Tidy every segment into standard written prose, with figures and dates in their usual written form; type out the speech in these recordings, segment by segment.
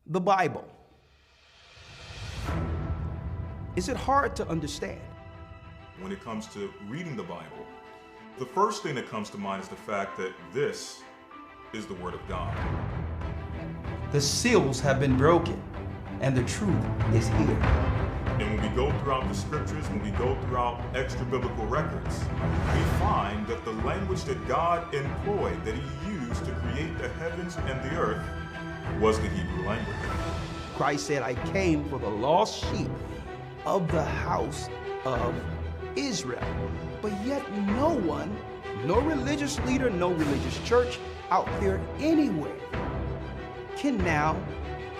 The Bible. Is it hard to understand? When it comes to reading the Bible, the first thing that comes to mind is the fact that this is the Word of God. The seals have been broken, and the truth is here. And when we go throughout the scriptures, when we go throughout extra biblical records, we find that the language that God employed, that He used to create the heavens and the earth, was the Hebrew language. Christ said, I came for the lost sheep of the house of Israel. But yet no one, no religious leader, no religious church out there anywhere can now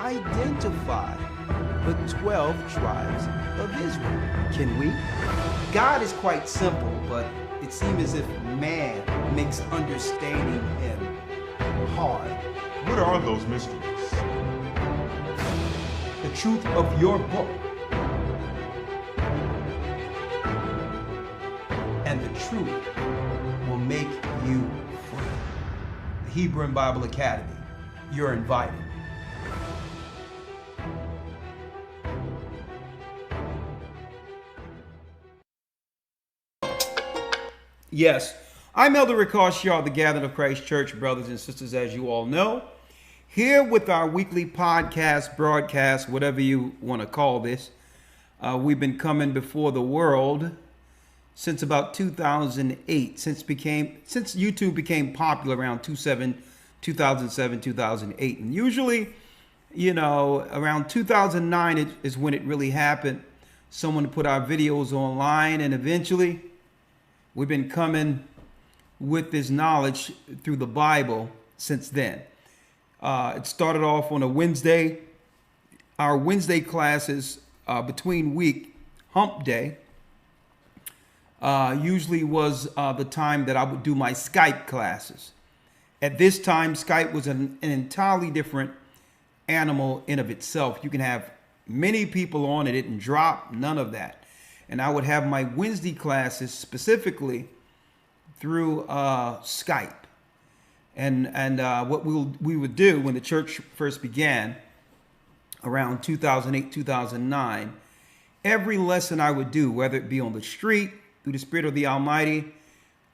identify the 12 tribes of Israel. Can we? God is quite simple, but it seems as if man makes understanding Him hard. What are those mysteries? The truth of your book and the truth will make you free. The Hebrew and Bible Academy. You're invited. Yes, I'm Elder Rick Shaw, the Gathering of Christ Church, brothers and sisters, as you all know, here with our weekly podcast, broadcast, whatever you want to call this. We've been coming before the world since about 2008, since YouTube became popular around 2007, 2008. And usually, around 2009 is when it really happened. Someone put our videos online, and eventually we've been coming with this knowledge through the Bible since then. It started off on a Wednesday. Our Wednesday classes between week, hump day, usually was the time that I would do my Skype classes. At this time, Skype was an entirely different animal in of itself. You can have many people on, it didn't drop, none of that. And I would have my Wednesday classes specifically through Skype. And what we would do when the church first began, around 2008, 2009, every lesson I would do, whether it be on the street, through the Spirit of the Almighty,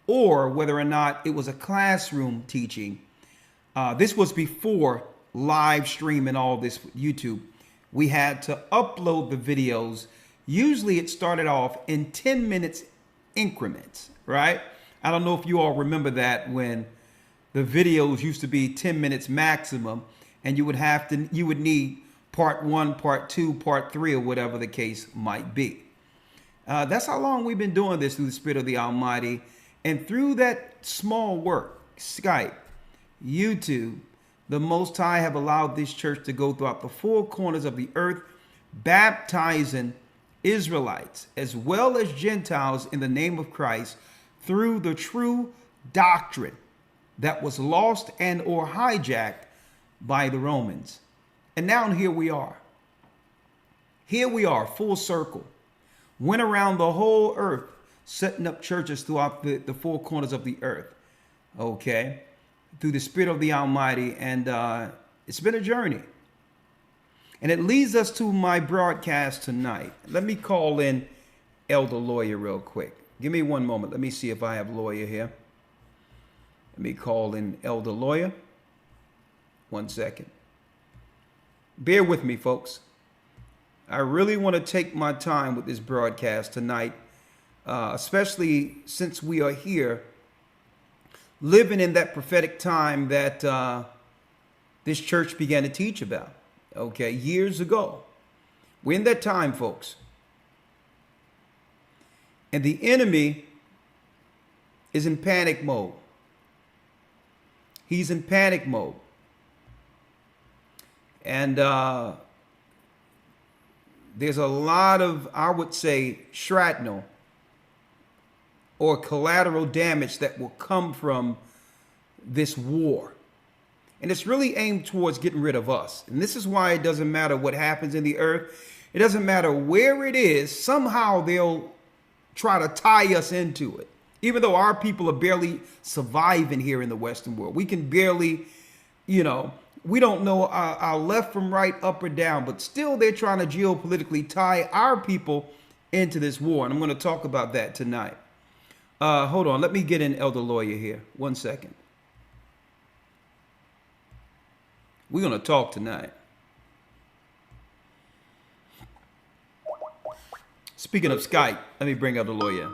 or whether or not it was a classroom teaching. This was before live stream and all this YouTube. We had to upload the videos. Usually it started off in 10 minutes increments, right? I don't know if you all remember that, when the videos used to be 10 minutes maximum, and you would need part 1, part 2, part 3, or whatever the case might be. That's how long we've been doing this through the Spirit of the Almighty. And through that small work, Skype, YouTube, the Most High have allowed this church to go throughout the four corners of the earth, baptizing Israelites as well as Gentiles in the name of Christ through the true doctrine that was lost and or hijacked by the Romans. And now here we are. Here we are, full circle. Went around the whole earth, setting up churches throughout the four corners of the earth. Okay? Through the Spirit of the Almighty. And it's been a journey. And it leads us to my broadcast tonight. Let me call in Elder Lawyer real quick. Give me one moment. Let me see if I have Lawyer here. Let me call in Elder Lawyer. 1 second. Bear with me, folks. I really want to take my time with this broadcast tonight, especially since we are here living in that prophetic time that this church began to teach about, okay, years ago. We're in that time, folks. And the enemy is in panic mode. He's in panic mode. And there's a lot of, I would say, shrapnel or collateral damage that will come from this war. And it's really aimed towards getting rid of us. And this is why it doesn't matter what happens in the earth. It doesn't matter where it is. Somehow they'll try to tie us into it. Even though our people are barely surviving here in the Western world. We can barely, We don't know our left from right, up or down, but still they're trying to geopolitically tie our people into this war. And I'm going to talk about that tonight. Hold on. Let me get in Elder Lawyer here. 1 second. We're going to talk tonight. Speaking of Skype, let me bring Elder Lawyer.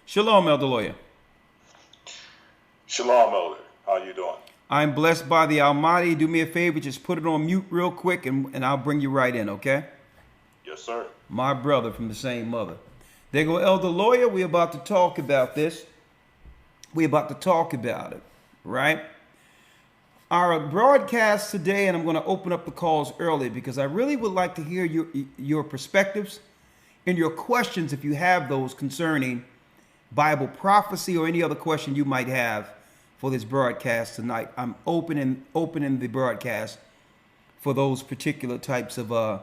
Shalom, Elder Lawyer. Shalom, Elder. How you doing? I'm blessed by the Almighty. Do me a favor, just put it on mute real quick, and I'll bring you right in, okay? Yes, sir. My brother from the same mother. There go Elder Lawyer. We're about to talk about this. We're about to talk about it, right? Our broadcast today, and I'm going to open up the calls early because I really would like to hear your perspectives and your questions if you have those concerning Bible prophecy or any other question you might have for this broadcast tonight. I'm opening the broadcast for those particular types of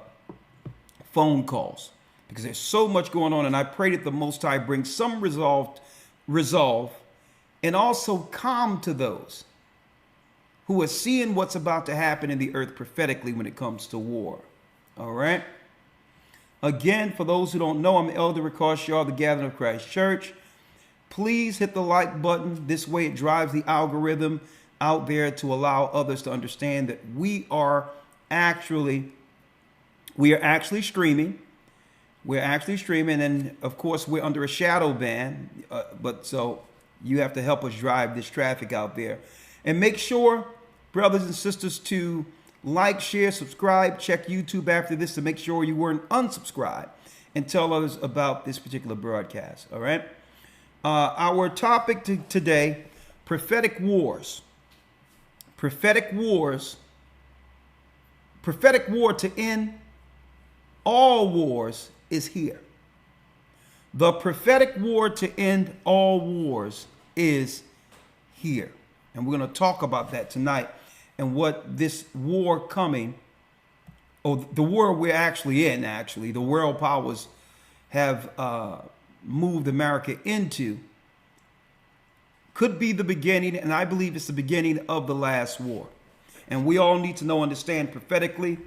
phone calls because there's so much going on, and I pray that the Most High brings some resolve and also calm to those who are seeing what's about to happen in the earth prophetically when it comes to war. All right. Again, for those who don't know, I'm Elder Ricard Shaw, the Gathering of Christ Church. Please hit the like button. This way it drives the algorithm out there to allow others to understand that we are actually streaming. We're actually streaming, and of course we're under a shadow ban. But so you have to help us drive this traffic out there. And make sure, brothers and sisters, to like, share, subscribe, check YouTube after this to make sure you weren't unsubscribed, and tell others about this particular broadcast. All right. Our topic today, prophetic wars. Prophetic wars. Prophetic war to end all wars is here. The prophetic war to end all wars is here. And we're going to talk about that tonight and what this war coming, or the war we're actually in, the world powers have moved America into, could be the beginning, and I believe it's the beginning of the last war. And we all need to understand prophetically,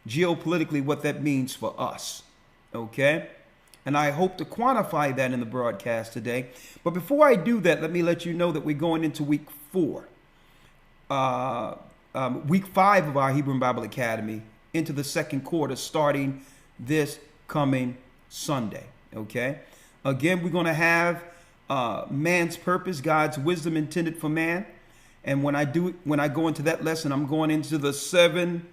geopolitically, what that means for us. Okay? And I hope to quantify that in the broadcast today. But before I do that, let me let you know that we're going into week 4. Week 5 of our Hebrew and Bible Academy into the second quarter, starting this coming Sunday. Okay? Again, we're going to have man's purpose, God's wisdom intended for man. And when I go into that lesson, I'm going into the 7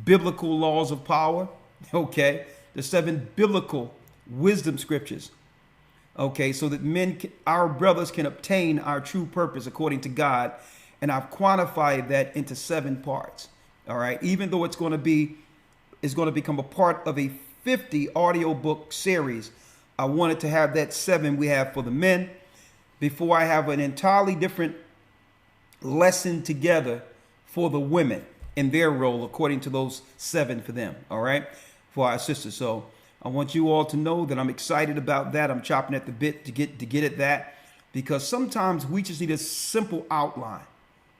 biblical laws of power. Okay, the 7 biblical wisdom scriptures. Okay, so that our brothers can obtain our true purpose according to God. And I've quantified that into 7 parts. All right, even though it's going to become a part of a 50 audiobook series, I wanted to have that 7 we have for the men before I have an entirely different lesson together for the women in their role according to those 7 for them. All right, for our sisters. So I want you all to know that I'm excited about that. I'm chopping at the bit to get at that, because sometimes we just need a simple outline.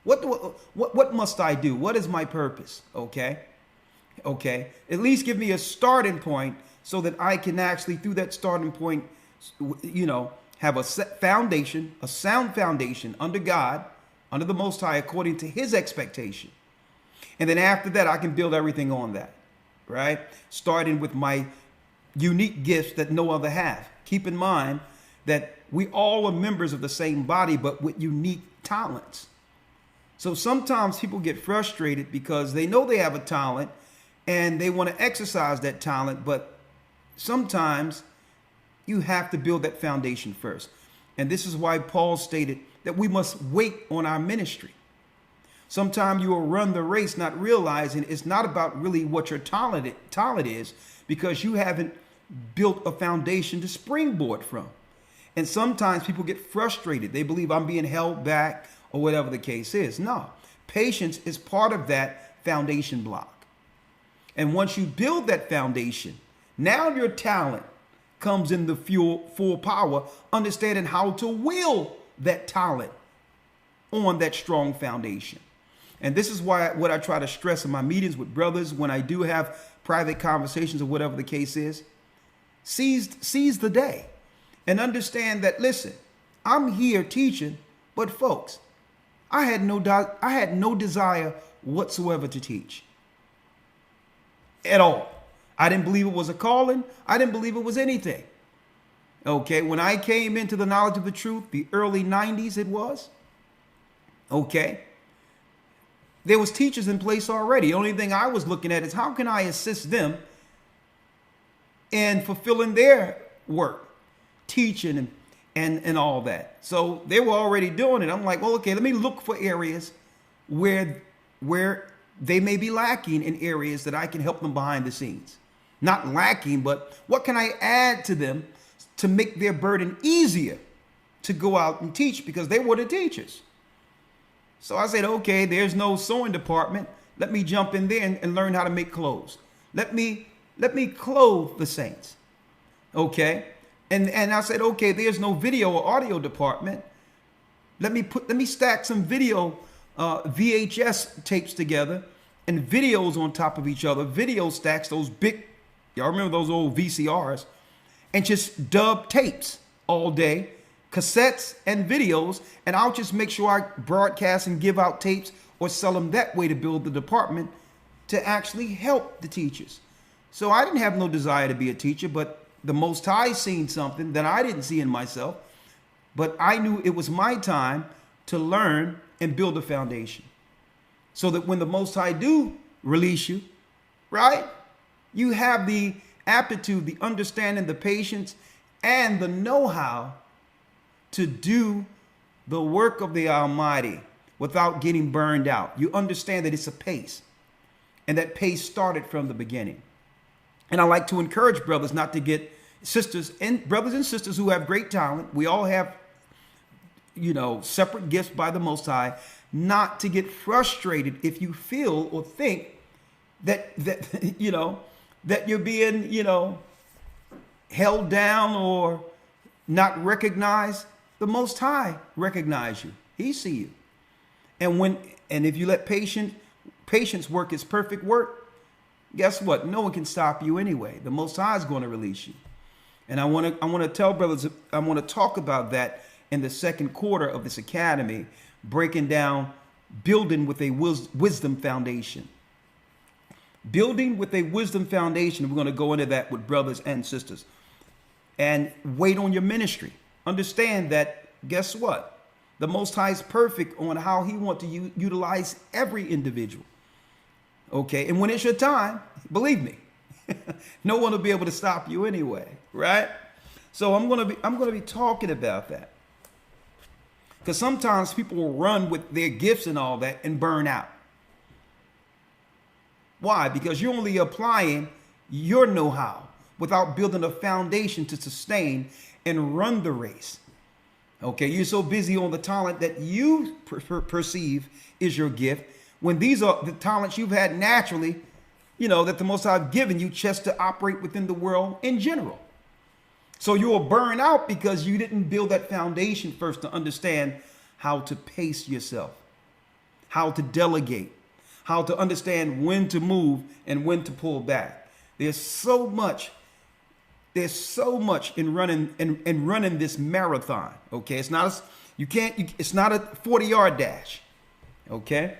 What must I do? What is my purpose? Okay. At least give me a starting point so that I can actually, through that starting point, have a set foundation, a sound foundation under God, under the Most High, according to His expectation. And then after that, I can build everything on that, right? Starting with my unique gifts that no other have. Keep in mind that we all are members of the same body, but with unique talents. So sometimes people get frustrated because they know they have a talent and they want to exercise that talent, but sometimes you have to build that foundation first. And this is why Paul stated that we must wait on our ministry. Sometimes you will run the race not realizing it's not about really what your talent is, because you haven't built a foundation to springboard from. And sometimes people get frustrated. They believe I'm being held back or whatever the case is. No, patience is part of that foundation block. And once you build that foundation, now your talent comes in the full power, understanding how to wield that talent on that strong foundation. And this is why what I try to stress in my meetings with brothers, when I do have private conversations or whatever the case is, seize the day and understand that, listen, I'm here teaching, but folks, I had no desire whatsoever to teach at all. I didn't believe it was a calling. I didn't believe it was anything. Okay, when I came into the knowledge of the truth, the early 90s it was, okay, there was teachers in place already. The only thing I was looking at is how can I assist them in fulfilling their work, teaching and all that. So they were already doing it. I'm like, well, okay, let me look for areas where they may be lacking in areas that I can help them behind the scenes. Not lacking, but what can I add to them to make their burden easier to go out and teach, because they were the teachers. So I said, okay, there's no sewing department. Let me jump in there and learn how to make clothes. Let me clothe the saints. Okay. And I said, okay, there's no video or audio department. Let me stack some video VHS tapes together and videos on top of each other, video stacks, those big, y'all remember those old VCRs, and just dub tapes all day, cassettes and videos, and I'll just make sure I broadcast and give out tapes or sell them that way to build the department to actually help the teachers. So I didn't have no desire to be a teacher, but the Most High seen something that I didn't see in myself, but I knew it was my time to learn and build a foundation so that when the Most High do release you, right, you have the aptitude, the understanding, the patience, and the know-how to do the work of the Almighty without getting burned out. You understand that it's a pace, and that pace started from the beginning. And I like to encourage brothers not to get sisters and brothers and sisters who have great talent. We all have, separate gifts by the Most High, not to get frustrated if you feel or think that you're being, held down or not recognized. The Most High recognize you. He see you. And if you let patience work its perfect work, guess what? No one can stop you anyway. The Most High is going to release you. And I want to tell brothers, I want to talk about that in the second quarter of this academy, breaking down building with a wisdom foundation. Building with a wisdom foundation. We're going to go into that with brothers and sisters. And wait on your ministry. Understand that, guess what? The Most High is perfect on how he wants to utilize every individual. Okay, and when it's your time, believe me, no one will be able to stop you anyway, right? So I'm gonna be talking about that, because sometimes people will run with their gifts and all that and burn out. Why? Because you're only applying your know-how without building a foundation to sustain and run the race. Okay, you're so busy on the talent that you perceive is your gift, when these are the talents you've had naturally, that the Most High have given you just to operate within the world in general. So you will burn out because you didn't build that foundation first to understand how to pace yourself, how to delegate, how to understand when to move and when to pull back. There's so much in running this marathon. Okay, it's not a 40-yard dash. Okay.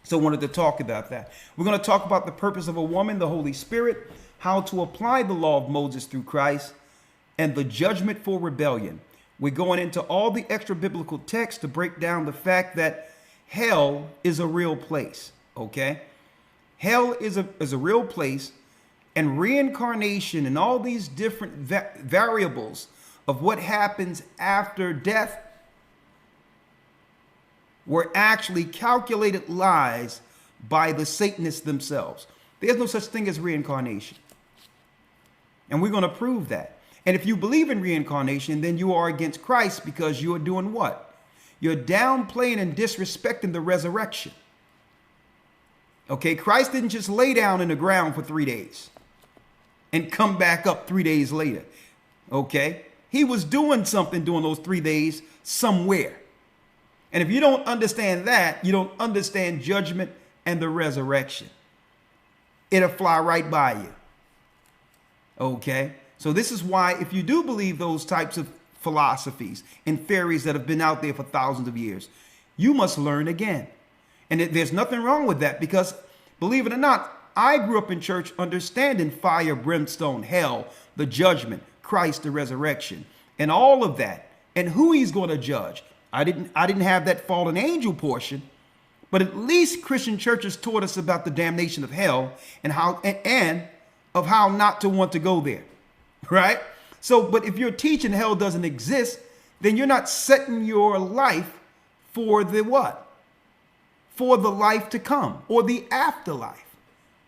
So I wanted to talk about that. We're going to talk about the purpose of a woman, the Holy Spirit, how to apply the law of Moses through Christ, and the judgment for rebellion. We're going into all the extra biblical texts to break down the fact that hell is a real place. Okay? Hell is a real place, and reincarnation and all these different variables of what happens after death were actually calculated lies by the Satanists themselves. There's no such thing as reincarnation. And we're going to prove that. And if you believe in reincarnation, then you are against Christ, because you are doing what? You're downplaying and disrespecting the resurrection. Okay, Christ didn't just lay down in the ground for 3 days and come back up 3 days later. Okay, He was doing something during those 3 days somewhere. And if you don't understand that, you don't understand judgment and the resurrection. It'll fly right by you. Okay? So this is why, if you do believe those types of philosophies and theories that have been out there for thousands of years, you must learn again. And there's nothing wrong with that, because believe it or not, I grew up in church understanding fire, brimstone, hell, the judgment, Christ, the resurrection, and all of that, and who he's going to judge. I didn't have that fallen angel portion, but at least Christian churches taught us about the damnation of hell and of how not to want to go there, right? So, but if you're teaching hell doesn't exist, then you're not setting your life for the what? For the life to come, or the afterlife.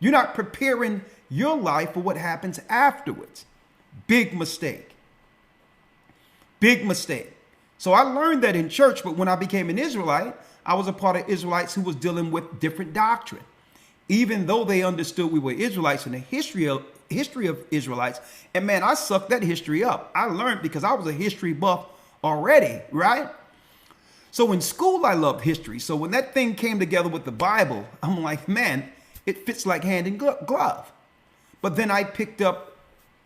You're not preparing your life for what happens afterwards. Big mistake. Big mistake. So I learned that in church, but when I became an Israelite, I was a part of Israelites who was dealing with different doctrine. Even though they understood we were Israelites in the history of Israelites, and man, I sucked that history up. I learned because I was a history buff already, right? So in school, I loved history. So when that thing came together with the Bible, I'm like, man, it fits like hand in glove. But then I picked up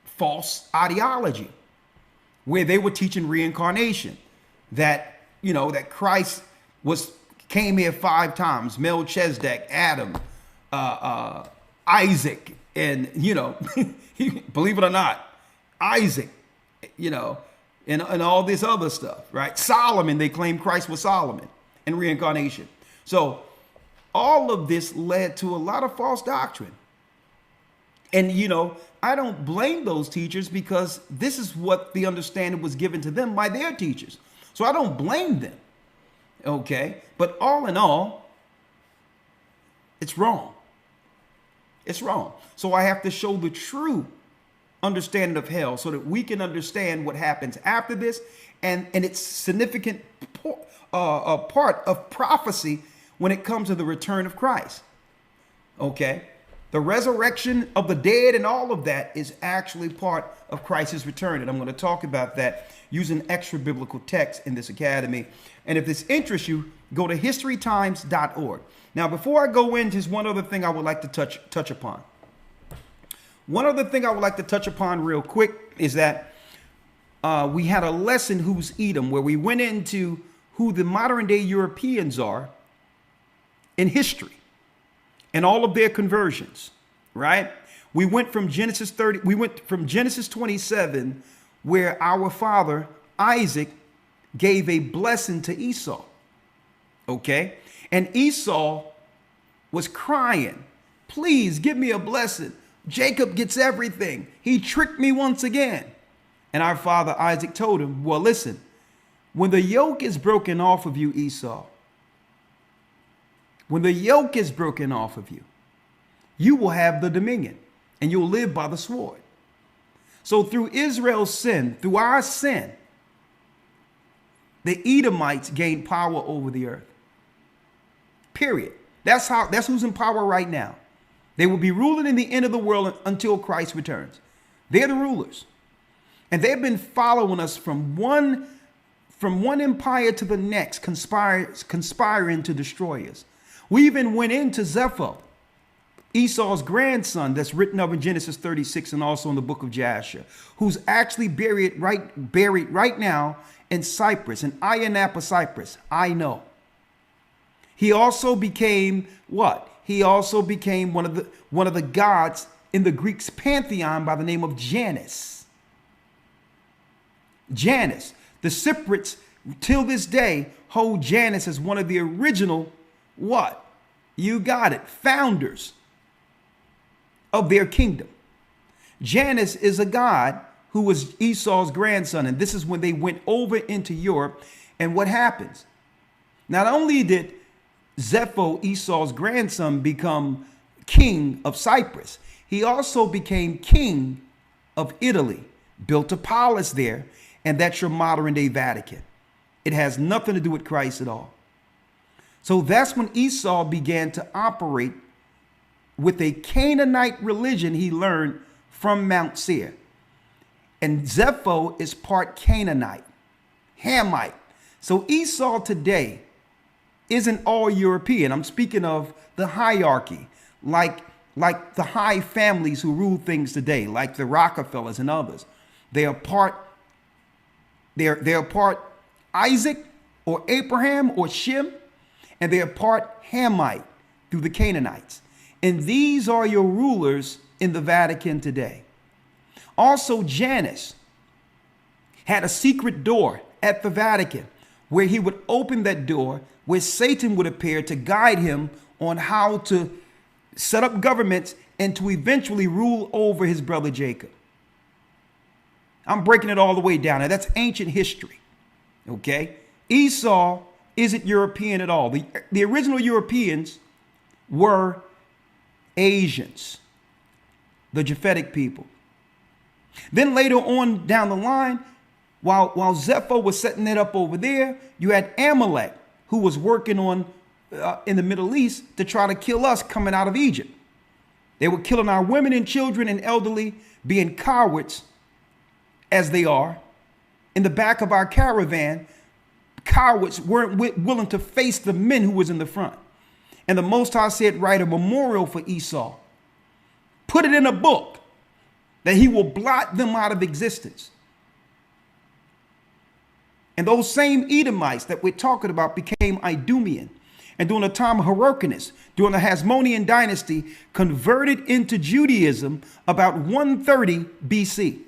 false ideology where they were teaching reincarnation, that, you know, that Christ came here 5 times, Melchizedek, Adam, Isaac, and, you know, believe it or not, Isaac, you know, and all this other stuff, right? Solomon, they claim Christ was Solomon and reincarnation. So all of this led to a lot of false doctrine. And, you know, I don't blame those teachers, because this is what the understanding was given to them by their teachers. So I don't blame them. Okay. But all in all, it's wrong. It's wrong. So I have to show the true understanding of hell so that we can understand what happens after this, and its significant part of prophecy when it comes to the return of Christ. Okay. The resurrection of the dead and all of that is actually part of Christ's return. And I'm going to talk about that using extra biblical text in this academy. And if this interests you, go to historytimes.org. Now, before I go into, there's one other thing I would like to touch upon. One other thing I would like to touch upon real quick is that we had a lesson, Who's Edom, where we went into who the modern day Europeans are in history and all of their conversions, right? We went from Genesis 27, where our father Isaac gave a blessing to Esau. Okay. And Esau was crying, please give me a blessing. Jacob gets everything. He tricked me once again. And our father Isaac told him, well, listen, when the yoke is broken off of you, Esau, when the yoke is broken off of you, you will have the dominion and you'll live by the sword. So through Israel's sin, through our sin, the Edomites gained power over the earth. Period. That's who's in power right now. They will be ruling in the end of the world until Christ returns. They're the rulers. And they've been following us from one empire to the next, conspiring to destroy us. We even went into Zepho, Esau's grandson, that's written of in Genesis 36 and also in the book of YASHAYA, who's actually buried right now in Cyprus, in AHAYAH, Cyprus. I know. He also became what? He also became one of the gods in the Greeks' pantheon by the name of Janus. Janus. The Cypriots, till this day, hold Janus as one of the original, what? You got it, founders of their kingdom. Janus is a god who was Esau's grandson, and this is when they went over into Europe. And what happens? Not only did Zepho, Esau's grandson, become king of Cyprus, he also became king of Italy, built a palace there, and that's your modern day Vatican. It has nothing to do with Christ at all. So that's when Esau began to operate with a Canaanite religion he learned from Mount Seir. And Zepho is part Canaanite, Hamite. So Esau today isn't all European. I'm speaking of the hierarchy, like the high families who rule things today, like the Rockefellers and others. They're part Isaac or Abraham or Shem, and they're part Hamite through the Canaanites. And these are your rulers in the Vatican today. Also, Janus had a secret door at the Vatican where he would open that door, where Satan would appear to guide him on how to set up governments and to eventually rule over his brother Jacob. I'm breaking it all the way down. Now, that's ancient history. Okay? Esau isn't European at all. The original Europeans were Asians, the Japhetic people. Then later on down the line, while Zepho was setting it up over there, you had Amalek, who was working on in the Middle East to try to kill us coming out of Egypt. They were killing our women and children and elderly, being cowards as they are. In the back of our caravan, cowards weren't willing to face the men who was in the front. And the Most High said, write a memorial for Esau. Put it in a book that he will blot them out of existence. And those same Edomites that we're talking about became Idumean. And during the time of Hyrcanus, during the Hasmonean dynasty, converted into Judaism about 130 BC.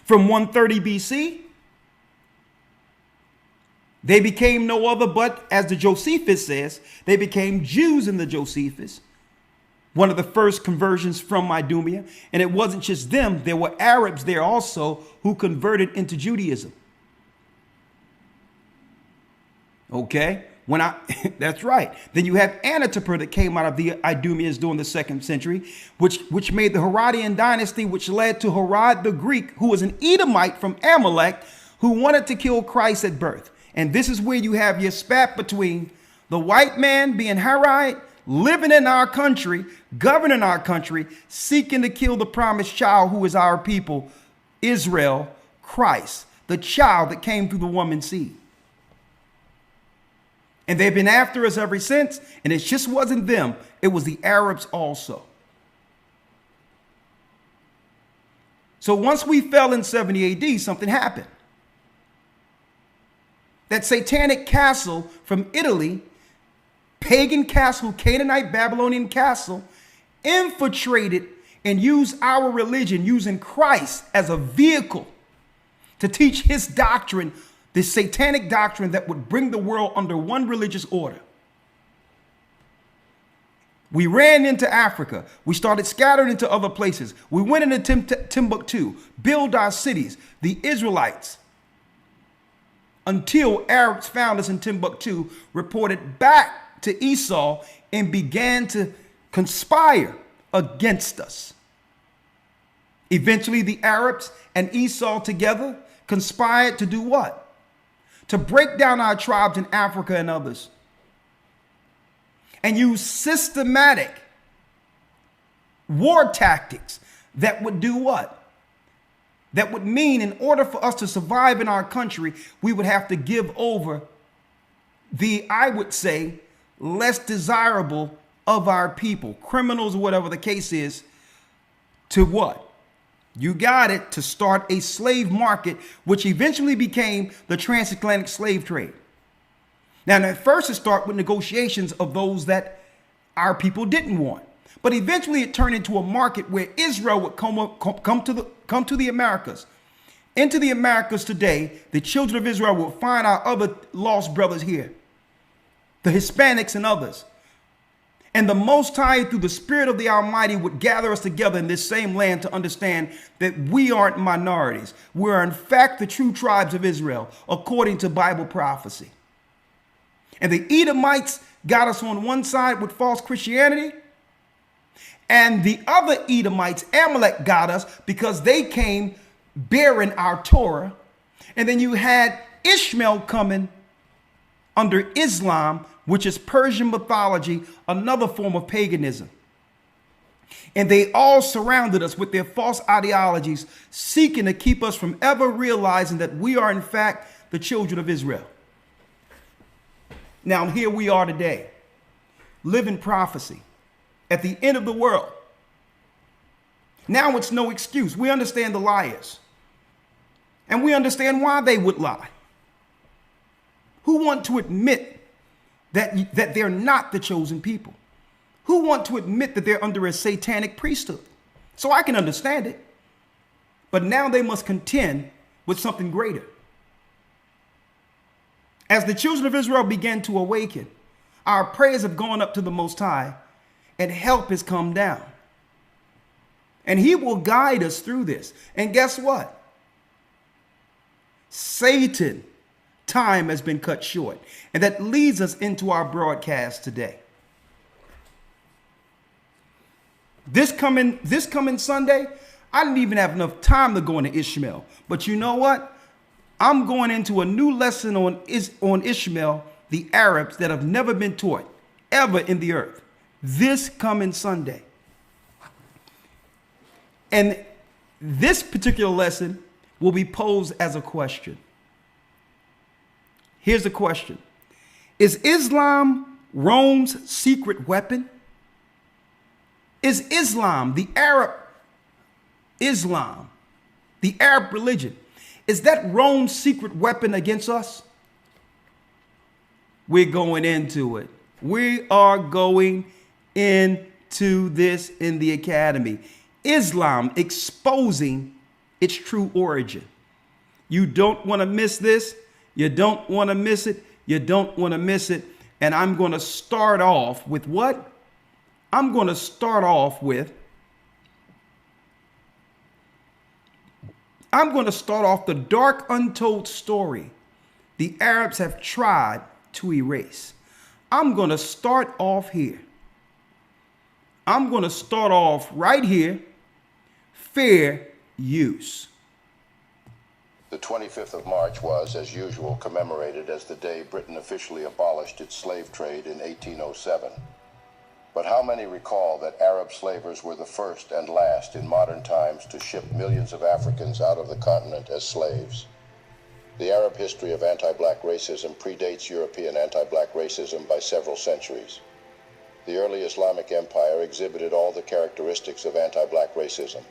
From 130 BC, they became no other but, as the Josephus says, they became Jews in the Josephus. One of the first conversions from Idumea. And it wasn't just them. There were Arabs there also who converted into Judaism. Okay. That's right. Then you have Antipater that came out of the Idumeans during the 2nd century, which made the Herodian dynasty, which led to Herod the Greek, who was an Edomite from Amalek, who wanted to kill Christ at birth. And this is where you have your spat between the white man being Herod, living in our country, governing our country, seeking to kill the promised child who is our people, Israel, Christ, the child that came through the woman's seed. And they've been after us ever since. And it just wasn't them. It was the Arabs also. So once we fell in 70 AD, something happened. That satanic castle from Italy, pagan castle, Canaanite, Babylonian castle, infiltrated and used our religion, using Christ as a vehicle to teach his doctrine, this satanic doctrine that would bring the world under one religious order. We ran into Africa. We started scattering into other places. We went into Timbuktu, build our cities, the Israelites, until Arabs found us in Timbuktu, reported back to Esau, and began to conspire against us. Eventually, the Arabs and Esau together conspired to do what? To break down our tribes in Africa and others, and use systematic war tactics that would do what? That would mean in order for us to survive in our country, we would have to give over the, I would say, less desirable of our people, criminals or whatever the case is, to what? You got it, to start a slave market, which eventually became the transatlantic slave trade. Now, at first it started with negotiations of those that our people didn't want. But eventually it turned into a market where Israel would come to the Americas. Into the Americas today, the children of Israel will find our other lost brothers here, the Hispanics and others. And the Most High, through the Spirit of the Almighty, would gather us together in this same land to understand that we aren't minorities. We are, in fact, the true tribes of Israel, according to Bible prophecy. And the Edomites got us on one side with false Christianity, and the other Edomites, Amalek, got us because they came bearing our Torah. And then you had Ishmael coming under Islam, which is Persian mythology, another form of paganism. And they all surrounded us with their false ideologies, seeking to keep us from ever realizing that we are, in fact, the children of Israel. Now, here we are today, living prophecy at the end of the world. Now it's no excuse. We understand the liars. And we understand why they would lie. Who want to admit that they're not the chosen people? Who want to admit that they're under a satanic priesthood? So I can understand it. But now they must contend with something greater. As the children of Israel began to awaken, our prayers have gone up to the Most High, and help has come down. And he will guide us through this. And guess what? Satan, time has been cut short. And that leads us into our broadcast today. This coming Sunday, I didn't even have enough time to go into Ishmael. But you know what? I'm going into a new lesson on Ishmael, the Arabs that have never been taught ever in the earth. This coming Sunday. And this particular lesson will be posed as a question. Here's the question. Is Islam Rome's secret weapon? Is Islam, the Arab religion, is that Rome's secret weapon against us? We're going into it. We are going into this in the academy. Islam exposing its true origin. You don't want to miss this. You don't want to miss it. You don't want to miss it. And I'm going to start off with what? I'm going to start off with the dark, untold story the Arabs have tried to erase. I'm going to start off here. I'm going to start off right here. Fair use. The 25th of March was, as usual, commemorated as the day Britain officially abolished its slave trade in 1807. But how many recall that Arab slavers were the first and last in modern times to ship millions of Africans out of the continent as slaves? The Arab history of anti-black racism predates European anti-black racism by several centuries. The early Islamic Empire exhibited all the characteristics of anti-black racism,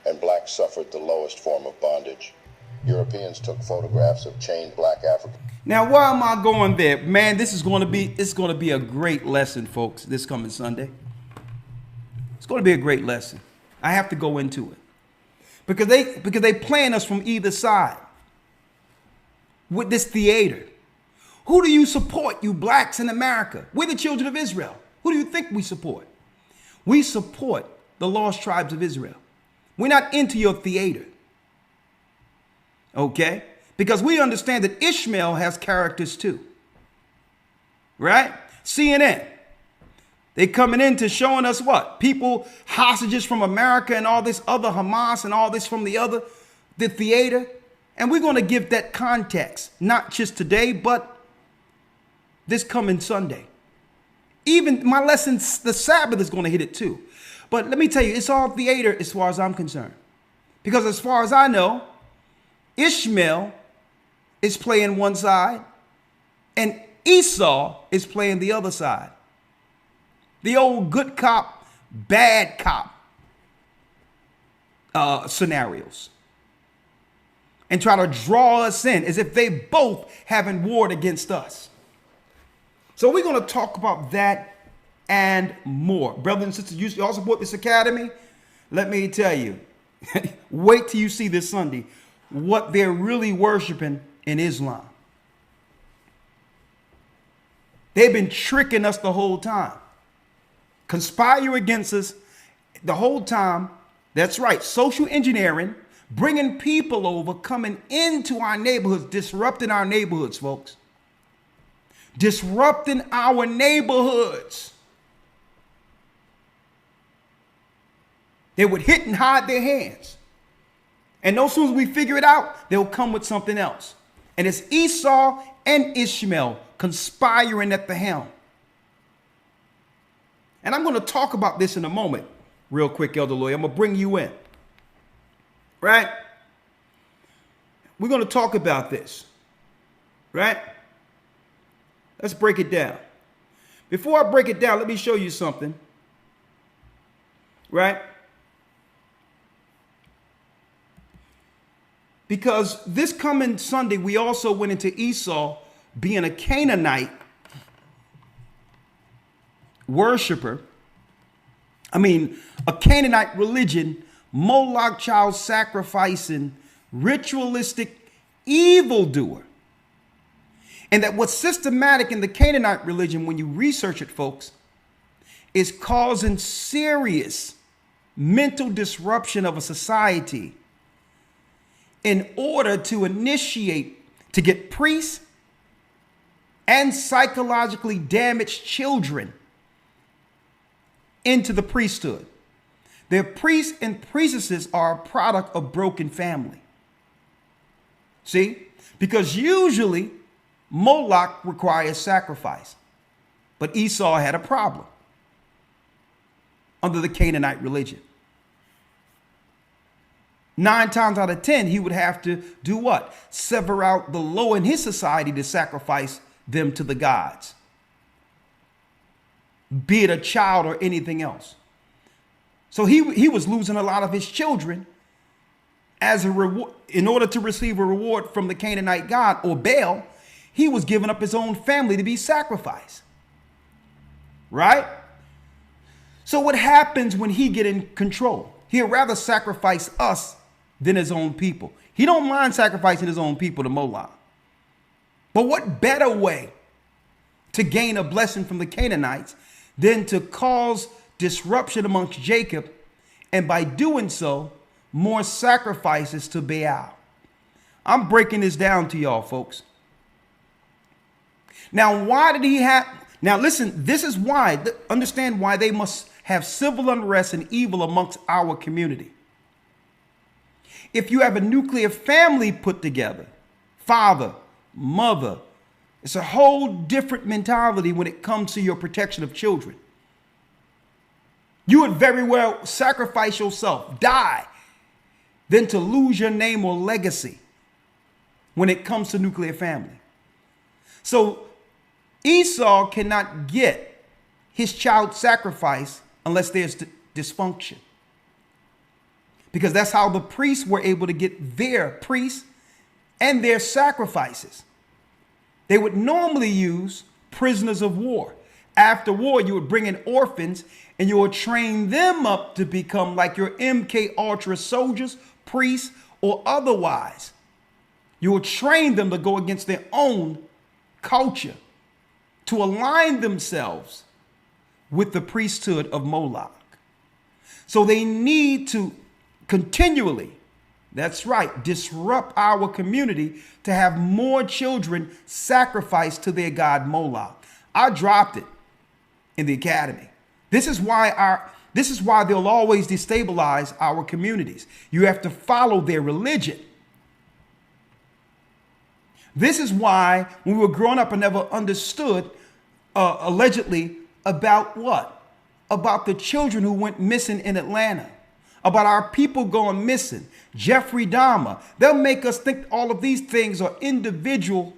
and blacks suffered the lowest form of bondage. Europeans took photographs of chained black Africans. Now, why am I going there? Man, it's going to be a great lesson, folks, this coming Sunday. It's going to be a great lesson. I have to go into it. Because they playing us from either side with this theater. Who do you support, you blacks in America? We're the children of Israel. Who do you think we support? We support the lost tribes of Israel. We're not into your theater. Okay? Because we understand that Ishmael has characters too. Right? CNN. They coming into showing us what? People, hostages from America and all this other Hamas and all this from the theater. And we're going to give that context, not just today, but this coming Sunday. Even my lesson, the Sabbath, is going to hit it too. But let me tell you, it's all theater as far as I'm concerned. Because as far as I know, Ishmael is playing one side and Esau is playing the other side. The old good cop, bad cop scenarios. And try to draw us in as if they both haven't warred against us. So we're going to talk about that and more. Brothers and sisters, you all support this academy? Let me tell you, wait till you see this Sunday what they're really worshiping in Islam. They've been tricking us the whole time. Conspire against us the whole time. That's right. Social engineering, bringing people over, coming into our neighborhoods, disrupting our neighborhoods, folks. Disrupting our neighborhoods. They would hit and hide their hands. And as soon as we figure it out, they'll come with something else. And it's Esau and Ishmael conspiring at the helm. And I'm going to talk about this in a moment. real quick, Elder Lawyer. I'm going to bring you in. Right? We're going to talk about this. Right? Let's break it down. Before I break it down, let me show you something. Right? Because this coming Sunday, we also went into Esau being a Canaanite worshiper. A Canaanite religion, Moloch child sacrificing, ritualistic evildoer. And that what's systematic in the Canaanite religion, when you research it, folks, is causing serious mental disruption of a society in order to to get priests and psychologically damaged children into the priesthood. Their priests and priestesses are a product of broken family. See? Because usually Moloch requires sacrifice. But Esau had a problem under the Canaanite religion. 9 times out of 10, he would have to do what? Sever out the low in his society to sacrifice them to the gods, be it a child or anything else. So he was losing a lot of his children as a reward. In order to receive a reward from the Canaanite god or Baal, he was giving up his own family to be sacrificed. Right? So what happens when he get in control? He'd rather sacrifice us than his own people. He don't mind sacrificing his own people to Moloch. But what better way to gain a blessing from the Canaanites than to cause disruption amongst Jacob, and by doing so, more sacrifices to Baal? I'm breaking this down to y'all, folks. Now, why did he have... Now, listen, this is why. Understand why they must have civil unrest and evil amongst our community. If you have a nuclear family put together, father, mother, it's a whole different mentality when it comes to your protection of children. You would very well sacrifice yourself, die, than to lose your name or legacy when it comes to nuclear family. So Esau cannot get his child sacrificed unless there's dysfunction. Because that's how the priests were able to get their priests and their sacrifices. They would normally use prisoners of war. After war, you would bring in orphans and you would train them up to become like your MK Ultra soldiers, priests, or otherwise. You would train them to go against their own culture, to align themselves with the priesthood of Moloch. So they need to continually, that's right, disrupt our community to have more children sacrificed to their god Moloch. I dropped it in the academy. This is why they'll always destabilize our communities. You have to follow their religion. This is why when we were growing up, I never understood allegedly about what? About the children who went missing in Atlanta. About our people going missing. Jeffrey Dahmer. They'll make us think all of these things are individual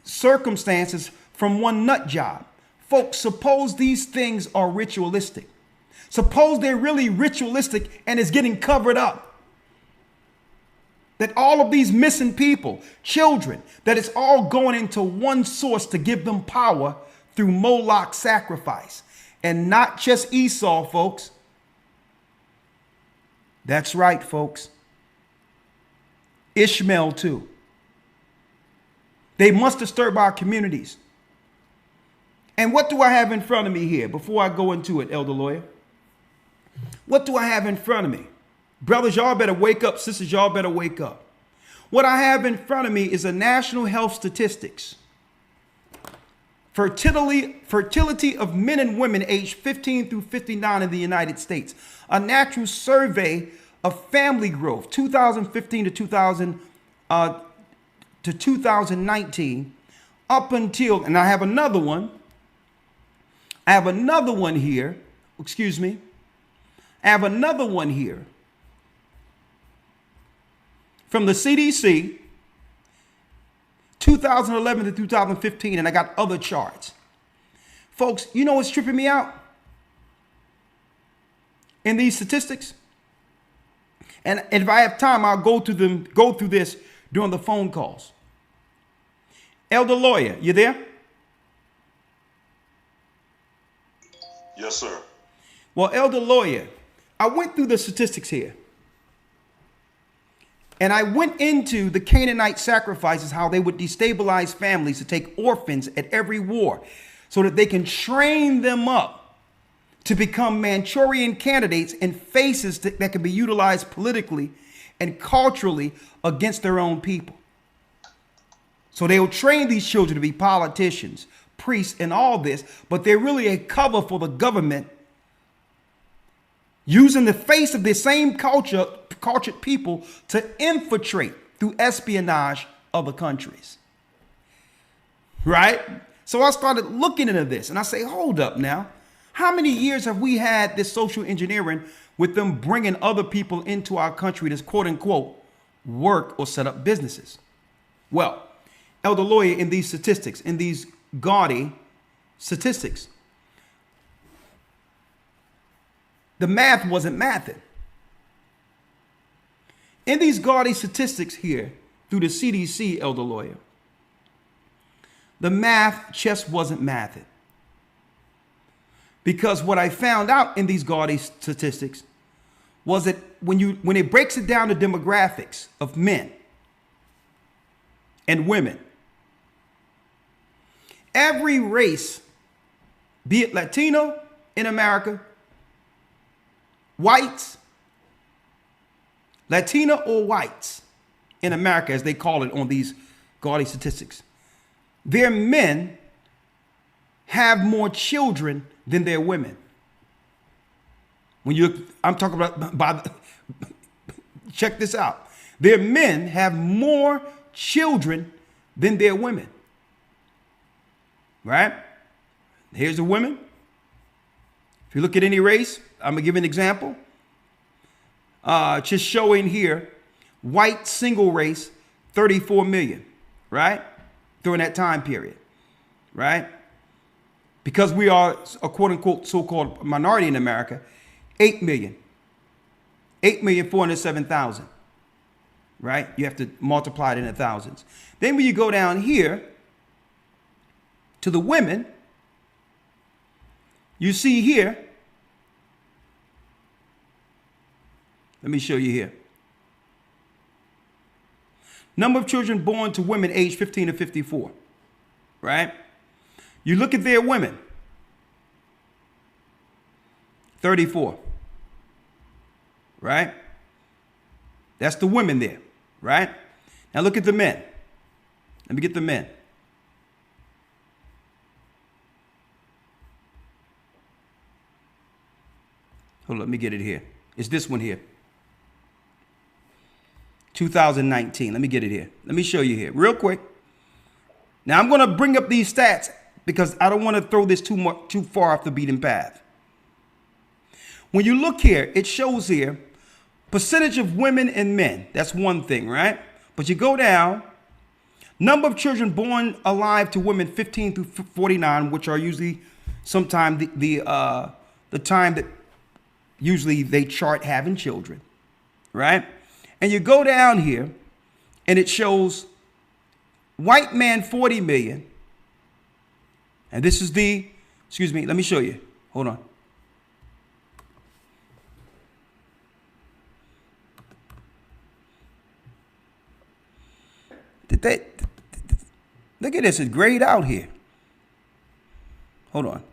circumstances from one nut job. Folks, suppose these things are ritualistic. Suppose they're really ritualistic and it's getting covered up. That all of these missing people, children, that it's all going into one source to give them power through Moloch sacrifice. And not just Esau, folks. That's right, folks. Ishmael too. They must disturb our communities. And what do I have in front of me here before I go into it, Elder Lawyer? What do I have in front of me? Brothers, y'all better wake up. Sisters, y'all better wake up. What I have in front of me is a national health statistics. Fertility of men and women aged 15 through 59 in the United States. A natural survey of family growth, 2015 to 2019, up until, and I have another one. I have another one here. Excuse me. I have another one here from the CDC, 2011 to 2015, and I got other charts. Folks, you know what's tripping me out in these statistics? And if I have time, I'll go through this during the phone calls. Elder Lawyer, you there? Yes, sir. Well, Elder Lawyer, I went through the statistics here. And I went into the Canaanite sacrifices, how they would destabilize families to take orphans at every war so that they can train them up to become Manchurian candidates and faces that can be utilized politically and culturally against their own people. So they'll train these children to be politicians, priests, and all this, but they're really a cover for the government, using the face of the same cultured people to infiltrate through espionage other countries. Right? So I started looking into this and I say, hold up now. How many years have we had this social engineering with them bringing other people into our country to quote unquote work or set up businesses? Well, Elder Lawyer, in these statistics, in these gaudy statistics, the math wasn't mathing. In these gaudy statistics here, through the CDC, Elder Lawyer, the math just wasn't mathing. Because what I found out in these gaudy statistics was that when it breaks it down to demographics of men and women, every race, be it Latino in America, whites, Latina or whites in America, as they call it on these gaudy statistics, their men have more children than their women. I'm talking about, check this out. Their men have more children than their women. Right? Here's the women. If you look at any race, I'm going to give an example. Just showing here, white single race, 34 million, right? During that time period, right? Because we are a quote unquote so-called minority in America, 8 million. 8,407,000, right? You have to multiply it in the thousands. Then when you go down here to the women, you see here, let me show you here. Number of children born to women aged 15 to 54, right? You look at their women, 34, right? That's the women there, right? Now look at the men. Let me get the men. Hold on, let me get it here. It's this one here. 2019. Let me get it here. Let me show you here real quick. Now I'm going to bring up these stats because I don't want to throw this too far off the beaten path. When you look here, it shows here percentage of women and men. That's one thing, right? But you go down, number of children born alive to women 15 through 49, which are usually sometime the time that usually they chart having children, right? And you go down here and it shows white man 40 million. And this is excuse me, let me show you. Hold on. Look at this, it's grayed out here. Hold on.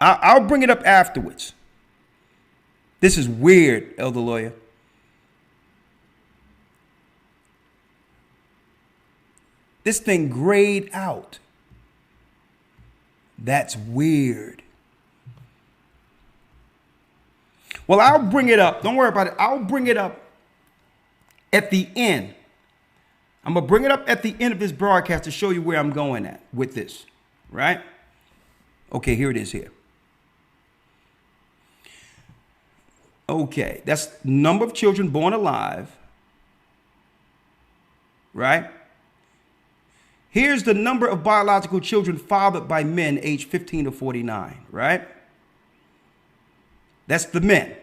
I'll bring it up afterwards. This is weird, Elder Lawyer. This thing grayed out. That's weird. Well, I'll bring it up. Don't worry about it. I'll bring it up at the end. I'm going to bring it up at the end of this broadcast to show you where I'm going at with this, right? Okay, here it is here. Okay, that's number of children born alive, right? Here's the number of biological children fathered by men aged 15 to 49, right? That's the men,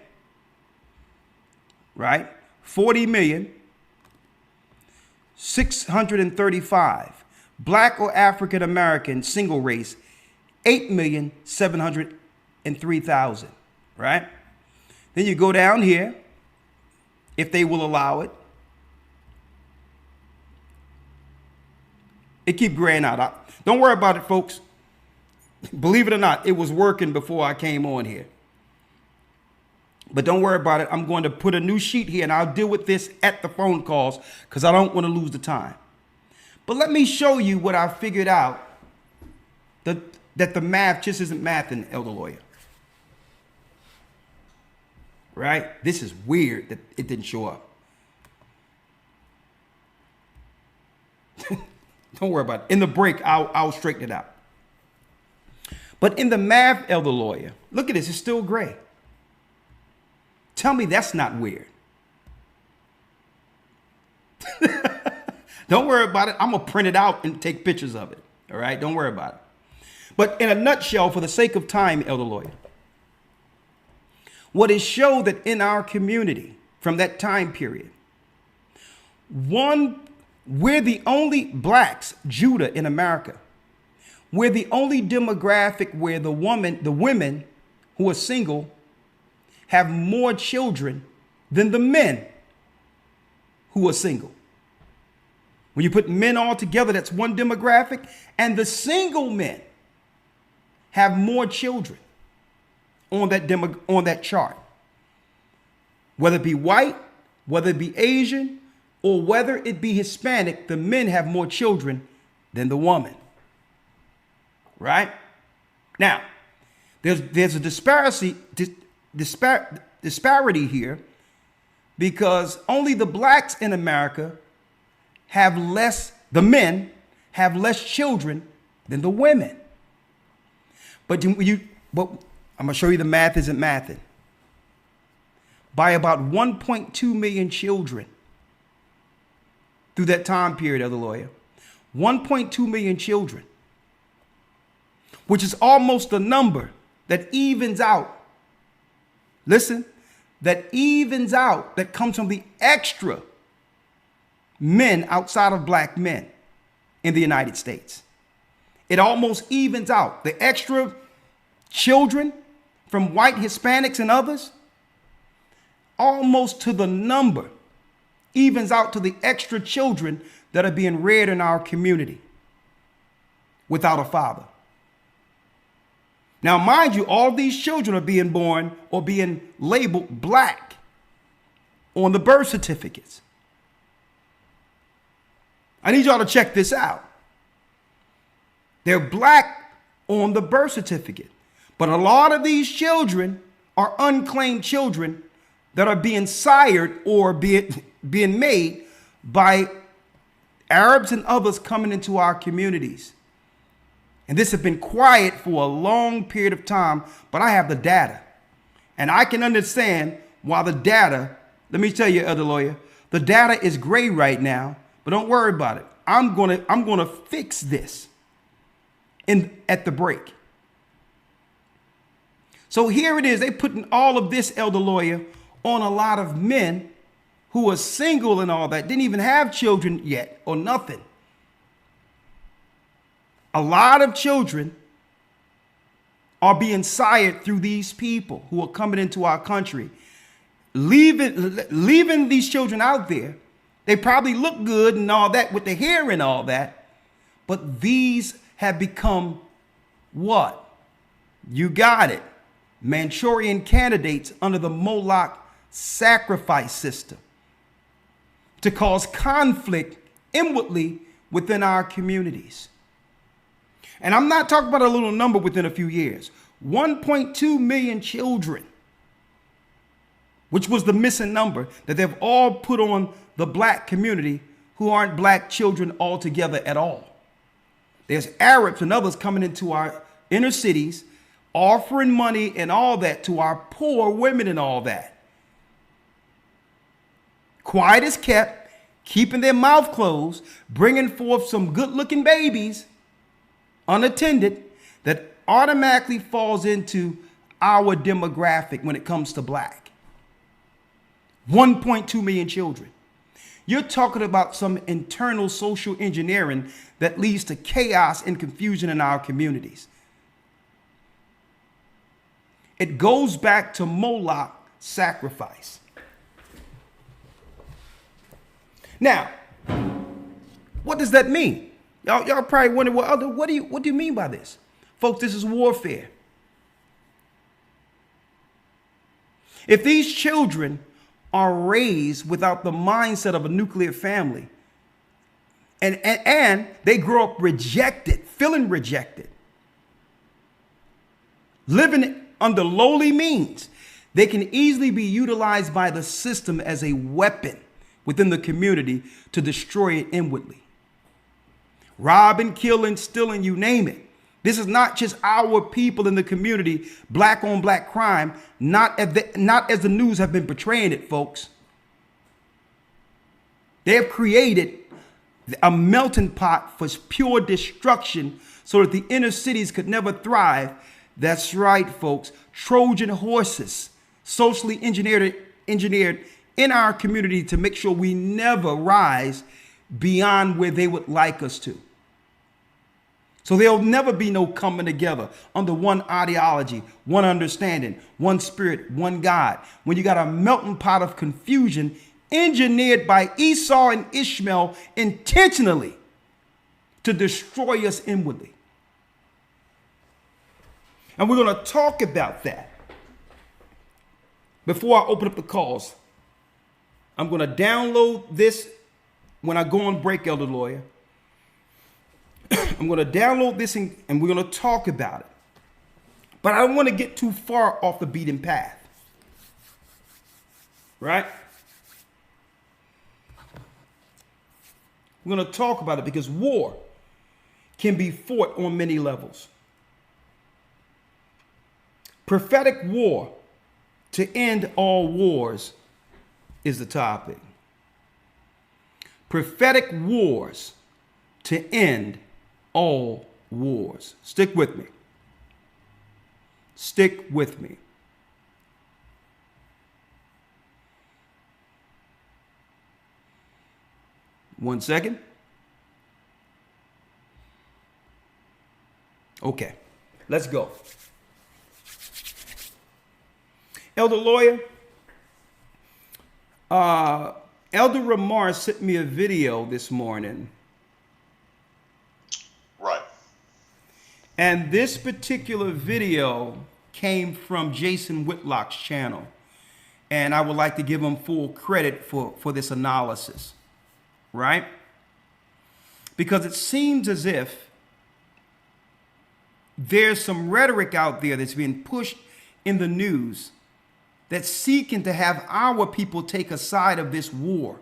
right? 40,635,000. Black or African American single race, 8,703,000, right? Then you go down here, if they will allow it. It keep graying out. Don't worry about it, folks. Believe it or not, it was working before I came on here. But don't worry about it. I'm going to put a new sheet here, and I'll deal with this at the phone calls because I don't want to lose the time. But let me show you what I figured out, that the math just isn't mathing, Elder Lawyer. Right? This is weird that it didn't show up. Don't worry about it. In the break, I'll straighten it out. But in the math, Elder Lawyer, look at this. It's still gray. Tell me that's not weird. Don't worry about it. I'm going to print it out and take pictures of it. All right? Don't worry about it. But in a nutshell, for the sake of time, Elder Lawyer, what is showed that in our community from that time period, we're the only blacks, Judah in America, we're the only demographic where the women who are single have more children than the men who are single. When you put men all together, that's one demographic, and the single men have more children on that chart. Whether it be white, whether it be Asian, or whether it be Hispanic, the men have more children than the woman. Right? Now, there's a disparity here because only the blacks in America have the men have less children than the women. But I'm going to show you the math isn't mathing. By about 1.2 million children through that time period, Elder Lawyer. 1.2 million children, which is almost a number that evens out. Listen, that evens out, that comes from the extra men outside of black men in the United States. It almost evens out. The extra children from white Hispanics and others, almost to the number, evens out to the extra children that are being reared in our community without a father. Now, mind you, all these children are being born or being labeled black on the birth certificates. I need y'all to check this out. They're black on the birth certificate, but a lot of these children are unclaimed children that are being sired or being made by Arabs and others coming into our communities. And this has been quiet for a long period of time, but I have the data. And I can understand why the data, let me tell you, Elder Lawyer, the data is gray right now, but don't worry about it. I'm gonna fix this at the break. So here it is. They putting all of this, Elder Lawyer, on a lot of men who are single and all that, didn't even have children yet or nothing. A lot of children are being sired through these people who are coming into our country, leaving these children out there. They probably look good and all that with the hair and all that, but these have become what? You got it. Manchurian candidates under the Moloch sacrifice system to cause conflict inwardly within our communities. And I'm not talking about a little number within a few years. 1.2 million children, which was the missing number that they've all put on the black community who aren't black children altogether at all. There's Arabs and others coming into our inner cities, offering money and all that to our poor women and all that. quiet as kept, keeping their mouth closed, bringing forth some good-looking babies, unattended, that automatically falls into our demographic when it comes to black. 1.2 million children. You're talking about some internal social engineering that leads to chaos and confusion in our communities. It goes back to Moloch sacrifice. Now, what does that mean? Y'all probably wonder, what do you mean by this? Folks, this is warfare. If these children are raised without the mindset of a nuclear family, and they grow up rejected, feeling rejected, living under lowly means, they can easily be utilized by the system as a weapon within the community to destroy it inwardly. Robbing, killing, stealing, you name it. This is not just our people in the community, black on black crime, not as the news have been portraying it, folks. They have created a melting pot for pure destruction so that the inner cities could never thrive. That's right, folks. Trojan horses, socially engineered in our community to make sure we never rise beyond where they would like us to. So there'll never be no coming together under one ideology, one understanding, one spirit, one God. When you got a melting pot of confusion engineered by Esau and Ishmael intentionally to destroy us inwardly. And we're going to talk about that. Before I open up the calls, I'm going to download this when I go on break, Elder Lawyer. I'm going to download this and we're going to talk about it. But I don't want to get too far off the beaten path. Right? We're going to talk about it because war can be fought on many levels. Prophetic war to end all wars is the topic. Prophetic wars to end all wars. Stick with me. Stick with me. One second. Okay, let's go. Elder Lawyer, Elder Ramar sent me a video this morning. Right. And this particular video came from Jason Whitlock's channel. And I would like to give him full credit for this analysis. Right? Because it seems as if there's some rhetoric out there that's being pushed in the news that's seeking to have our people take a side of this war,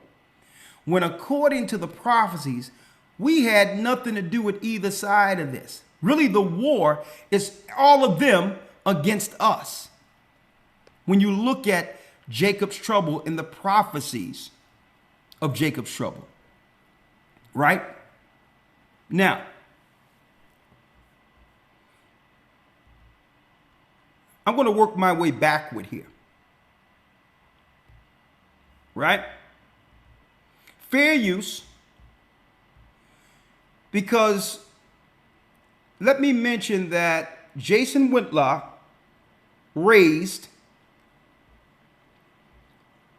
when according to the prophecies, we had nothing to do with either side of this. Really, the war is all of them against us. When you look at Jacob's trouble in the prophecies of Jacob's trouble. Right? Now, I'm going to work my way backward here. Right? Fair use. Because let me mention that Jason Whitlock raised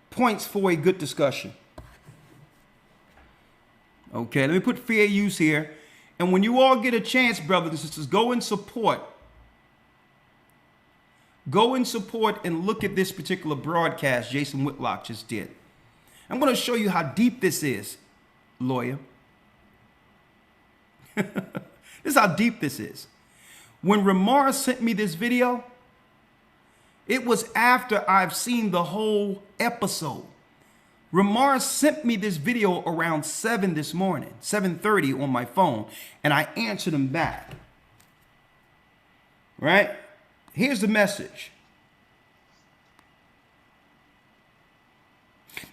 points for a good discussion. Okay, let me put fair use here. And when you all get a chance, brothers and sisters, go and support. Go and support and look at this particular broadcast Jason Whitlock just did. I'm going to show you how deep this is, lawyer. This is how deep this is. When Ramar sent me this video, it was after I've seen the whole episode. Ramar sent me this video around 7 this morning, 7:30 on my phone, and I answered him back. Right? Here's the message.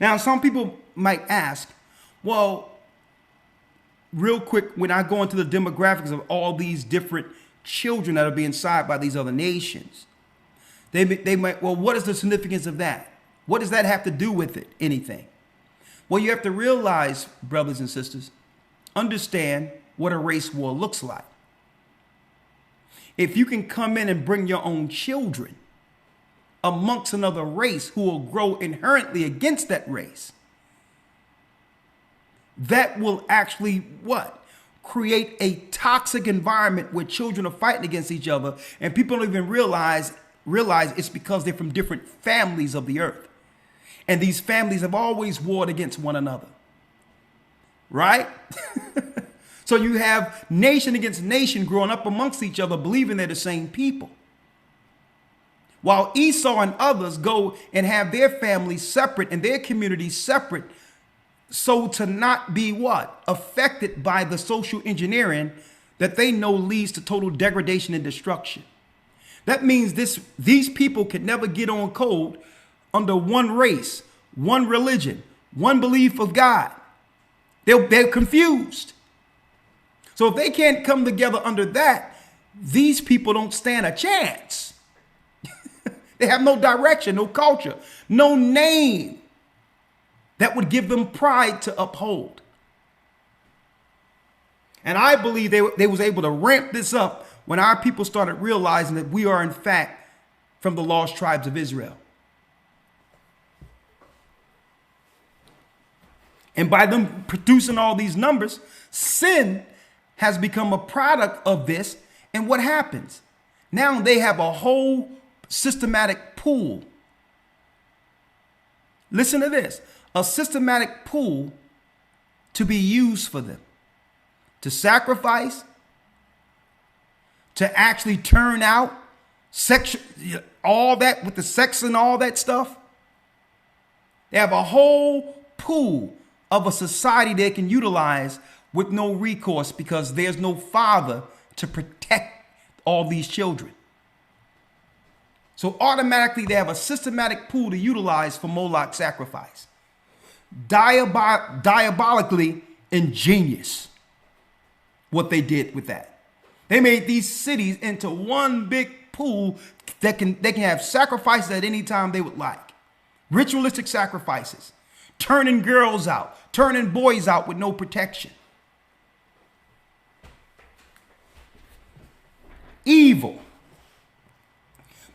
Now, some people might ask, well, real quick, when I go into the demographics of all these different children that are being sired by these other nations, they might, well, what is the significance of that? What does that have to do with it? Anything? Well, you have to realize, brothers and sisters, understand what a race war looks like. If you can come in and bring your own children amongst another race who will grow inherently against that race, that will actually what? Create a toxic environment where children are fighting against each other, and people don't even realize it's because they're from different families of the earth. And these families have always warred against one another. Right? So you have nation against nation growing up amongst each other, believing they're the same people. While Esau and others go and have their families separate and their communities separate, so to not be what? Affected by the social engineering that they know leads to total degradation and destruction. That means these people can never get on code under one race, one religion, one belief of God. They're confused. So if they can't come together under that, these people don't stand a chance. They have no direction, no culture, no name that would give them pride to uphold. And I believe they was able to ramp this up when our people started realizing that we are in fact from the lost tribes of Israel. And by them producing all these numbers, sin has become a product of this. And what happens? Now they have a whole systematic pool. Listen to this. A systematic pool to be used for them. To sacrifice. To actually turn out. All that with the sex and all that stuff. They have a whole pool of a society they can utilize with no recourse because there's no father to protect all these children. So automatically they have a systematic pool to utilize for Moloch sacrifice. Diabolically ingenious what they did with that. They made these cities into one big pool that they can have sacrifices at any time they would like. Ritualistic sacrifices. Turning girls out. Turning boys out with no protection. Evil.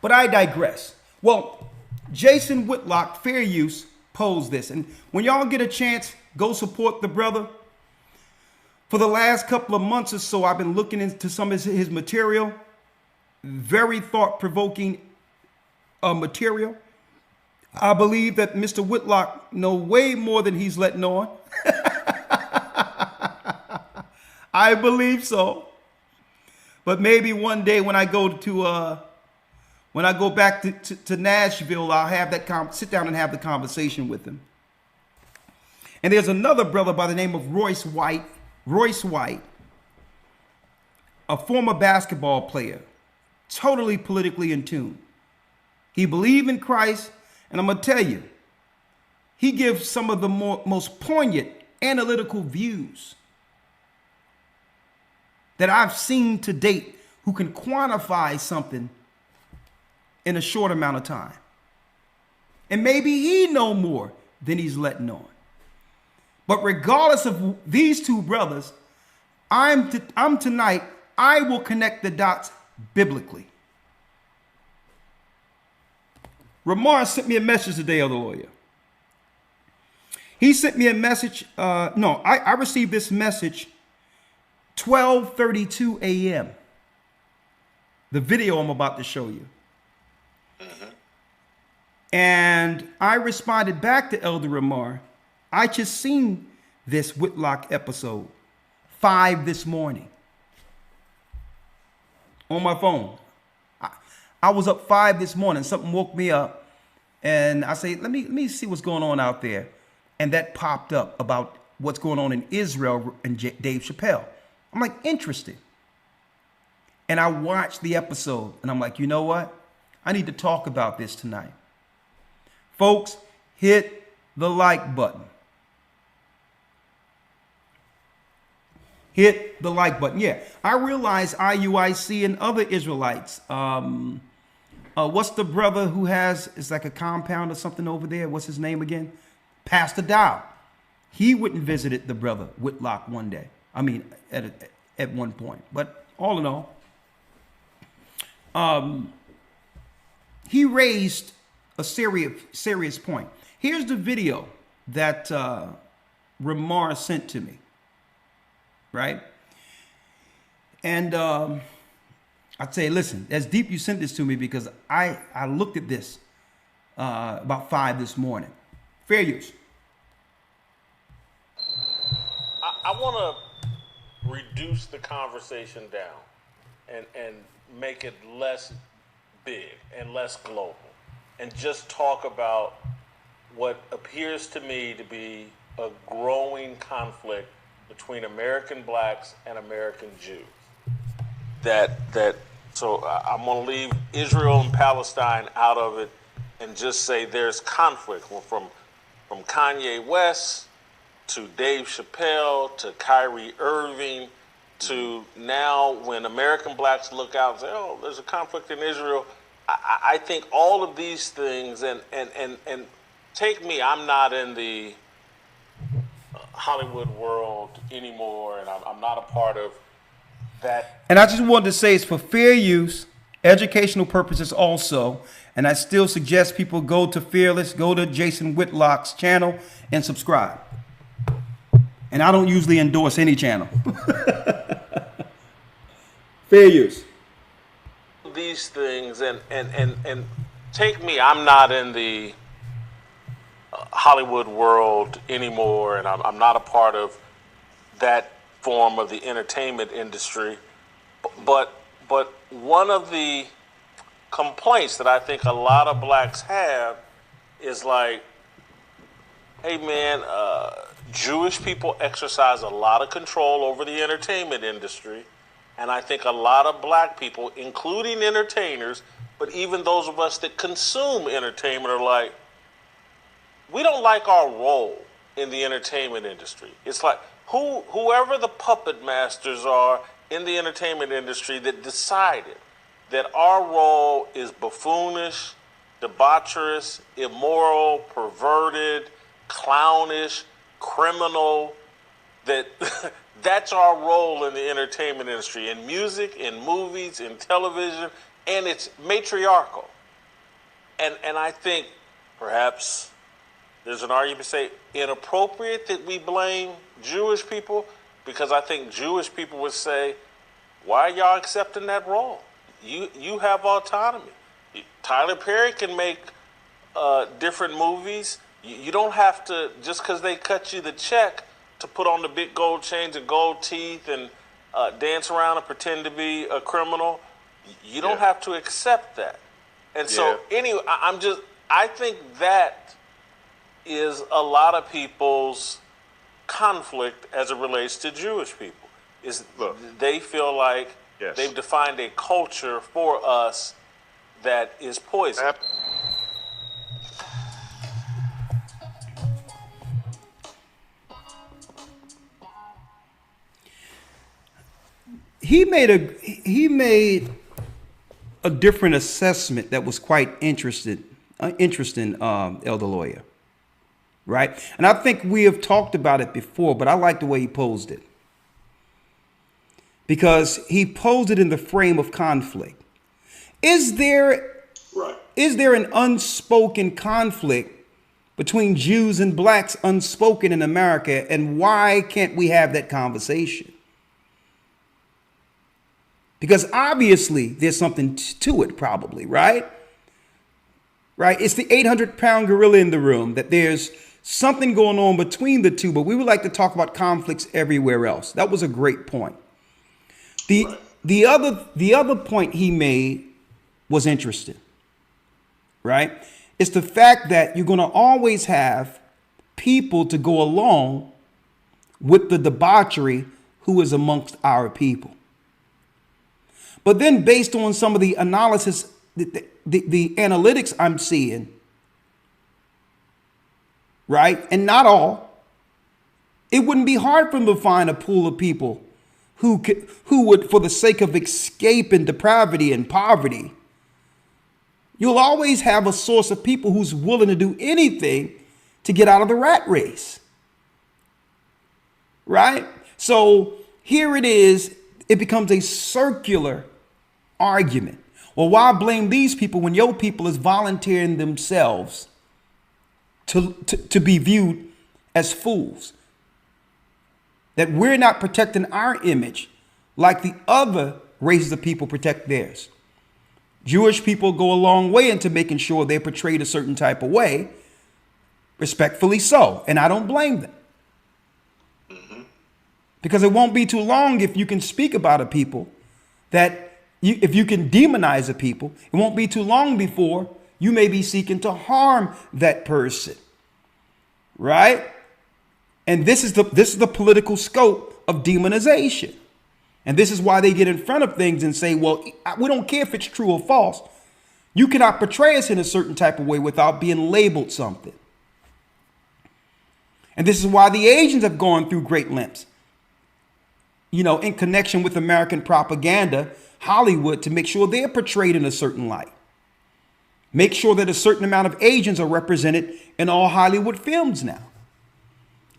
But I digress. Well, Jason Whitlock, Fair Use, posed this. And when y'all get a chance, go support the brother. For the last couple of months or so, I've been looking into some of his material. Very thought-provoking material. I believe that Mr. Whitlock knows way more than he's letting on. I believe so. But maybe one day when I go back to Nashville, I'll have that sit down and have the conversation with him. And there's another brother by the name of Royce White, a former basketball player, totally politically in tune. He believed in Christ, and I'm going to tell you, he gives some of the most poignant analytical views that I've seen to date who can quantify something in a short amount of time. And maybe he know more than he's letting on. But regardless of these two brothers, tonight, I will connect the dots biblically. Ramar sent me a message today, Elder Lawyer. He sent me a message. I received this message 12:32 a.m. The video I'm about to show you. Mm-hmm. And I responded back to Elder Ramar. I just seen this Whitlock episode 5 this morning on my phone. I was up 5 this morning. Something woke me up, and I say, let me see what's going on out there. And that popped up about what's going on in Israel and Dave Chappelle. I'm like, interesting. And I watched the episode, and I'm like, you know what? I need to talk about this tonight. Folks, hit the like button. Hit the like button. Yeah, I realize IUIC and other Israelites. What's the brother who has, it's like a compound or something over there? What's his name again? Pastor Dow. He went and visited the brother Whitlock one day. I mean, at one point. But all in all, he raised a serious point. Here's the video that Ramar sent to me. Right? And I'd say, listen, that's deep you sent this to me because I looked at this about 5 this morning. Fair use. I want to reduce the conversation down and make it less big and less global and just talk about what appears to me to be a growing conflict between American blacks and American Jews. So I'm going to leave Israel and Palestine out of it and just say there's conflict from Kanye West to Dave Chappelle to Kyrie Irving to now when American blacks look out and say, oh, there's a conflict in Israel. I think all of these things and take me, I'm not in the Hollywood world anymore, and I'm not a part of that. And I just wanted to say it's for fair use, educational purposes also, and I still suggest people go to Fearless, go to Jason Whitlock's channel and subscribe. And I don't usually endorse any channel. Fair use. These things and take me, I'm not in the Hollywood world anymore, and I'm not a part of that form of the entertainment industry. But one of the complaints that I think a lot of blacks have is like, hey man, Jewish people exercise a lot of control over the entertainment industry, and I think a lot of black people, including entertainers, but even those of us that consume entertainment, are like, we don't like our role in the entertainment industry. It's like whoever the puppet masters are in the entertainment industry that decided that our role is buffoonish, debaucherous, immoral, perverted, clownish, criminal, that that's our role in the entertainment industry, in music, in movies, in television, and it's matriarchal. And I think perhaps there's an argument to say inappropriate that we blame Jewish people, because I think Jewish people would say, why are y'all accepting that role? You have autonomy. Tyler Perry can make different movies. You don't have to, just because they cut you the check to put on the big gold chains and gold teeth and dance around and pretend to be a criminal, you don't have to accept that. And so anyway, I think that is a lot of people's conflict as it relates to Jewish people. They feel like they've defined a culture for us that is poison. He made a different assessment that was quite interesting, Elder Lawyer. Right? And I think we have talked about it before, but I like the way he posed it. Because he posed it in the frame of conflict. Is there an unspoken conflict between Jews and blacks, unspoken in America, and why can't we have that conversation? Because obviously there's something to it probably, right? Right? It's the 800-pound gorilla in the room, that there's something going on between the two, but we would like to talk about conflicts everywhere else. That was a great point. The other point he made was interesting, right? It's the fact that you're going to always have people to go along with the debauchery who is amongst our people. But then based on some of the analysis, the analytics I'm seeing, right? And not all. It wouldn't be hard for them to find a pool of people who would, for the sake of escaping depravity and poverty, you'll always have a source of people who's willing to do anything to get out of the rat race. Right? So here it is. It becomes a circular argument. Well, why blame these people when your people is volunteering themselves to be viewed as fools? That we're not protecting our image like the other races of people protect theirs. Jewish people go a long way into making sure they're portrayed a certain type of way, respectfully so, and I don't blame them. Because it won't be too long if you can speak about a people if you can demonize a people, it won't be too long before you may be seeking to harm that person. Right? And this is the political scope of demonization. And this is why they get in front of things and say, well, we don't care if it's true or false. You cannot portray us in a certain type of way without being labeled something. And this is why the Asians have gone through great lengths, in connection with American propaganda, Hollywood, to make sure they're portrayed in a certain light. Make sure that a certain amount of Asians are represented in all Hollywood films now.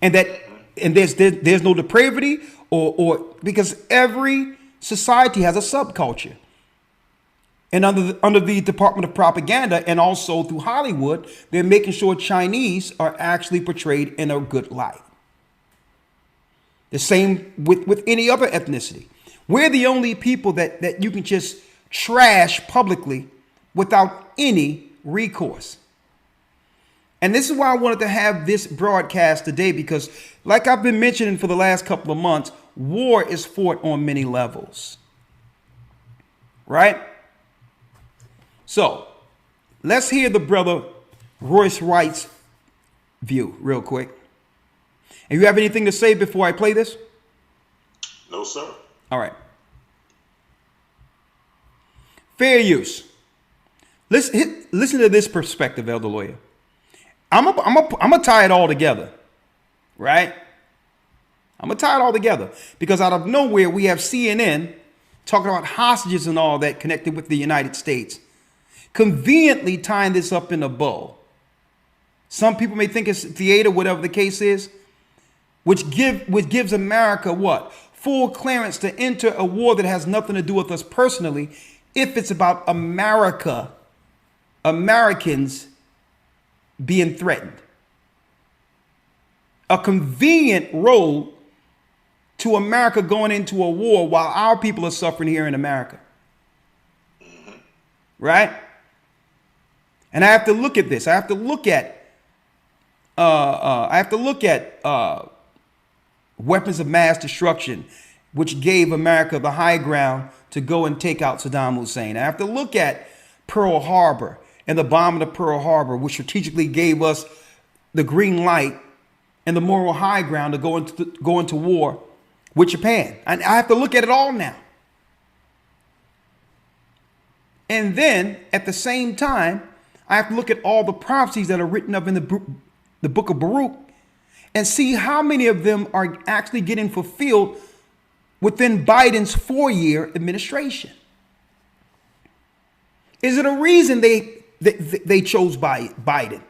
And there's no depravity or because every society has a subculture. And under the Department of Propaganda and also through Hollywood, they're making sure Chinese are actually portrayed in a good light. The same with any other ethnicity. We're the only people that you can just trash publicly without any recourse. And this is why I wanted to have this broadcast today, because like I've been mentioning for the last couple of months, war is fought on many levels. Right? So let's hear the brother Royce White's view real quick. And you have anything to say before I play this? No, sir. All right. Fair use. Listen to this perspective, Elder Lawyer. I'm gonna tie it all together, right? I'm gonna tie it all together because out of nowhere we have CNN talking about hostages and all that connected with the United States, conveniently tying this up in a bow. Some people may think it's theater, whatever the case is, which gives America what? Full clearance to enter a war that has nothing to do with us personally, if it's about Americans being threatened. A convenient road to America going into a war while our people are suffering here in America. Right? And I have to look at this. I have to look at weapons of mass destruction, which gave America the high ground to go and take out Saddam Hussein. I have to look at Pearl Harbor and the bombing of Pearl Harbor, which strategically gave us the green light and the moral high ground to go into war with Japan. And I have to look at it all now. And then at the same time, I have to look at all the prophecies that are written up in the book of Baruch and see how many of them are actually getting fulfilled within Biden's 4-year administration. Is it a reason they chose Biden?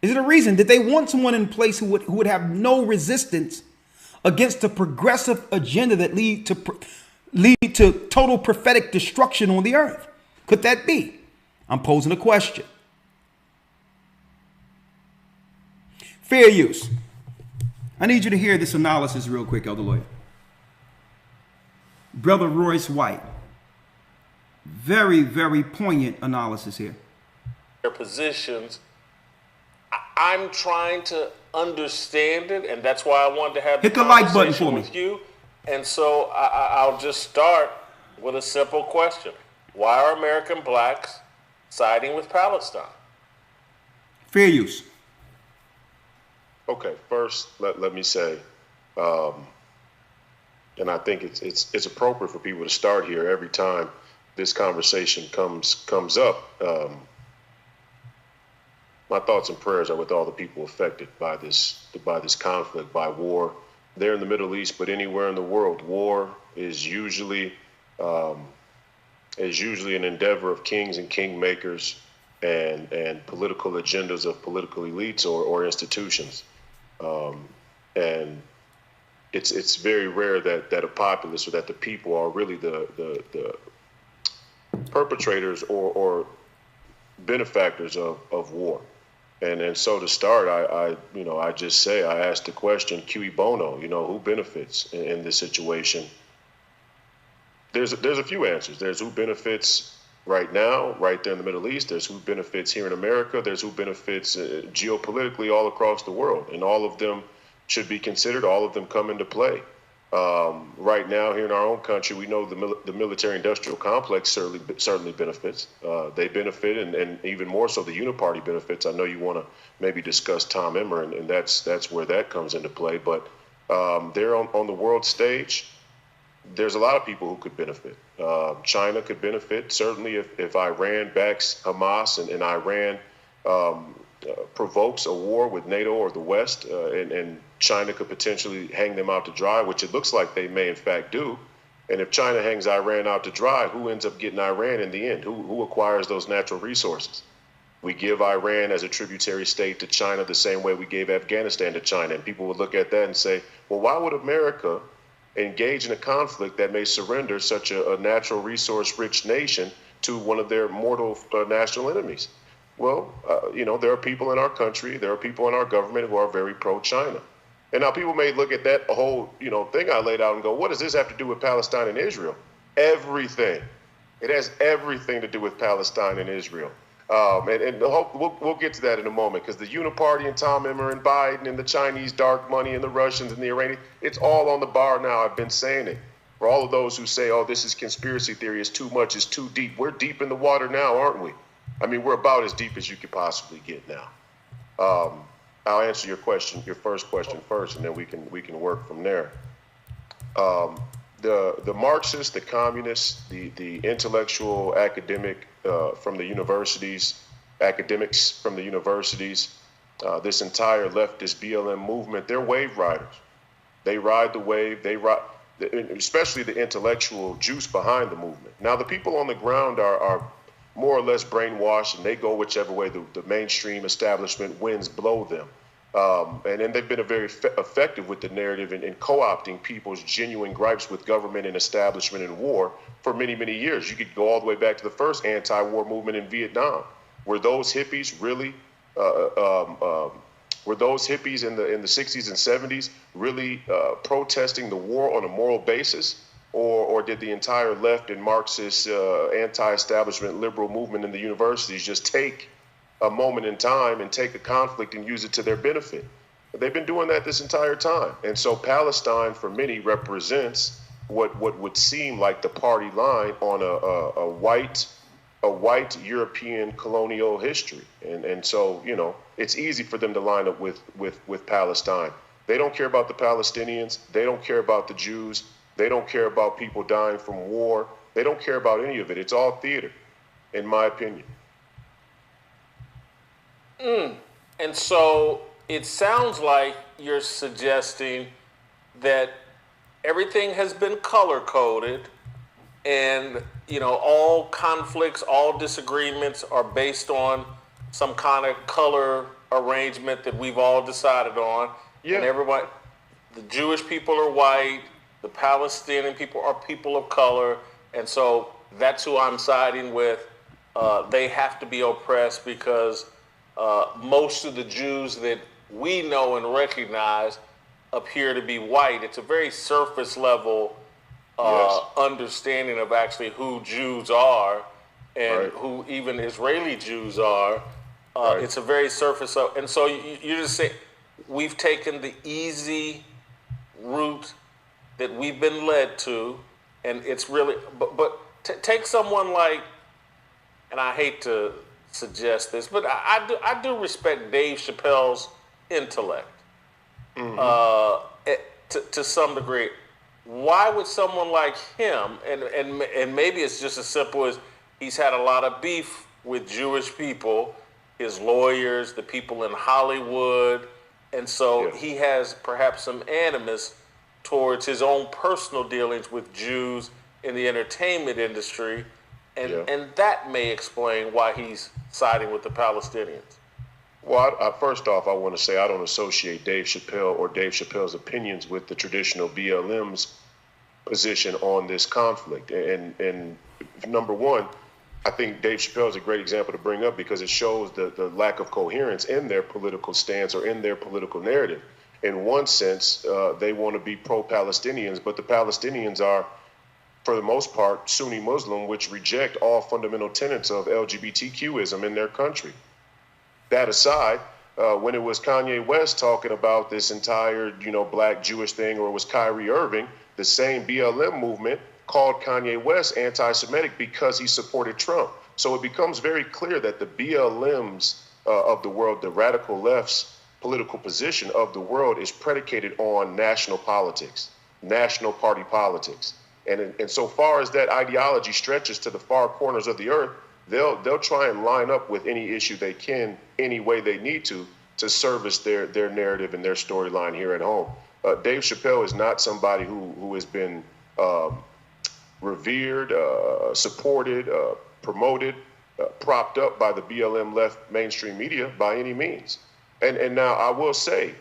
Is it a reason? Did they want someone in place who would have no resistance against a progressive agenda that lead to total prophetic destruction on the earth? Could that be? I'm posing a question. Fair use. I need you to hear this analysis real quick, Elder Lawyer. Brother Royce White. Very, very poignant analysis here. Their positions. I'm trying to understand it, and that's why I wanted to have hit the like button for me with you. And so I'll just start with a simple question: why are American blacks siding with Palestine? Fair use. Okay, first let me say, and I think it's appropriate for people to start here every time this conversation comes up. my thoughts and prayers are with all the people affected by this conflict, by war. There in the Middle East, but anywhere in the world, war is usually an endeavor of kings and kingmakers and political agendas of political elites or institutions. And it's very rare that a populace or that the people are really the perpetrators or benefactors of war. And so to start, I just say, I asked the question, cui bono, who benefits in this situation? There's a few answers. There's who benefits right now, right there in the Middle East. There's who benefits here in America. There's who benefits geopolitically all across the world. And all of them should be considered. All of them come into play. Right now, here in our own country, we know the military-industrial complex certainly benefits. They benefit, and even more so, the uniparty benefits. I know you want to maybe discuss Tom Emmer, and that's where that comes into play. But there on the world stage, there's a lot of people who could benefit. China could benefit, certainly, if Iran backs Hamas and Iran provokes a war with NATO or the West, and China could potentially hang them out to dry, which it looks like they may in fact do. And if China hangs Iran out to dry, who ends up getting Iran in the end? Who acquires those natural resources? We give Iran as a tributary state to China the same way we gave Afghanistan to China. And people would look at that and say, well, why would America engage in a conflict that may surrender such a natural resource-rich nation to one of their mortal national enemies? Well, there are people in our country, there are people in our government who are very pro-China. And now people may look at that whole, thing I laid out and go, what does this have to do with Palestine and Israel? Everything. It has everything to do with Palestine and Israel. And we'll get to that in a moment, because the Uniparty and Tom Emmer and Biden and the Chinese dark money and the Russians and the Iranians, it's all on the bar now. I've been saying it. For all of those who say, oh, this is conspiracy theory, it's too much, it's too deep. We're deep in the water now, aren't we? I mean, we're about as deep as you could possibly get now. I'll answer your first question first, and then we can work from there. The Marxists, the communists, the intellectual academic from the universities, academics from the universities, this entire leftist BLM movement, they're wave riders. They ride the wave. They ride, especially the intellectual juice behind the movement. Now, the people on the ground are more or less brainwashed, and they go whichever way the mainstream establishment winds blow them. And they've been very effective with the narrative in co-opting people's genuine gripes with government and establishment and war for many, many years. You could go all the way back to the first anti-war movement in Vietnam. Were those hippies really, were those hippies in the 60s and 70s really protesting the war on a moral basis? Or did the entire left and Marxist anti-establishment liberal movement in the universities just take a moment in time and take a conflict and use it to their benefit? They've been doing that this entire time. And so Palestine, for many, represents what would seem like the party line on a white European colonial history. And so, it's easy for them to line up with Palestine. They don't care about the Palestinians. They don't care about the Jews. They don't care about people dying from war. They don't care about any of it. It's all theater, in my opinion. And so it sounds like you're suggesting that everything has been color-coded, and, all conflicts, all disagreements are based on some kind of color arrangement that we've all decided on. Yeah. And everybody, the Jewish people are white, the Palestinian people are people of color, and so that's who I'm siding with. They have to be oppressed because most of the Jews that we know and recognize appear to be white. It's a very surface level understanding of actually who Jews are and who even Israeli Jews are. It's a very surface level. And so you just say, we've taken the easy route that we've been led to, and it's really, but take someone like, and I hate to suggest this, but I do respect Dave Chappelle's intellect to some degree. Why would someone like him, and maybe it's just as simple as he's had a lot of beef with Jewish people, his lawyers, the people in Hollywood. And so Yeah. he has perhaps some animus towards his own personal dealings with Jews in the entertainment industry. And that may explain why he's siding with the Palestinians. Well, first off, I want to say I don't associate Dave Chappelle or Dave Chappelle's opinions with the traditional BLM's position on this conflict. And number one, I think Dave Chappelle is a great example to bring up because it shows the lack of coherence in their political stance or in their political narrative. In one sense, they want to be pro-Palestinians, but the Palestinians are, for the most part, Sunni Muslim, which reject all fundamental tenets of LGBTQism in their country. That aside, when it was Kanye West talking about this entire, black Jewish thing, or it was Kyrie Irving, the same BLM movement called Kanye West anti-Semitic because he supported Trump. So it becomes very clear that the BLMs of the world, the radical left's political position of the world, is predicated on national politics, national party politics. And so far as that ideology stretches to the far corners of the earth, they'll try and line up with any issue they can, any way they need to service their narrative and their storyline here at home. Dave Chappelle is not somebody who has been revered, supported, promoted, propped up by the BLM left mainstream media by any means. And now I will say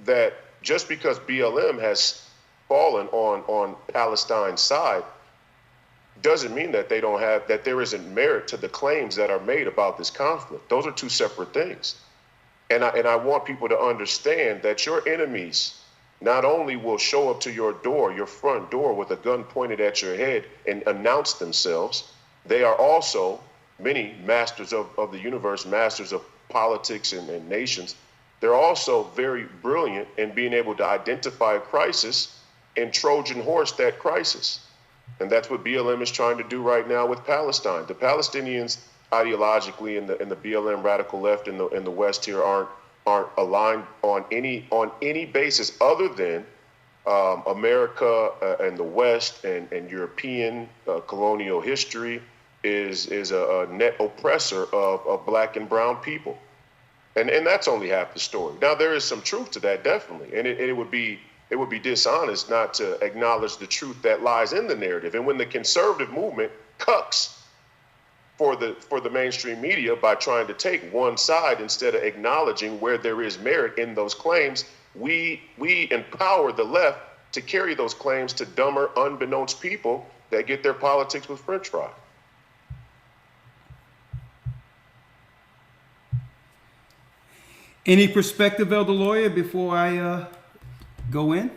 that just because BLM has fallen on Palestine's side doesn't mean that that there isn't merit to the claims that are made about this conflict. Those are two separate things. And I want people to understand that your enemies not only will show up to your door, your front door, with a gun pointed at your head and announce themselves, they are also many masters of the universe, masters of politics and nations. They're also very brilliant in being able to identify a crisis and Trojan horse that crisis. And that's what BLM is trying to do right now with Palestine. The Palestinians ideologically in the BLM radical left in the West here aren't aligned on any basis other than America and the West and European colonial history is a net oppressor of black and brown people. And that's only half the story. Now, there is some truth to that, definitely. And it would be dishonest not to acknowledge the truth that lies in the narrative. And when the conservative movement cucks for the mainstream media by trying to take one side instead of acknowledging where there is merit in those claims, we empower the left to carry those claims to dumber, unbeknownst people that get their politics with French fry. Any perspective, Elder Lawyer, before I go in?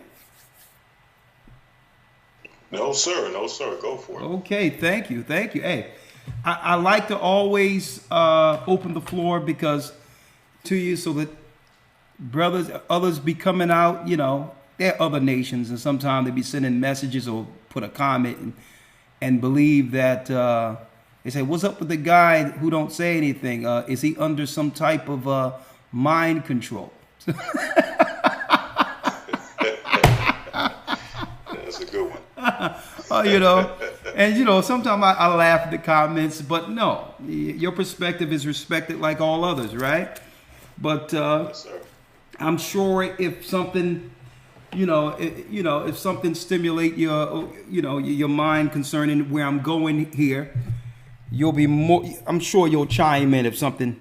No, sir. No, sir. Go for it. Okay, thank you. Hey, I like to always open the floor because to you so that others be coming out, they're other nations, and sometimes they be sending messages or put a comment and believe that they say, what's up with the guy who don't say anything? Is he under some type of mind control? That's a good one. And sometimes I laugh at the comments, but no, your perspective is respected like all others, right? But Yes, sir. I'm sure if something, if something stimulate your mind concerning where I'm going here, you'll be more. I'm sure you'll chime in if something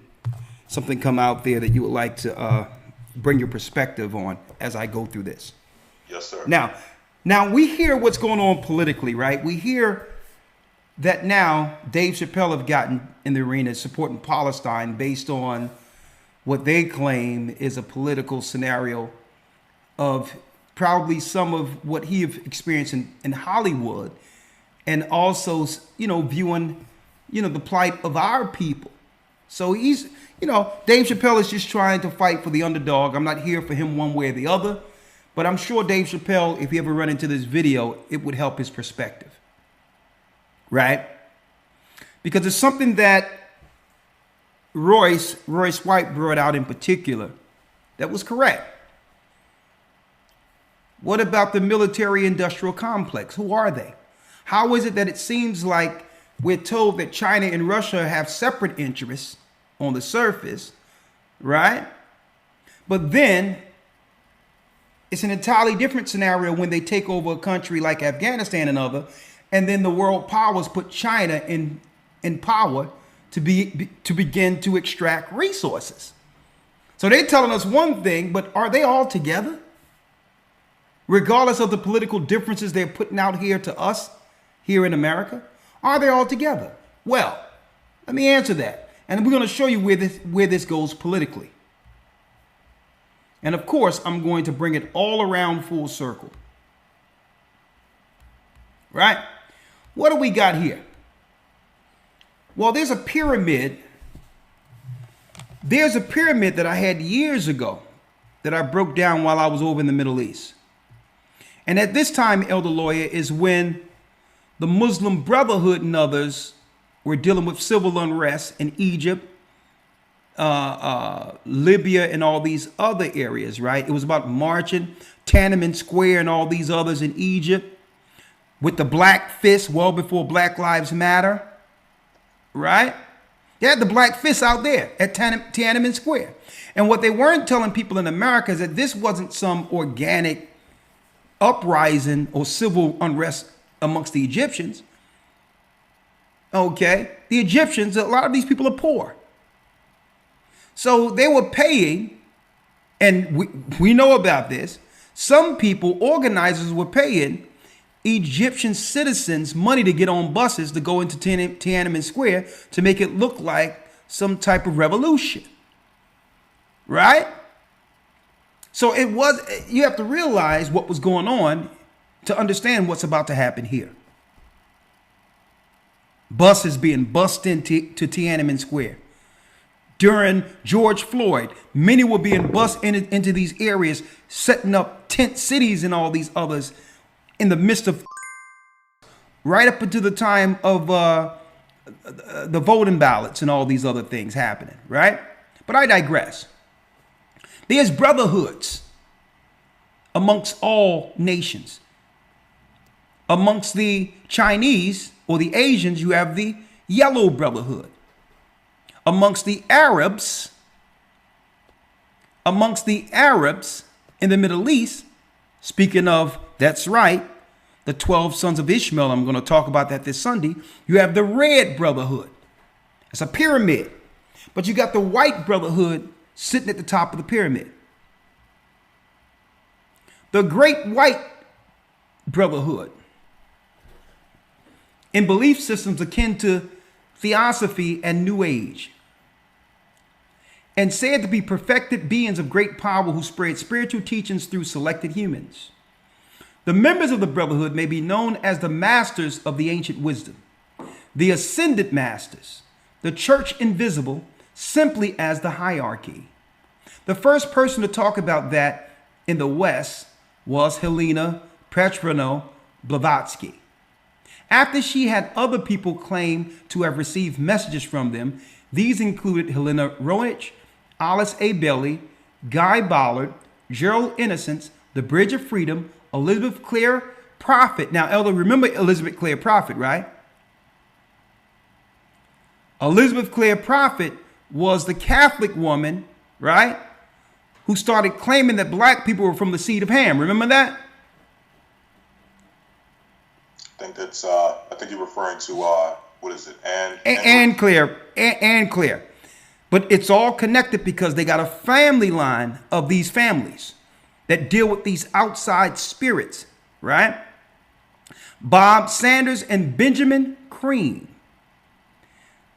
come out there that you would like to bring your perspective on as I go through this. Yes, sir. Now we hear what's going on politically, right? We hear that now Dave Chappelle have gotten in the arena supporting Palestine based on what they claim is a political scenario of probably some of what he have experienced in Hollywood, and also, viewing, the plight of our people. So he's, Dave Chappelle is just trying to fight for the underdog. I'm not here for him one way or the other. But I'm sure Dave Chappelle, if he ever run into this video, it would help his perspective. Right? Because it's something that Royce White brought out in particular that was correct. What about the military-industrial complex? Who are they? How is it that it seems like we're told that China and Russia have separate interests, on the surface, right? But then it's an entirely different scenario when they take over a country like Afghanistan and other, and then the world powers put China in power to begin to extract resources. So they're telling us one thing, but are they all together? Regardless of the political differences they're putting out here to us here in America, are they all together? Well, let me answer that. And we're going to show you where this goes politically. And of course, I'm going to bring it all around full circle. Right? What do we got here? Well, there's a pyramid. There's a pyramid that I had years ago that I broke down while I was over in the Middle East. And at this time, Elder Lawyer, is when the Muslim Brotherhood and others were dealing with civil unrest in Egypt, Libya, and all these other areas, right? It was about marching, Tiananmen Square and all these others in Egypt with the black fist well before Black Lives Matter, right? They had the black fist out there at Tiananmen Square. And what they weren't telling people in America is that this wasn't some organic uprising or civil unrest amongst the Egyptians. Okay, the Egyptians, a lot of these people are poor. So they were paying, and we know about this, some people, organizers, were paying Egyptian citizens money to get on buses to go into Tiananmen Square to make it look like some type of revolution. Right? So it was, you have to realize what was going on to understand what's about to happen here. Buses being bussed into Tiananmen Square. During George Floyd, many were being bussed into these areas, setting up tent cities and all these others in the midst of right up until the time of the voting ballots and all these other things happening, right? But I digress. There's brotherhoods amongst all nations. Amongst the Chinese or the Asians, you have the Yellow Brotherhood. Amongst the Arabs in the Middle East, speaking of, that's right, the 12 sons of Ishmael, I'm going to talk about that this Sunday, you have the Red Brotherhood. It's a pyramid. But you got the White Brotherhood sitting at the top of the pyramid. The Great White Brotherhood, in belief systems akin to Theosophy and New Age, and said to be perfected beings of great power who spread spiritual teachings through selected humans. The members of the Brotherhood may be known as the masters of the ancient wisdom, the ascended masters, the church invisible, simply as the hierarchy. The first person to talk about that in the West was Helena Petrovna Blavatsky. After she had other people claim to have received messages from them, these included Helena Roach, Alice A. Bailey, Guy Ballard, Gerald Innocence, The Bridge of Freedom, Elizabeth Clare Prophet. Now, Elder, remember Elizabeth Clare Prophet, right? Elizabeth Clare Prophet was the Catholic woman, right, who started claiming that black people were from the seed of Ham. Remember that? I think that's, I think you're referring to, what is it? Anne Clare. But it's all connected because they got a family line of these families that deal with these outside spirits, right? Bob Sanders and Benjamin Creme.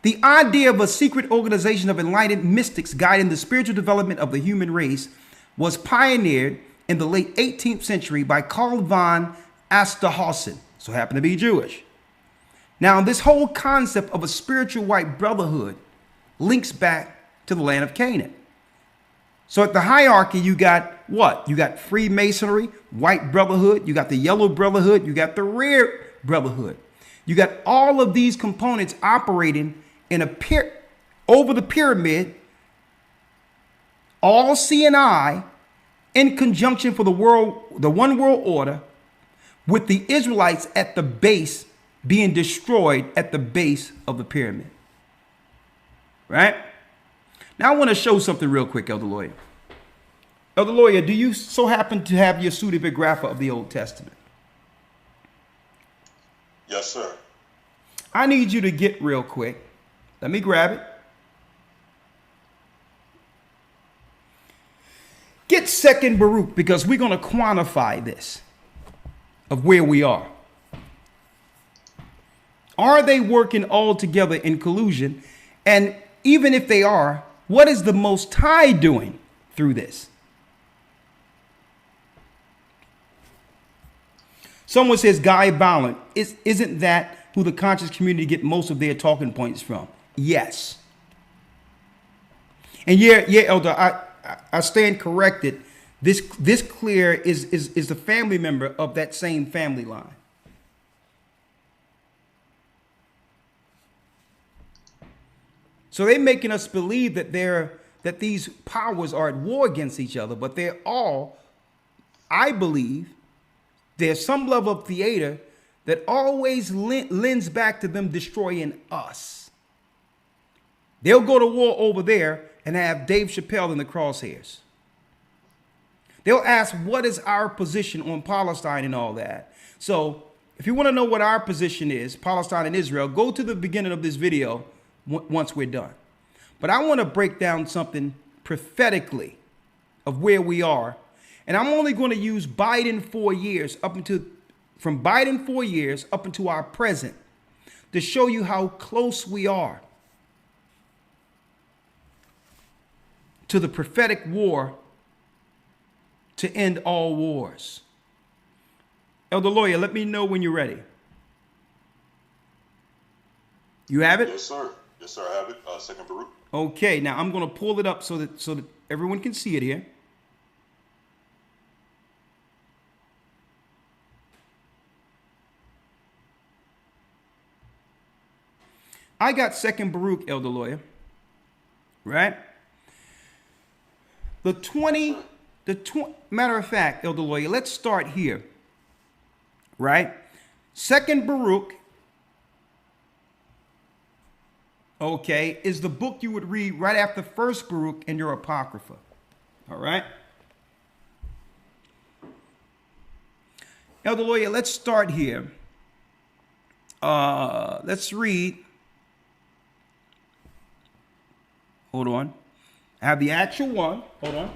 The idea of a secret organization of enlightened mystics guiding the spiritual development of the human race was pioneered in the late 18th century by Karl von Osterhausen, so happened to be Jewish. Now, this whole concept of a spiritual white brotherhood links back to the land of Canaan. So at the hierarchy, you got what? You got Freemasonry, White Brotherhood, you got the Yellow Brotherhood, you got the Red Brotherhood. You got all of these components operating in over the pyramid, all CNI in conjunction for the one world order, with the Israelites at the base being destroyed at the base of the pyramid. Right? Now I want to show something real quick, Elder Lawyer. Elder Lawyer, do you so happen to have your pseudepigrapha of the Old Testament? Yes, sir. I need you to get real quick. Let me grab it. Get 2nd Baruch, because we're going to quantify this of where we are. Are they working all together in collusion? And even if they are, what is the Most High doing through this? Someone says Guy Ballard. Isn't that who the conscious community get most of their talking points from? Yes. And yeah, Elder, I stand corrected. This clear is the family member of that same family line. So they're making us believe that these powers are at war against each other, but they're all, I believe, there's some level of theater that always lends back to them destroying us. They'll go to war over there and have Dave Chappelle in the crosshairs. They'll ask, what is our position on Palestine and all that? So if you want to know what our position is, Palestine and Israel, go to the beginning of this video once we're done. But I want to break down something prophetically of where we are. And I'm only going to use Biden 4 years from Biden 4 years up into our present to show you how close we are to the prophetic war to end all wars. Elder Lawyer, let me know when you're ready. You have it? Yes, sir. Yes, sir. I have it. 2nd Baruch. Okay, now I'm going to pull it up so that everyone can see it here. I got 2nd Baruch, Elder Lawyer, right? Matter of fact, Elder Lawyer, let's start here, right? 2nd Baruch, okay, is the book you would read right after 1st Baruch in your Apocrypha, all right? Elder Lawyer, let's start here. Let's read. Hold on. I have the actual one. Hold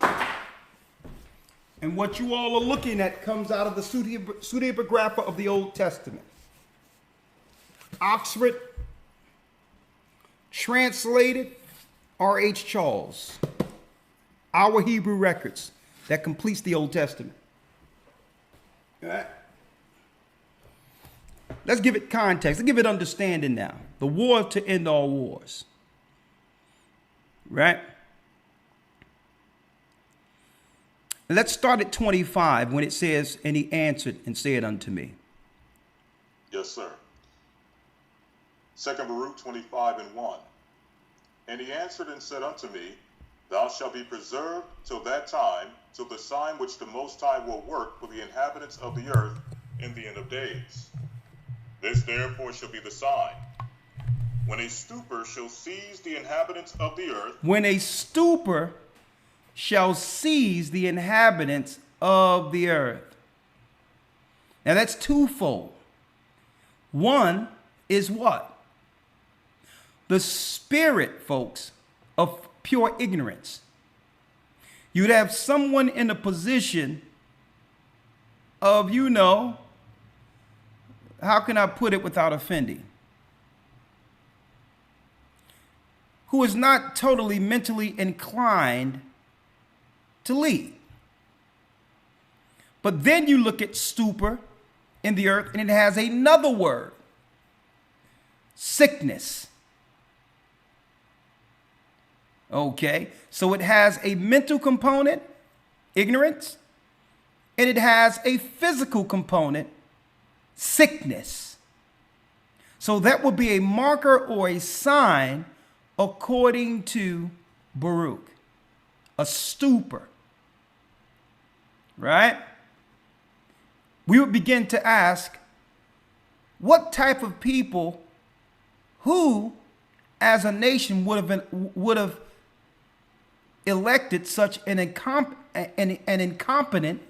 on. And what you all are looking at comes out of the pseudepigrapha of the Old Testament. Oxford, translated, R.H. Charles. Our Hebrew Records that completes the Old Testament. All right. Let's give it context. Let's give it understanding now. The war to end all wars. Right? Let's start at 25 when it says, and he answered and said unto me. Yes, sir. 2nd Baruch 25:1. And he answered and said unto me, Thou shalt be preserved till that time, till the sign which the Most High will work for the inhabitants of the earth in the end of days. This therefore shall be the sign. When a stupor shall seize the inhabitants of the earth. When a stupor shall seize the inhabitants of the earth. Now that's twofold. One is what? The spirit, folks, of pure ignorance. You'd have someone in a position of, how can I put it without offending? Who is not totally mentally inclined to lead. But then you look at stupor in the earth and it has another word. Sickness. Okay, so it has a mental component, ignorance, and it has a physical component, sickness. So that would be a marker or a sign according to Baruch, a stupor, right? We would begin to ask, what type of people, who as a nation would have elected such an incompetent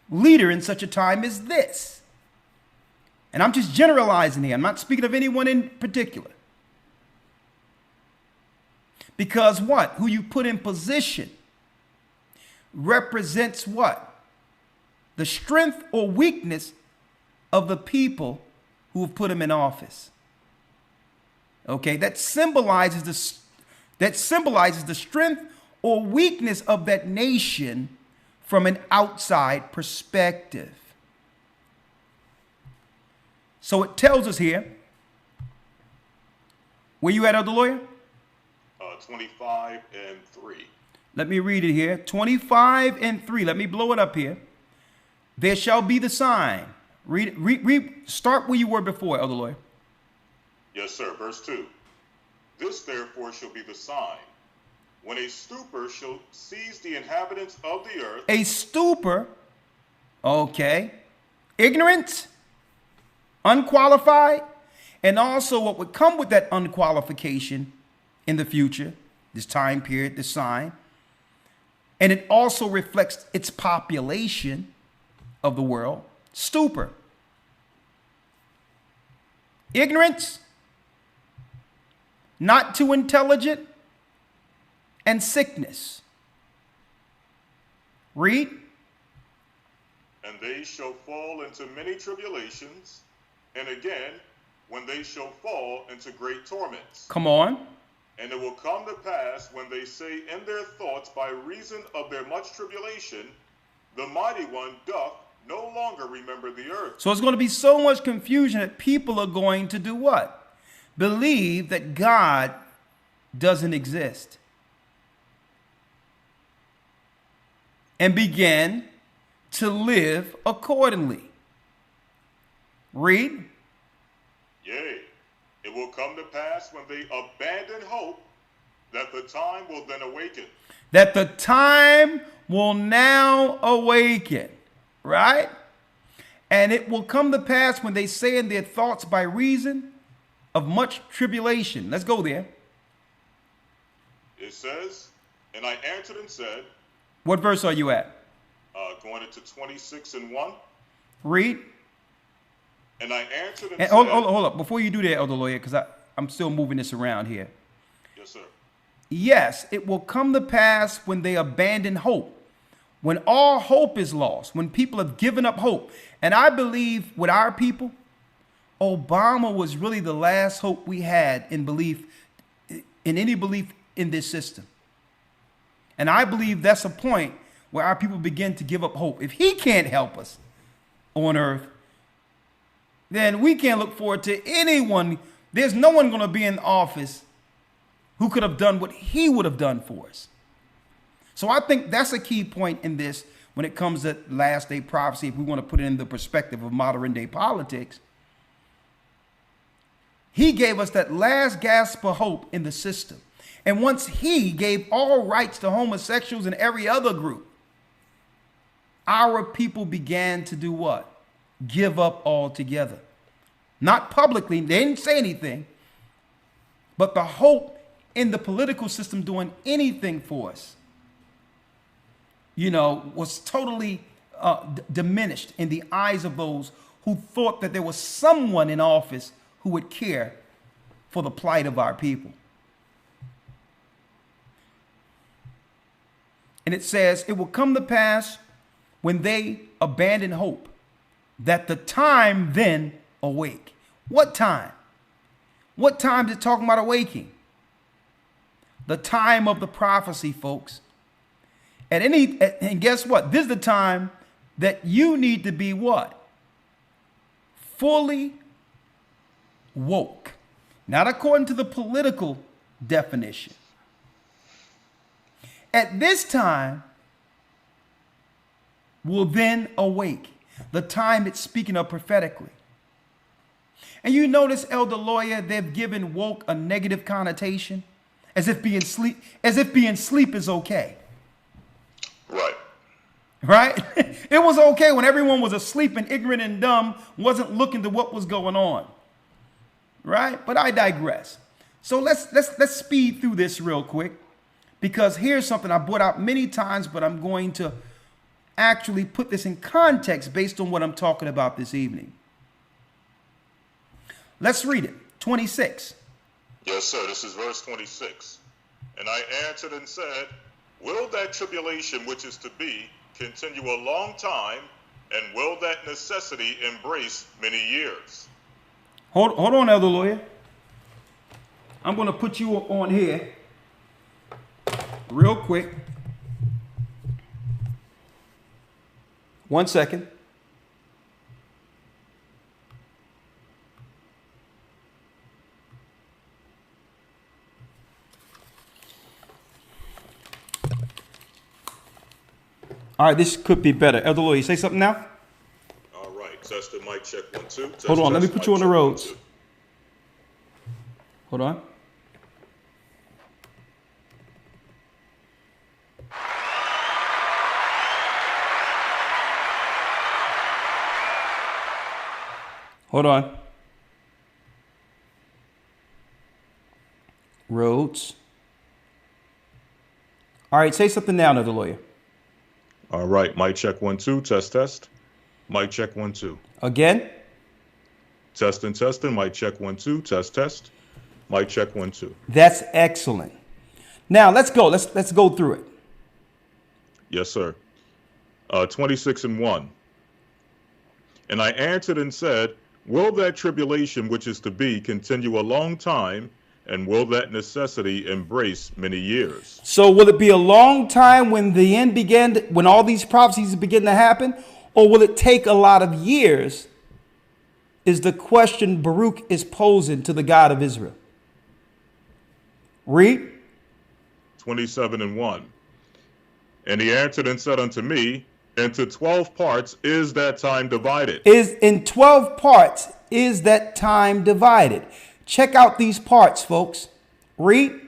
leader in such a time as this. And I'm just generalizing here. I'm not speaking of anyone in particular. Because what? Who you put in position represents what? The strength or weakness of the people who have put him in office. Okay, that symbolizes the strength or weakness of that nation from an outside perspective. So it tells us here. Where you at, Elder Lawyer? 25 and 3. Let me read it here. 25 and 3. Let me blow it up here. There shall be the sign. Start where you were before, Elder Lawyer. Yes, sir. Verse 2. This therefore shall be the sign. When a stupor shall seize the inhabitants of the earth. A stupor, okay. Ignorance, unqualified, and also what would come with that unqualification in the future, this time period, this sign. And it also reflects its population of the world. Stupor. Ignorance, not too intelligent, and sickness. Read. And they shall fall into many tribulations, and again, when they shall fall into great torments. Come on. And it will come to pass when they say in their thoughts by reason of their much tribulation, the mighty one doth no longer remember the earth. So it's going to be so much confusion that people are going to do what? Believe that God doesn't exist. And begin to live accordingly. Read. Yea, it will come to pass when they abandon hope that the time will then awaken. That the time will now awaken. Right? And it will come to pass when they say in their thoughts by reason of much tribulation. Let's go there. It says, and I answered and said. What verse are you at? Going into 26 and 1. Read. And I answered and said. Hold up. Before you do that, Elder Lawyer, because I'm still moving this around here. Yes, sir. Yes, it will come to pass when they abandon hope. When all hope is lost, when people have given up hope. And I believe with our people, Obama was really the last hope we had in any belief in this system. And I believe that's a point where our people begin to give up hope. If he can't help us on earth, then we can't look forward to anyone. There's no one going to be in office who could have done what he would have done for us. So I think that's a key point in this when it comes to last day prophecy, if we want to put it in the perspective of modern day politics. He gave us that last gasp of hope in the system. And once he gave all rights to homosexuals and every other group, our people began to do what? Give up altogether. Not publicly, they didn't say anything, but the hope in the political system doing anything for us, was totally diminished in the eyes of those who thought that there was someone in office who would care for the plight of our people. And it says, it will come to pass when they abandon hope, that the time then awake. What time? What time is it talking about awaking? The time of the prophecy, folks. And guess what? This is the time that you need to be what? Fully woke. Not according to the political definition. At this time will then awake. The time it's speaking of prophetically. And you notice, Elder Lawyer, they've given woke a negative connotation, as if being asleep is okay. Right. Right? It was okay when everyone was asleep and ignorant and dumb, wasn't looking to what was going on. Right? But I digress. So let's speed through this real quick, because here's something I brought out many times, but I'm going to actually put this in context based on what I'm talking about this evening. Let's read it. 26. Yes, sir. This is verse 26. And I answered and said, will that tribulation which is to be continue a long time, and will that necessity embrace many years? Hold on, Elder Lawyer. I'm going to put you on here real quick. 1 second. All right, this could be better. Elder Lawyer, you say something now? All right. Test the mic, check 1, 2. Test, Hold on, let me test, put mic, you on the check, 1, roads. 2. Hold on. Hold on. Roads. All right, say something now, Elder Lawyer. All right. Mic check 1, 2. Test, test. Mic check 1, 2. Again? Testing, testing. Mic check 1, 2. Test, test. Mic check 1, 2. That's excellent. Now let's go. Let's go through it. Yes, sir. 26 and 1. And I answered and said, will that tribulation which is to be continue a long time, and will that necessity embrace many years? So will it be a long time when the end began, when all these prophecies begin to happen, or will it take a lot of years? Is the question Baruch is posing to the God of Israel. Read. 27 and 1. And he answered and said unto me, into 12 parts is that time divided. Is in 12 parts is that time divided. Check out these parts, folks. Read.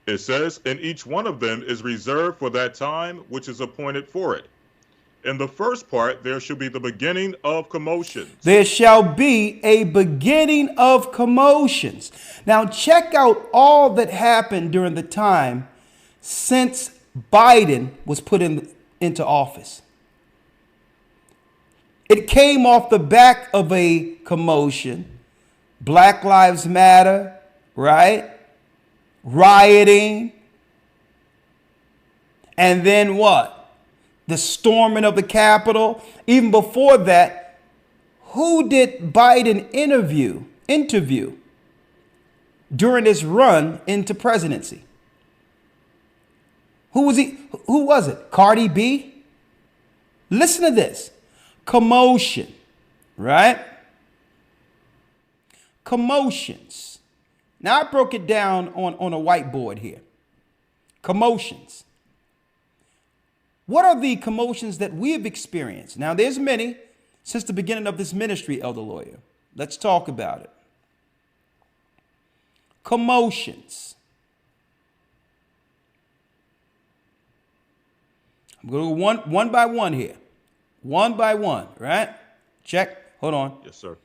It says, and each one of them is reserved for that time which is appointed for it. In the first part, there shall be the beginning of commotions. There shall be a beginning of commotions. Now check out all that happened during the time since Biden was put into office. It came off the back of a commotion. Black Lives Matter, right? Rioting. And then what? The storming of the Capitol. Even before that, who did Biden interview during his run into presidency? Who was he? Who was it? Cardi B? Listen to this. Commotion, right? Commotions. Now I broke it down on a whiteboard here. Commotions. What are the commotions that we have experienced? Now there's many since the beginning of this ministry, Elder Lawyer. Let's talk about it. Commotions. I'm going to go one by one here. One by one, right? Check. Hold on. Yes, sir.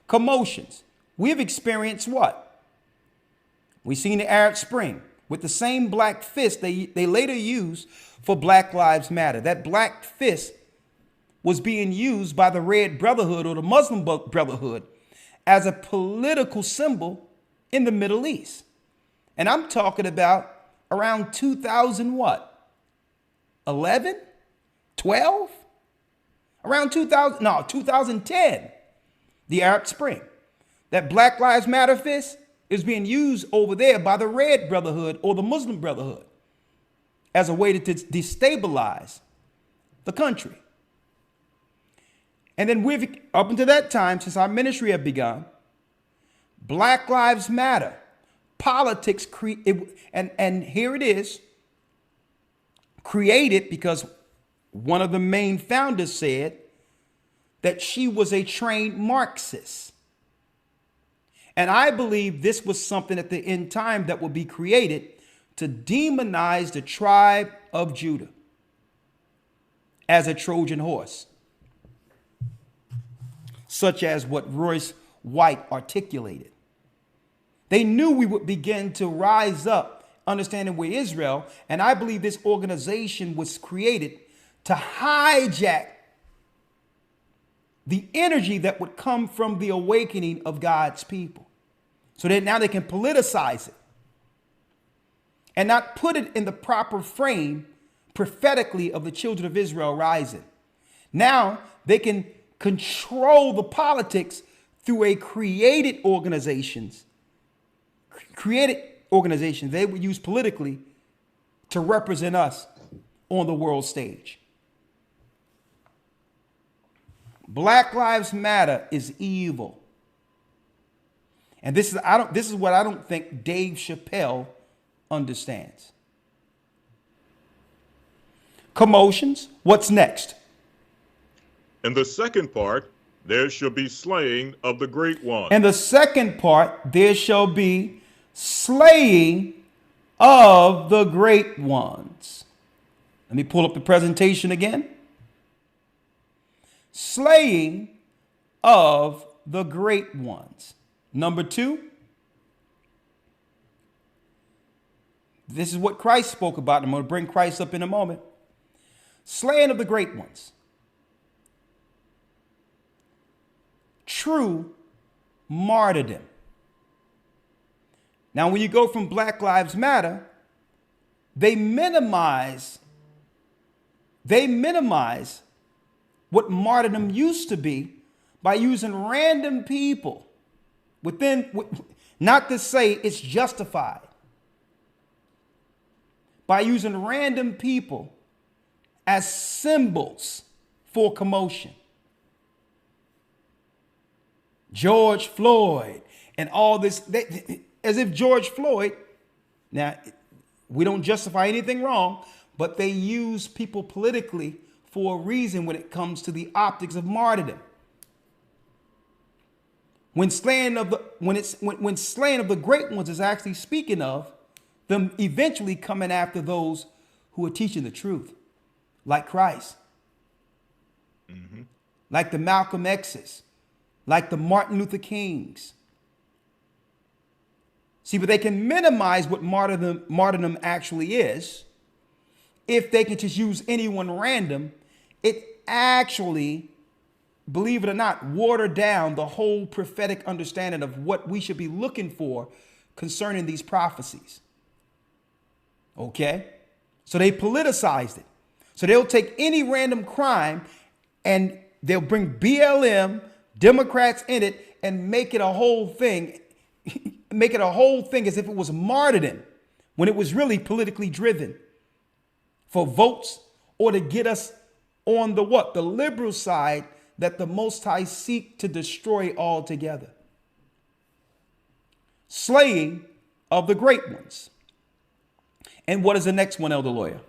Commotions. We've experienced what? We've seen the Arab Spring with the same black fist they later used for Black Lives Matter. That black fist was being used by the Red Brotherhood or the Muslim Brotherhood as a political symbol in the Middle East. And I'm talking about around 2000 what? 11? 12? Around 2010, the Arab Spring. That Black Lives Matter fist is being used over there by the Red Brotherhood or the Muslim Brotherhood as a way to destabilize the country. And then we've, up until that time, since our ministry had begun, Black Lives Matter, politics, and here it is, created because one of the main founders said that she was a trained Marxist. And I believe this was something at the end time that would be created to demonize the tribe of Judah as a Trojan horse, such as what Royce White articulated. They knew we would begin to rise up, understanding we're Israel. And I believe this organization was created to hijack the energy that would come from the awakening of God's people. So that now they can politicize it and not put it in the proper frame prophetically of the children of Israel rising. Now they can control the politics through a created organizations they would use politically to represent us on the world stage. Black Lives Matter is evil. And this is what I don't think Dave Chappelle understands. Commotions. What's next? In the second part, there shall be slaying of the great one. In the second part, there shall be slaying of the great ones. Let me pull up the presentation again. Slaying of the great ones. Number 2. This is what Christ spoke about. I'm going to bring Christ up in a moment. Slaying of the great ones. True martyrdom. Now, when you go from Black Lives Matter, they minimize what martyrdom used to be by using random people not to say it's justified, by using random people as symbols for commotion. George Floyd and all this, as if George Floyd, now we don't justify anything wrong, but they use people politically for a reason when it comes to the optics of martyrdom. When slaying of the great ones is actually speaking of them eventually coming after those who are teaching the truth, like Christ, like the Malcolm X's, like the Martin Luther Kings. See, but they can minimize what martyrdom actually is. If they can just use anyone random, it actually, believe it or not, water down the whole prophetic understanding of what we should be looking for concerning these prophecies. Okay? So they politicized it. So they'll take any random crime and they'll bring BLM, Democrats in it, and make it a whole thing. Make it a whole thing as if it was martyrdom when it was really politically driven for votes or to get us on the what? The liberal side that the Most High seek to destroy altogether. Slaying of the great ones. And what is the next one, Elder Lawyer?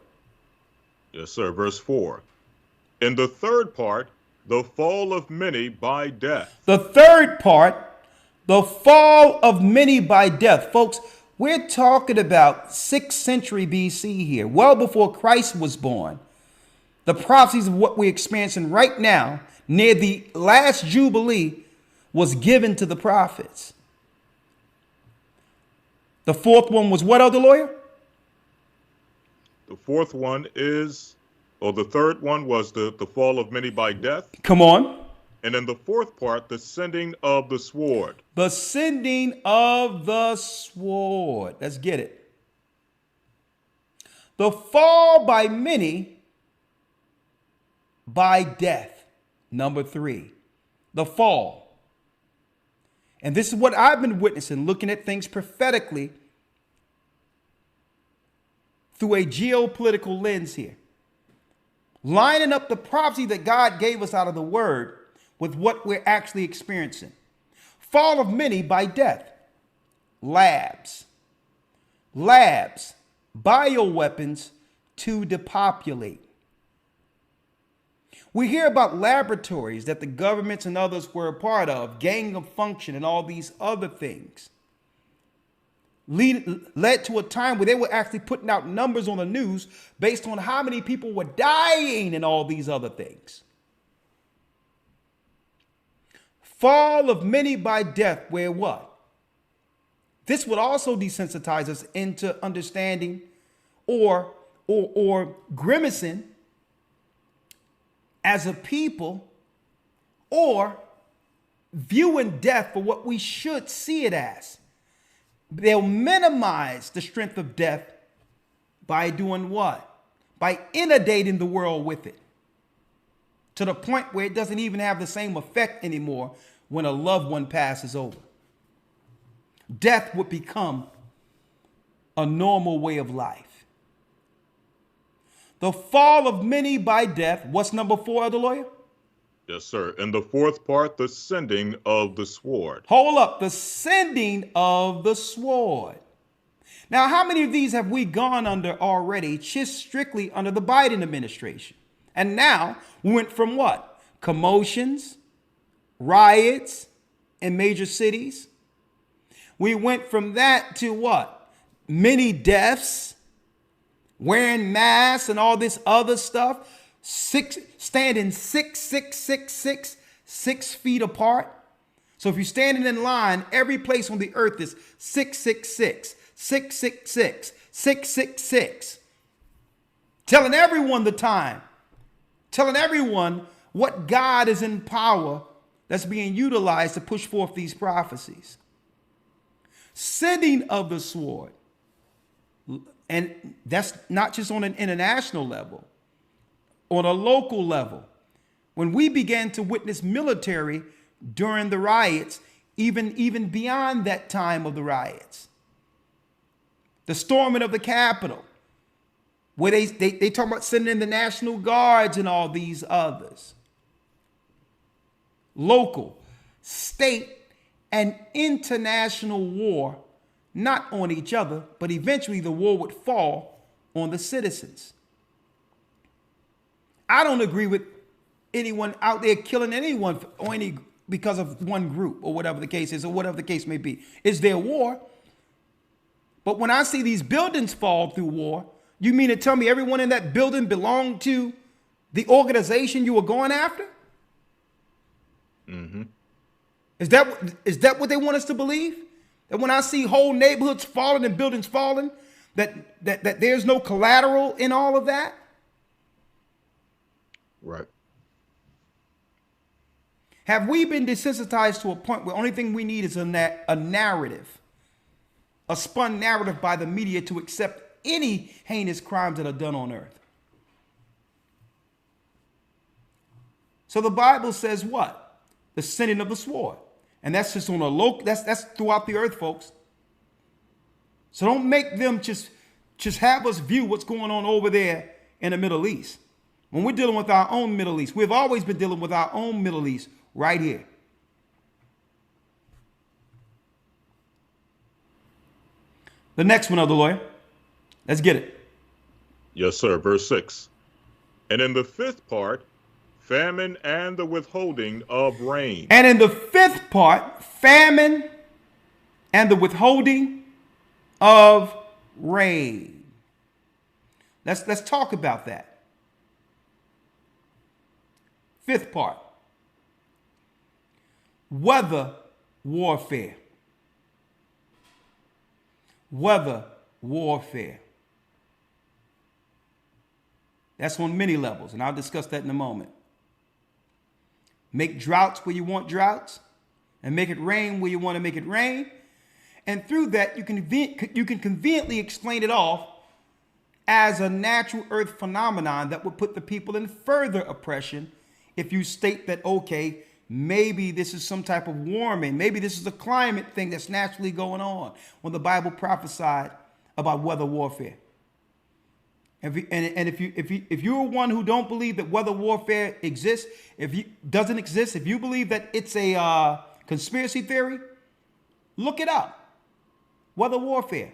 Yes, sir. Verse 4. In the third part, the fall of many by death. The third part, the fall of many by death. Folks, we're talking about 6th century BC here, well before Christ was born. The prophecies of what we're experiencing right now, near the last Jubilee, was given to the prophets. The fourth one was what, Elder Lawyer? The fourth one is, or the third one was the fall of many by death. Come on. And in the fourth part, the sending of the sword. The sending of the sword. Let's get it. The fall by many by death. Number 3. The fall. And this is what I've been witnessing, looking at things prophetically through a geopolitical lens here. Lining up the prophecy that God gave us out of the word with what we're actually experiencing. Fall of many by death. Labs, bioweapons to depopulate. We hear about laboratories that the governments and others were a part of, gang of function and all these other things. Led to a time where they were actually putting out numbers on the news based on how many people were dying and all these other things. Fall of many by death, where what? This would also desensitize us into understanding or grimacing as a people, or viewing death for what we should see it as. They'll minimize the strength of death by doing what? By inundating the world with it, to the point where it doesn't even have the same effect anymore when a loved one passes over. Death would become a normal way of life. The fall of many by death. What's number 4, Elder Lawyer? Yes, sir. And the fourth part, the sending of the sword. Hold up. The sending of the sword. Now, how many of these have we gone under already, just strictly under the Biden administration? And now we went from what? Commotions, riots in major cities. We went from that to what? Many deaths, wearing masks and all this other stuff, standing 6 feet apart. So if you're standing in line, every place on the earth is 666, 666, 666. Telling everyone the time, telling everyone what God is in power that's being utilized to push forth these prophecies. Sending of the sword. And that's not just on an international level, on a local level. When we began to witness military during the riots, even beyond that time of the riots, the storming of the Capitol, where they talk about sending in the National Guards and all these others. Local, state, and international war, not on each other, but eventually the war would fall on the citizens. I don't agree with anyone out there killing anyone because of one group or whatever the case is, or whatever the case may be. It's their war. But when I see these buildings fall through war, you mean to tell me everyone in that building belonged to the organization you were going after? Mm-hmm. Is that what they want us to believe? That when I see whole neighborhoods falling and buildings falling, that there's no collateral in all of that? Right. Have we been desensitized to a point where only thing we need is a narrative, a spun narrative by the media to accept any heinous crimes that are done on earth? So the Bible says what? The sending of the sword. And that's just on a local, that's throughout the earth, folks. So don't make them just have us view what's going on over there in the Middle East. When we're dealing with our own Middle East, we've always been dealing with our own Middle East right here. The next one, Elder Lawyer. Let's get it. Yes, sir. Verse 6. And in the fifth part, famine and the withholding of rain. And in the fifth part, famine and the withholding of rain. Let's talk about that. Fifth part. Weather warfare. Weather warfare. That's on many levels, and I'll discuss that in a moment. Make droughts where you want droughts, and make it rain where you want to make it rain. And through that, you can conveniently explain it off as a natural earth phenomenon that would put the people in further oppression if you state that, okay, maybe this is some type of warming. Maybe this is a climate thing that's naturally going on, when the Bible prophesied about weather warfare. And if you're one who don't believe that weather warfare exists, doesn't exist, if you believe that it's a conspiracy theory, look it up. Weather warfare.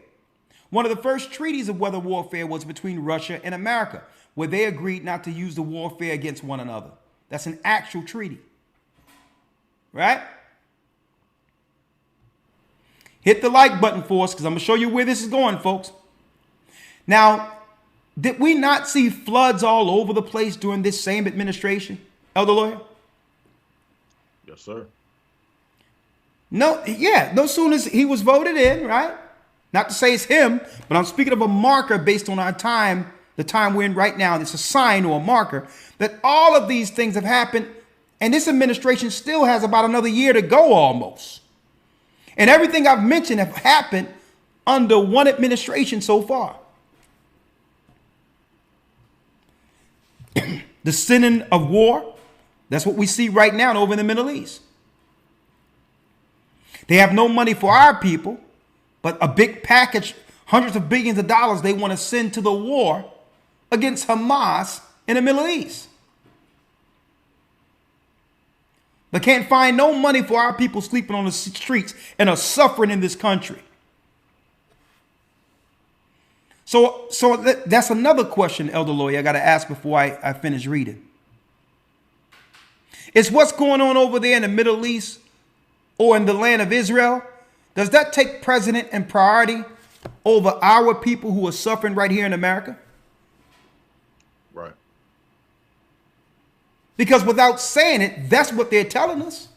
One of the first treaties of weather warfare was between Russia and America, where they agreed not to use the warfare against one another. That's an actual treaty. Right? Hit the like button for us, because I'm going to show you where this is going, folks. Now, did we not see floods all over the place during this same administration, Elder Lawyer? Yes, sir. No, yeah, no sooner as he was voted in, right? Not to say it's him, but I'm speaking of a marker based on our time, the time we're in right now. It's a sign or a marker that all of these things have happened, and this administration still has about another year to go almost. And everything I've mentioned have happened under one administration so far. The sinning of war, that's what we see right now over in the Middle East. They have no money for our people, but a big package, hundreds of billions of dollars they want to send to the war against Hamas in the Middle East. But can't find no money for our people sleeping on the streets and are suffering in this country. So that's another question, Elder Lawyer, I got to ask before I finish reading. Is what's going on over there in the Middle East or in the land of Israel, does that take precedent and priority over our people who are suffering right here in America? Right. Because without saying it, that's what they're telling us.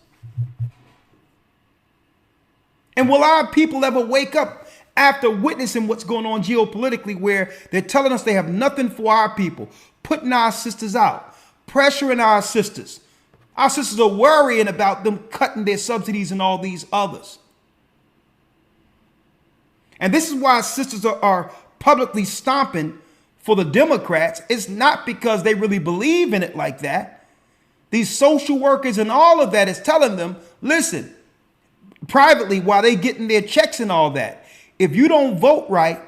And will our people ever wake up after witnessing what's going on geopolitically, where they're telling us they have nothing for our people, putting our sisters out, pressuring our sisters? Our sisters are worrying about them cutting their subsidies and all these others. And this is why sisters are publicly stomping for the Democrats. It's not because they really believe in it like that. These social workers and all of that is telling them, listen, privately, while they getting their checks and all that, if you don't vote right,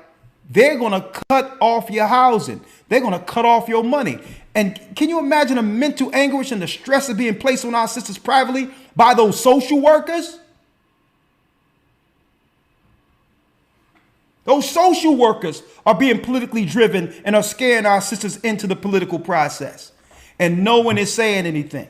they're going to cut off your housing. They're going to cut off your money. And can you imagine the mental anguish and the stress of being placed on our sisters privately by those social workers? Those social workers are being politically driven and are scaring our sisters into the political process. And no one is saying anything.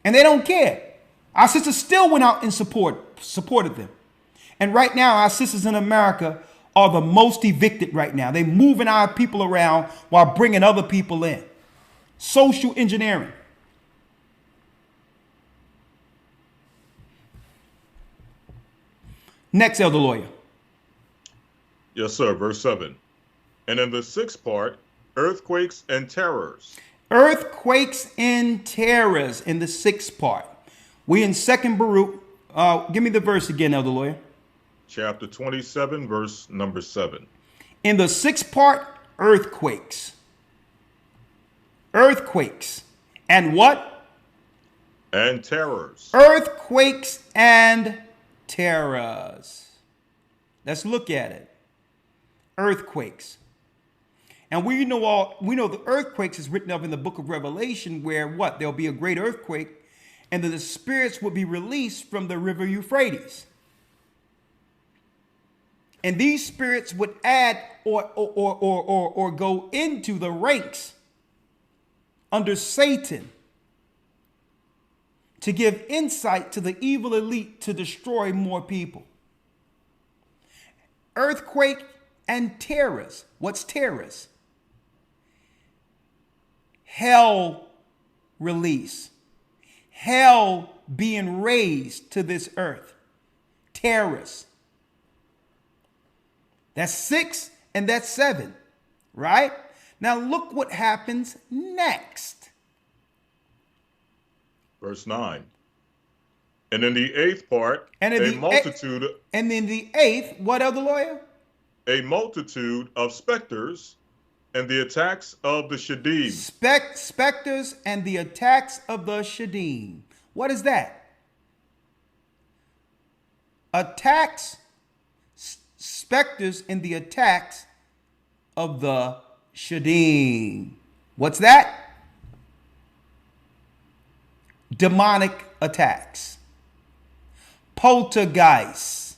And they don't care. Our sisters still went out and supported them. And right now, our sisters in America are the most evicted right now. They're moving our people around while bringing other people in. Social engineering. Next, Elder Lawyer. Yes, sir. Verse 7. And in the sixth part, earthquakes and terrors. Earthquakes and terrors in the sixth part. We in 2nd Baruch. Give me the verse again, Elder Lawyer. Chapter 27, verse number 7. In the sixth part, earthquakes. Earthquakes. And what? And terrors. Earthquakes and terrors. Let's look at it. Earthquakes. And we know the earthquakes is written up in the book of Revelation, where what? There'll be a great earthquake, and the spirits will be released from the river Euphrates. And these spirits would add or go into the ranks under Satan to give insight to the evil elite to destroy more people. Earthquake and terrors. What's terrors? Hell release. Hell being raised to this earth. Terrors. That's 6 and that's 7, right? Now look what happens next. Verse 9. And in the eighth part, And in the eighth, what, Elder Lawyer? A multitude of specters and the attacks of the Shadim. Specters and the attacks of the Shadim. What is that? Attacks, specters and the attacks of the Shadim. What's that? Demonic attacks. Poltergeists.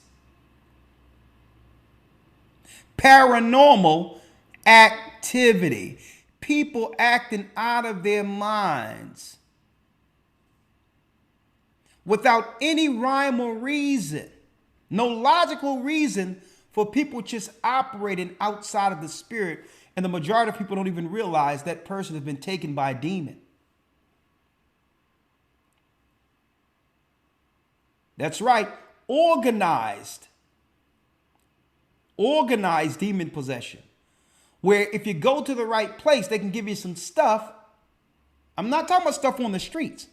Paranormal activity. People acting out of their minds without any rhyme or reason. No logical reason for people just operating outside of the spirit. And the majority of people don't even realize that person has been taken by a demon. That's right. Organized demon possession. Where if you go to the right place, they can give you some stuff. I'm not talking about stuff on the streets.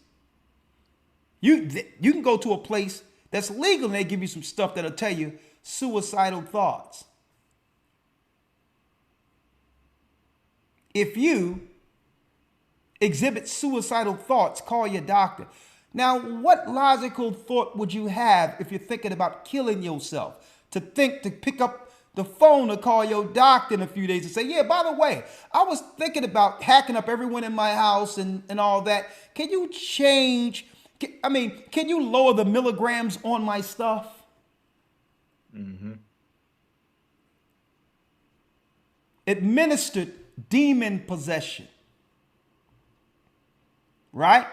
You can go to a place that's legal and they give you some stuff that'll tell you suicidal thoughts. If you exhibit suicidal thoughts, call your doctor. Now, what logical thought would you have if you're thinking about killing yourself? To pick up the phone to call your doctor in a few days and say, yeah, by the way, I was thinking about hacking up everyone in my house and all that. Can you change? Can you lower the milligrams on my stuff? Mm-hmm. Administered demon possession. Right?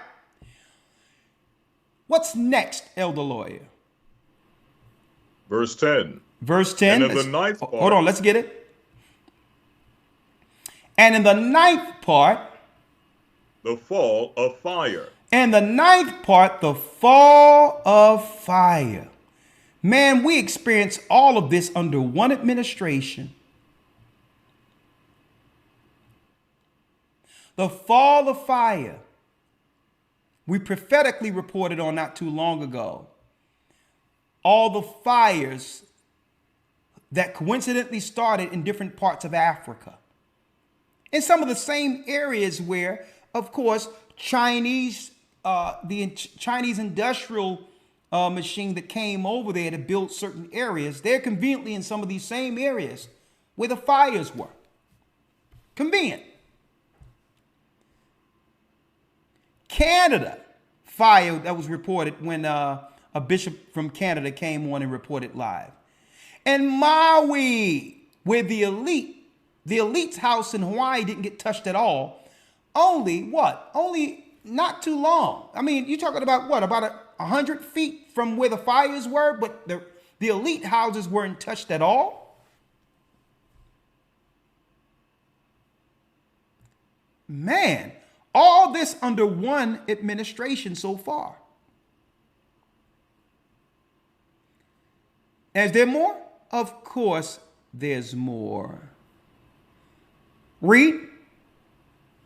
What's next, Elder Lawyer? Verse 10. Verse 10. And in the ninth part. Hold on, let's get it. And in the ninth part. The fall of fire. And the ninth part, the fall of fire. Man, we experience all of this under one administration. The fall of fire. We prophetically reported on not too long ago. All the fires that coincidentally started in different parts of Africa. In some of the same areas where, of course, the Chinese industrial machine that came over there to build certain areas, they're conveniently in some of these same areas where the fires were. Convenient. Canada, fire that was reported when a bishop from Canada came on and reported live. And Maui, where the elite's house in Hawaii didn't get touched at all. Only not too long. I mean, you're talking about what? About 100 feet from where the fires were, but the elite houses weren't touched at all. Man, all this under one administration so far. Is there more? Of course, there's more. Read.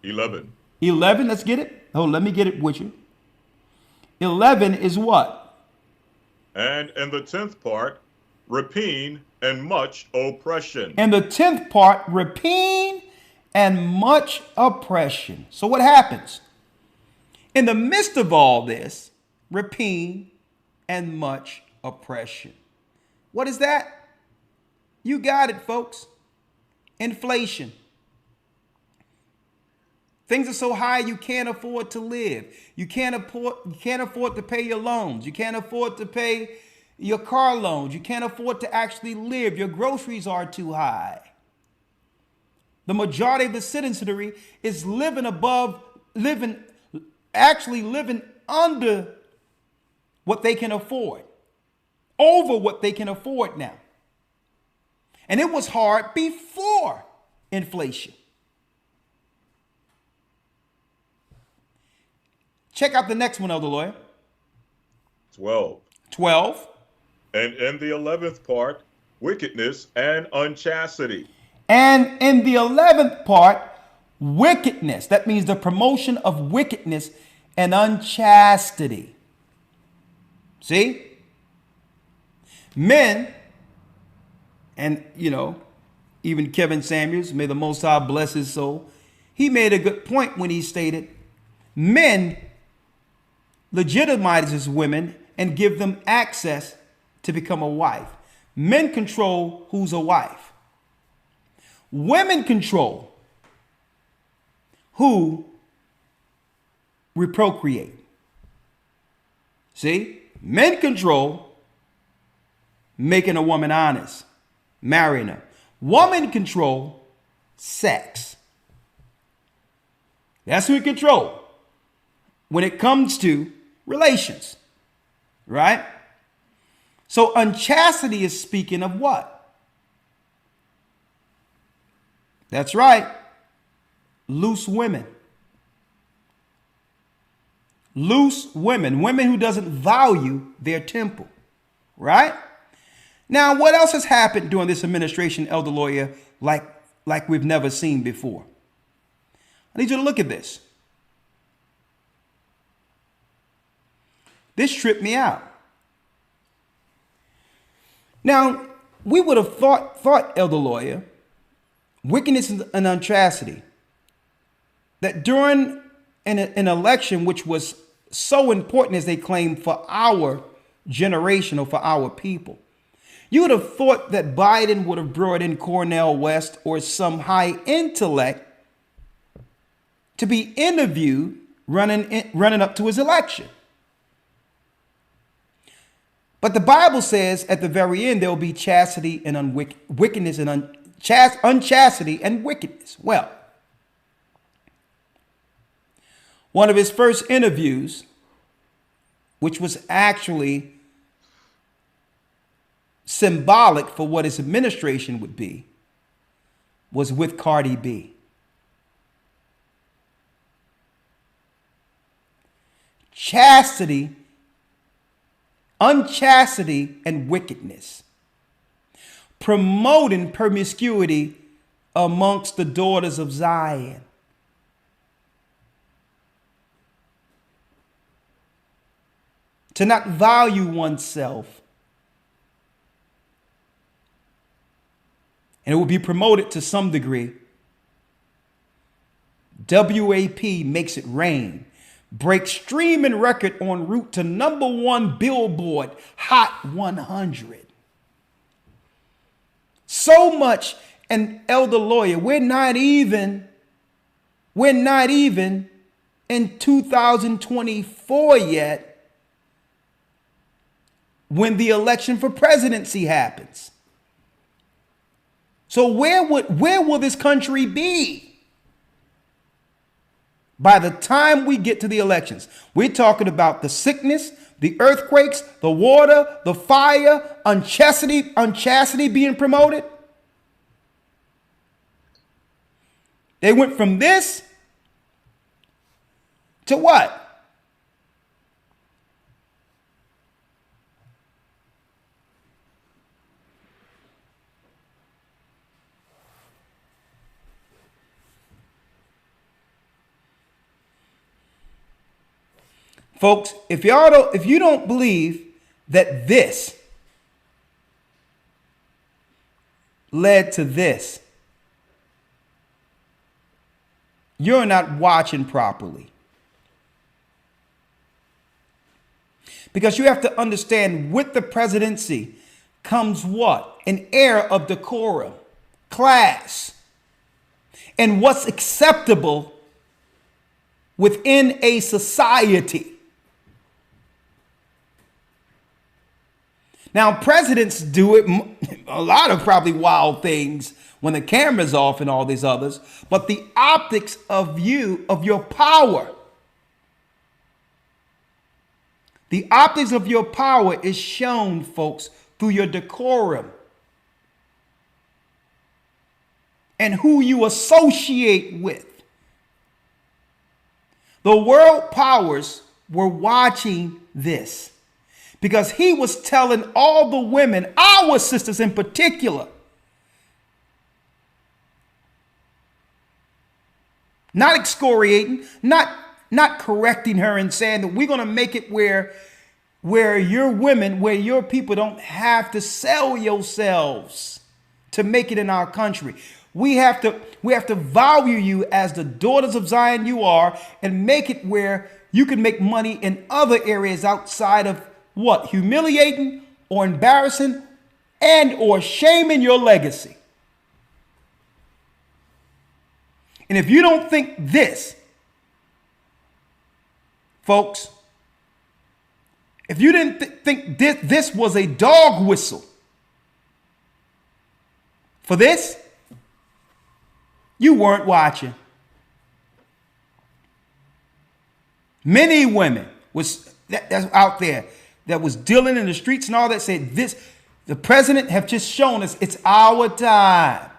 11. 11, let's get it. Oh, let me get it with you. 11 is what? And in the 10th part, rapine and much oppression. And the 10th part, rapine and much oppression. So what happens? In the midst of all this, rapine and much oppression. What is that? You got it, folks. Inflation. Things are so high you can't afford to live. You can't afford to pay your loans. You can't afford to pay your car loans. You can't afford to actually live. Your groceries are too high. The majority of the citizenry is living under what they can afford, over what they can afford now. And it was hard before inflation. Check out the next one, Elder Lawyer. 12. 12. And in the 11th part, wickedness and unchastity. And in the 11th part, wickedness. That means the promotion of wickedness and unchastity. See? Men, and even Kevin Samuels, may the Most High bless his soul, he made a good point when he stated, men legitimizes women and give them access to become a wife. Men control who's a wife. Women control who reprocreate. See? Men control making a woman honest, marrying her. Woman control sex. That's who control when it comes to relations, right? So unchastity is speaking of what? That's right. Loose women. loose women, women who doesn't value their temple, right? Now, what else has happened during this administration, Elder Lawyer, like we've never seen before? I need you to look at this. This tripped me out. Now, we would have thought, Elder Lawyer, wickedness and unchastity, that during an election which was so important as they claimed for our generation or for our people, you would have thought that Biden would have brought in Cornel West or some high intellect to be interviewed running up to his election. But the Bible says at the very end, there will be chastity and wickedness and unchastity and wickedness. Well, one of his first interviews, which was actually symbolic for what his administration would be, was with Cardi B. Chastity, unchastity, and wickedness. Promoting promiscuity amongst the daughters of Zion. To not value oneself. And it will be promoted to some degree. WAP makes it rain. Breaks streaming record en route to #1 Billboard Hot 100. So much, and Elder Lawyer, we're not even in 2024 yet when the election for presidency happens. So where will this country be by the time we get to the elections? We're talking about the sickness, the earthquakes, the water, the fire, unchastity being promoted. They went from this to what? Folks, if you don't believe that this led to this, you're not watching properly. Because you have to understand, with the presidency comes what? An air of decorum, class, and what's acceptable within a society. Now, presidents do it, a lot of probably wild things when the camera's off and all these others, but the optics of your power, the optics of your power is shown, folks, through your decorum and who you associate with. The world powers were watching this, because he was telling all the women, our sisters in particular, not excoriating, not correcting her and saying that we're going to make it where your women, where your people don't have to sell yourselves to make it in our country. We have to value you as the daughters of Zion you are, and make it where you can make money in other areas outside of what? Humiliating or embarrassing and or shaming your legacy. And if you don't think this, folks, if you didn't think this was a dog whistle for this, you weren't watching. Many women that's out there that was dealing in the streets and all that said this, the president have just shown us it's our time.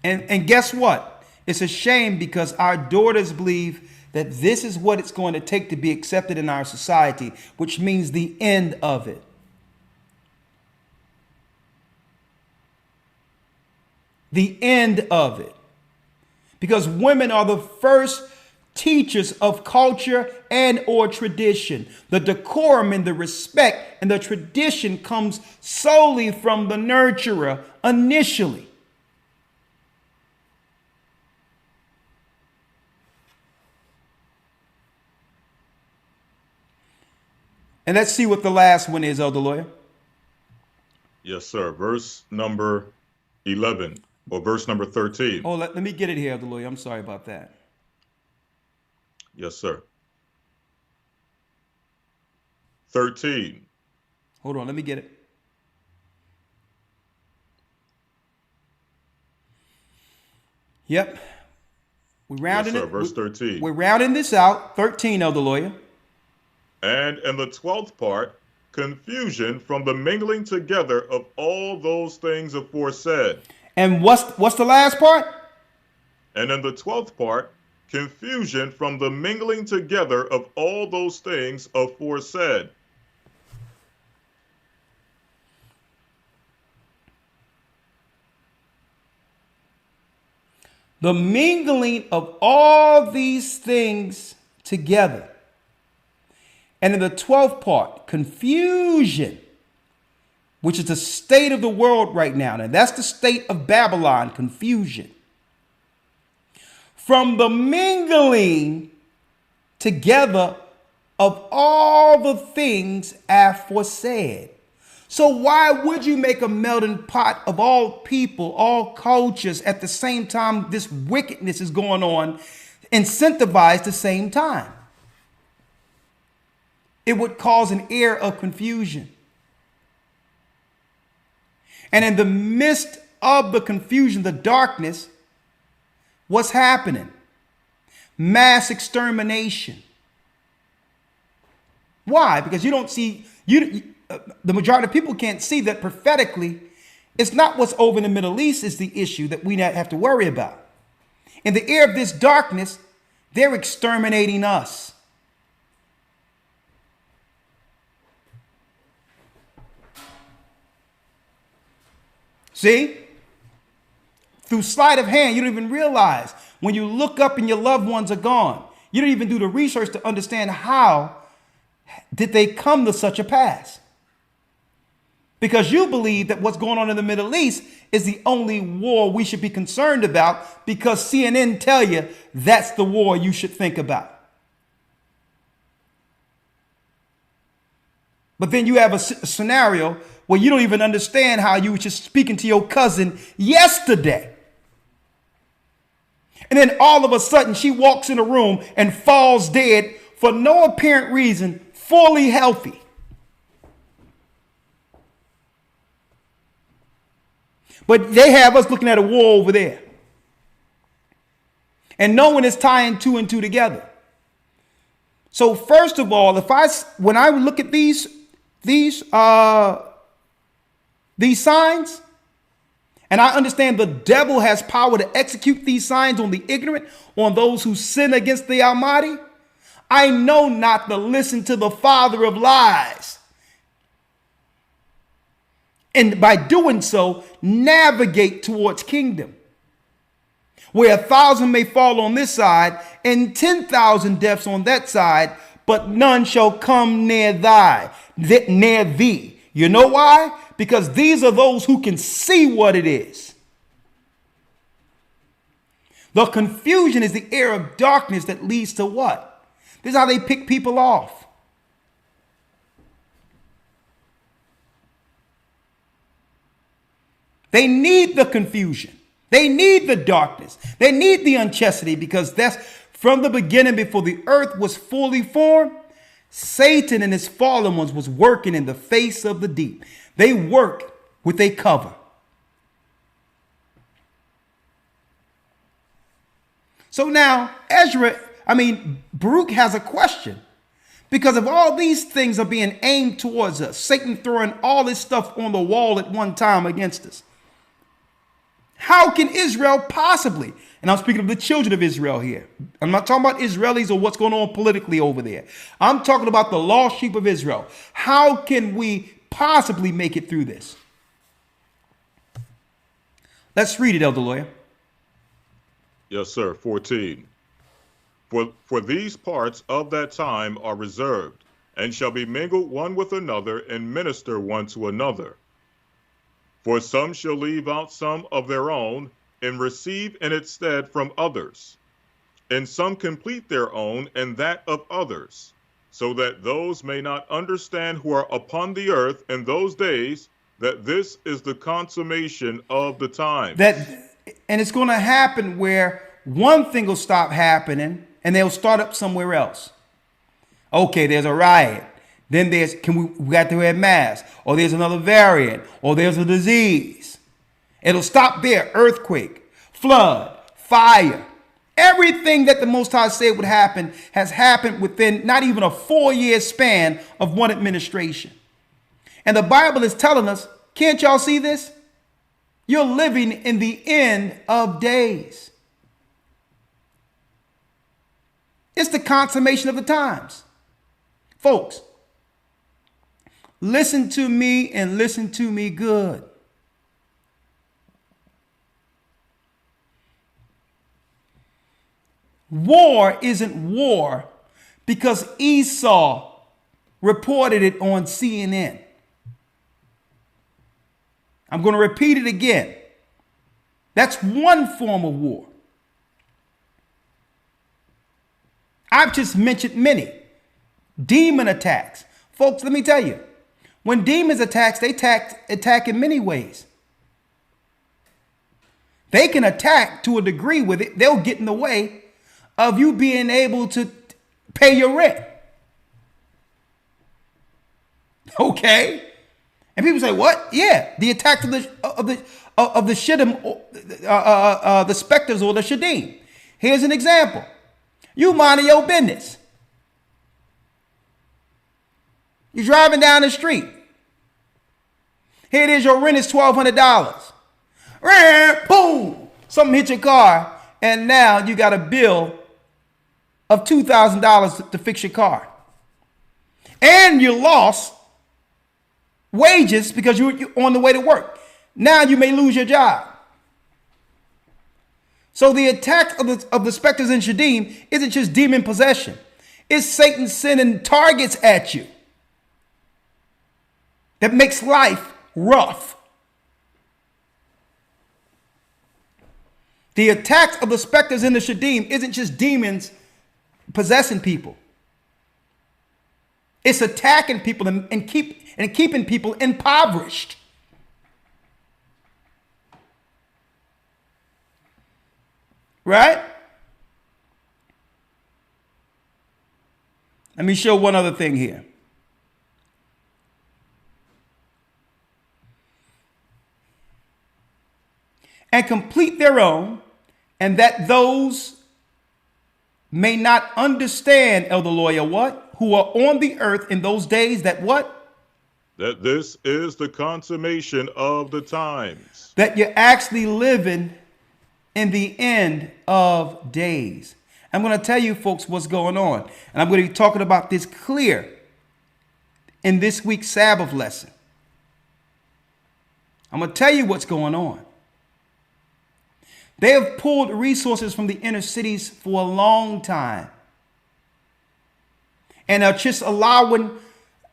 And guess what? It's a shame because our daughters believe that this is what it's going to take to be accepted in our society, which means the end of it. The end of it. Because women are the first teachers of culture and or tradition. The decorum and the respect and the tradition comes solely from the nurturer initially. And let's see what the last one is, Elder Lawyer. Yes, sir. Verse number 11 or verse number 13. Oh, let me get it here, Elder Lawyer. I'm sorry about that. Yes, sir. 13. Hold on, let me get it. Yep. We're rounding Yes, sir. it. Verse 13. We're rounding this out. 13, Elder Lawyer. And in the 12th part, confusion from the mingling together of all those things aforesaid. And what's the last part? And in the 12th part, confusion from the mingling together of all those things aforesaid. The mingling of all these things together. And in the 12th part, confusion, which is the state of the world right now. And that's the state of Babylon, confusion. From the mingling together of all the things aforesaid. So why would you make a melting pot of all people, all cultures at the same time this wickedness is going on, incentivized the same time? It would cause an air of confusion. And in the midst of the confusion, the darkness, what's happening? Mass extermination. Why? Because you don't see, the majority of people can't see that prophetically, it's not what's over in the Middle East is the issue that we have to worry about. In the air of this darkness, they're exterminating us. See? Through sleight of hand, you don't even realize when you look up and your loved ones are gone. You don't even do the research to understand how did they come to such a pass. Because you believe that what's going on in the Middle East is the only war we should be concerned about because CNN tell you that's the war you should think about. But then you have a scenario where you don't even understand how you were just speaking to your cousin yesterday. And then all of a sudden she walks in a room and falls dead for no apparent reason, fully healthy. But they have us looking at a war over there. And no one is tying two and two together. So first of all, when I look at these signs, and I understand the devil has power to execute these signs on the ignorant, on those who sin against the Almighty, I know not to listen to the father of lies. And by doing so, navigate towards kingdom. Where 1,000 may fall on this side and 10,000 deaths on that side, but none shall come near thee. You know why? Because these are those who can see what it is. The confusion is the air of darkness that leads to what? This is how they pick people off. They need the confusion. They need the darkness. They need the unchastity because that's from the beginning before the earth was fully formed. Satan and his fallen ones was working in the face of the deep. They work with a cover. So now Baruch has a question. Because if all these things are being aimed towards us, Satan throwing all this stuff on the wall at one time against us, How can Israel possibly, and I'm speaking of the children of Israel here. I'm not talking about Israelis or what's going on politically over there. I'm talking about the lost sheep of Israel. How can we possibly make it through this? Let's read it, Elder Lawyer. Yes, sir. 14. For these parts of that time are reserved, and shall be mingled one with another, and minister one to another. For some shall leave out some of their own, and receive in its stead from others. And some complete their own, and that of others, so that those may not understand who are upon the earth in those days, that this is the consummation of the time. And it's going to happen where one thing will stop happening, and they'll start up somewhere else. Okay, there's a riot. Then we got to wear masks, or there's another variant, or there's a disease. It'll stop there. Earthquake, flood, fire. Everything that the Most High said would happen has happened within not even a 4-year span of one administration. And the Bible is telling us, can't y'all see this? You're living in the end of days. It's the consummation of the times. Folks, listen to me and listen to me good. War isn't war because Esau reported it on CNN. I'm going to repeat it again. That's one form of war. I've just mentioned many. Demon attacks. Folks, let me tell you, when demons attack, they attack in many ways. They can attack to a degree with it. They'll get in the way of you being able to pay your rent. Okay? And people say, "What? Yeah, the attack of the shiddim, the specters or the shadim." Here's an example. You minding your business. You're driving down the street. Here it is, your rent is $1,200. Boom! Something hit your car, and now you got a bill of $2,000 to fix your car. And you lost wages because you're on the way to work. Now you may lose your job. So the attack of the specters in Shadim isn't just demon possession. It's Satan sending targets at you that makes life rough. The attacks of the specters in the Shadim isn't just demons possessing people. It's attacking people and keeping people impoverished. Right? Let me show one other thing here. And complete their own, and that those may not understand, Elder Lawyer, what? Who are on the earth in those days, that what? That this is the consummation of the times. That you're actually living in the end of days. I'm going to tell you folks what's going on. And I'm going to be talking about this clear in this week's Sabbath lesson. I'm going to tell you what's going on. They have pulled resources from the inner cities for a long time. And are just allowing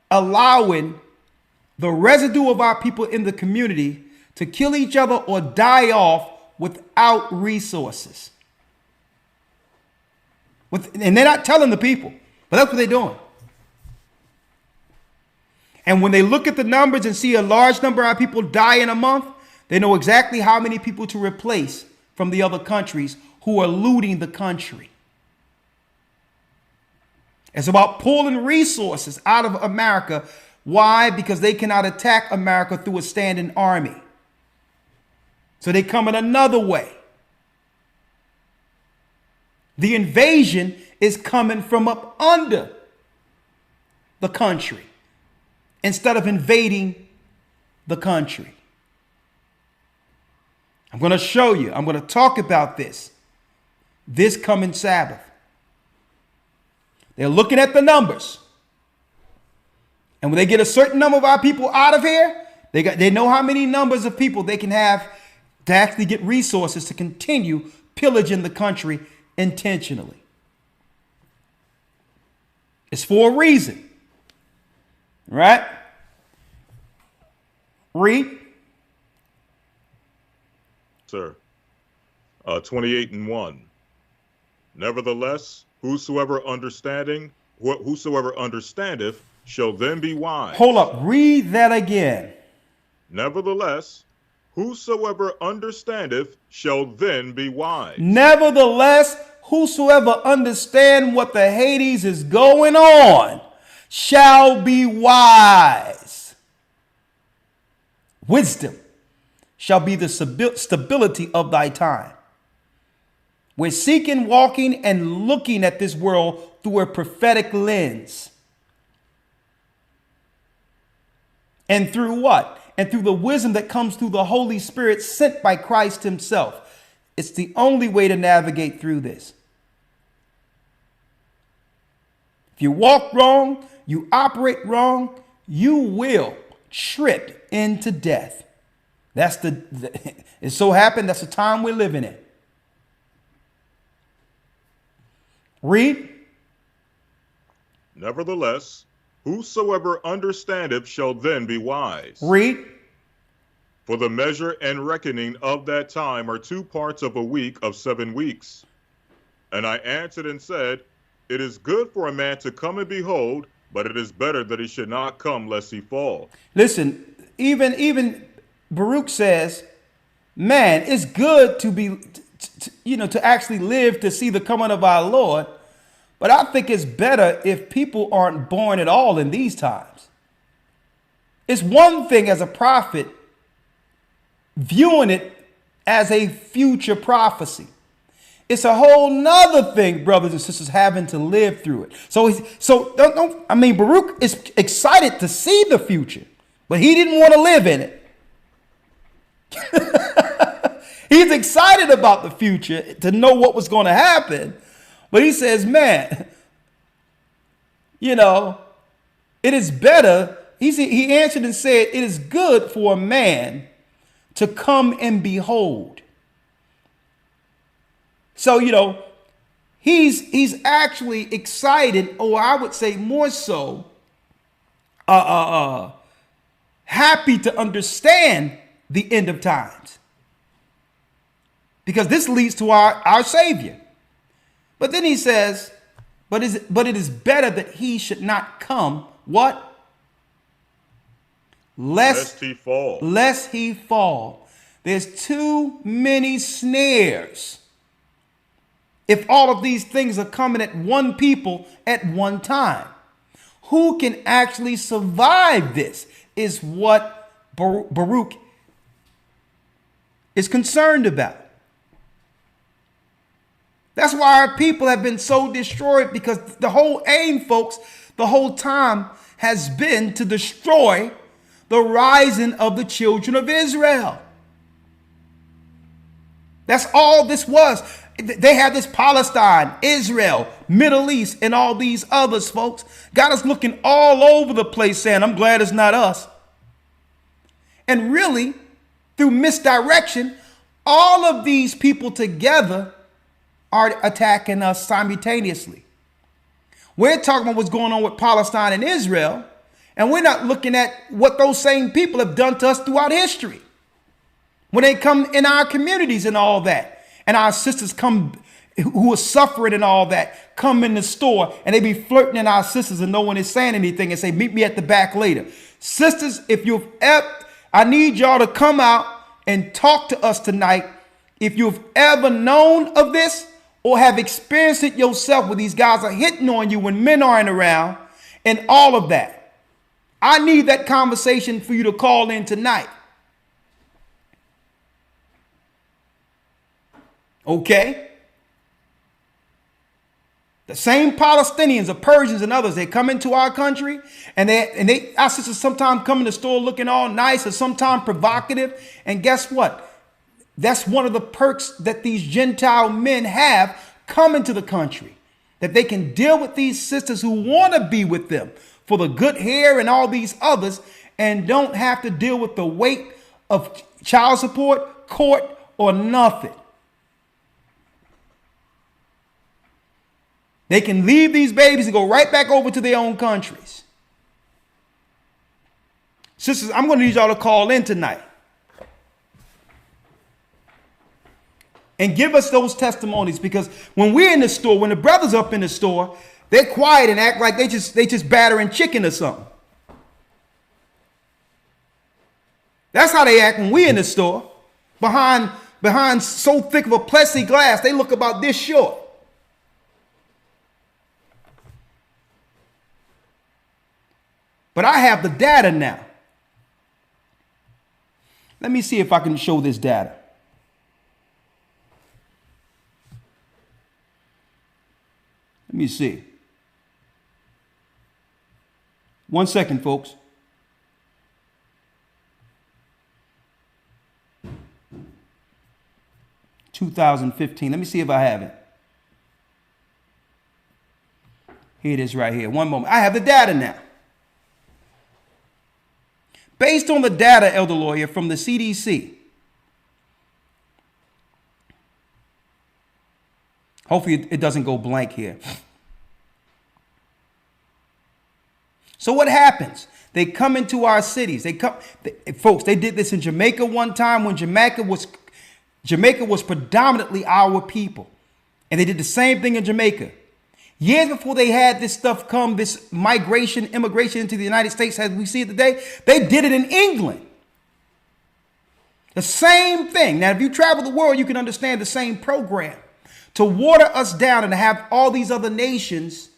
the residue of our people in the community to kill each other or die off without resources. And they're not telling the people, but that's what they're doing. And when they look at the numbers and see a large number of people die in a month, they know exactly how many people to replace from the other countries who are looting the country. It's about pulling resources out of America. Why? Because they cannot attack America through a standing army. So they come in another way. The invasion is coming from up under the country instead of invading the country. I'm going to show you. I'm going to talk about this coming Sabbath. They're looking at the numbers. And when they get a certain number of our people out of here, they know how many numbers of people they can have to actually get resources to continue pillaging the country intentionally. It's for a reason. Right? Read. Sir. 28:1. Nevertheless, whosoever understandeth shall then be wise. Hold up. Read that again. Nevertheless, whosoever understandeth shall then be wise. Nevertheless, whosoever understand what the Hades is going on shall be wise. Wisdom shall be the stability of thy time. We're seeking, walking, and looking at this world through a prophetic lens. And through what? And through the wisdom that comes through the Holy Spirit sent by Christ himself. It's the only way to navigate through this. If you walk wrong, you operate wrong, you will trip into death. It so happened that's the time we're living in. Read. Nevertheless, whosoever understandeth shall then be wise. Read. For the measure and reckoning of that time are 2 parts of a week of 7 weeks. And I answered and said, it is good for a man to come and behold, but it is better that he should not come lest he fall. Listen, even Baruch says, man, it's good to be, to actually live to see the coming of our Lord. But I think it's better if people aren't born at all in these times. It's one thing as a prophet viewing it as a future prophecy. It's a whole nother thing, brothers and sisters, having to live through it. Baruch is excited to see the future, but he didn't want to live in it. He's excited about the future to know what was going to happen. But he says, man, it is better. He answered and said, it is good for a man to come and behold. So, he's actually excited, or I would say more so, happy to understand the end of times. Because this leads to our Savior. But then he says, but it is better that he should not come. What? Lest he fall. Lest he fall. There's too many snares. If all of these things are coming at one people at one time, who can actually survive this is what Baruch is concerned about. That's why our people have been so destroyed, because the whole aim, folks, the whole time has been to destroy the rising of the children of Israel. That's all this was. They had this Palestine, Israel, Middle East, and all these others, folks. Got us looking all over the place saying, I'm glad it's not us. And really, through misdirection, all of these people together are attacking us simultaneously. We're talking about what's going on with Palestine and Israel, and we're not looking at what those same people have done to us throughout history. When they come in our communities and all that, and our sisters come who are suffering and all that, come in the store and they be flirting at our sisters and no one is saying anything and say, meet me at the back later. Sisters, I need y'all to come out and talk to us tonight. If you've ever known of this or have experienced it yourself, where these guys are hitting on you when men aren't around and all of that, I need that conversation for you to call in tonight. Okay? The same Palestinians or Persians and others, they come into our country and our sisters sometimes come in the store looking all nice or sometimes provocative. And guess what? That's one of the perks that these Gentile men have coming to the country, that they can deal with these sisters who want to be with them for the good hair and all these others, and don't have to deal with the weight of child support, court, or nothing. They can leave these babies and go right back over to their own countries. Sisters, I'm going to need y'all to call in tonight and give us those testimonies, because when we're in the store, when the brothers up in the store, they're quiet and act like they just battering chicken or something. That's how they act when we're in the store. Behind so thick of a plexiglass, they look about this short. But I have the data now. Let me see if I can show this data. Let me see. 1 second, folks. (2015). Let me see if I have it. Here it is right here. One moment. I have the data now. Based on the data, Elder Lawyer, from the CDC. Hopefully it doesn't go blank here. So what happens? They come into our cities. Folks, they did this in Jamaica one time when Jamaica was predominantly our people. And they did the same thing in Jamaica. Years before they had this stuff come, this immigration into the United States as we see it today, they did it in England. The same thing. Now, if you travel the world, you can understand the same program. To water us down and to have all these other nations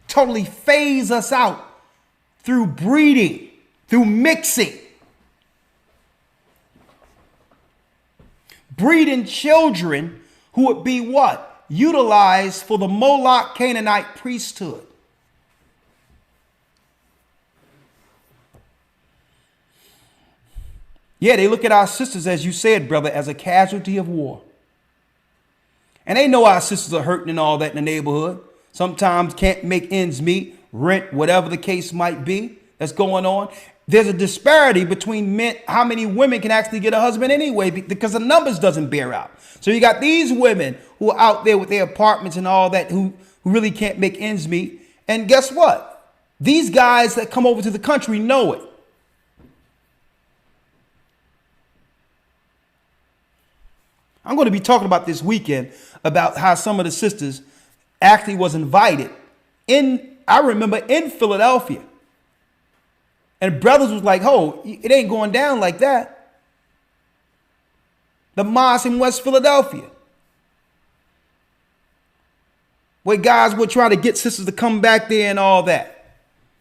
totally phase us out through breeding, through mixing. Breeding children who would be what? Utilized for the Moloch Canaanite priesthood. Yeah, they look at our sisters, as you said, brother, as a casualty of war. And they know our sisters are hurting and all that in the neighborhood. Sometimes can't make ends meet, rent, whatever the case might be that's going on. There's a disparity between men, how many women can actually get a husband anyway, because the numbers doesn't bear out. So you got these women who are out there with their apartments and all that who really can't make ends meet. And guess what? These guys that come over to the country know it. I'm going to be talking about this weekend about how some of the sisters actually was invited I remember in Philadelphia. And brothers was like, oh, it ain't going down like that. The mosque in West Philadelphia, where guys were trying to get sisters to come back there and all that.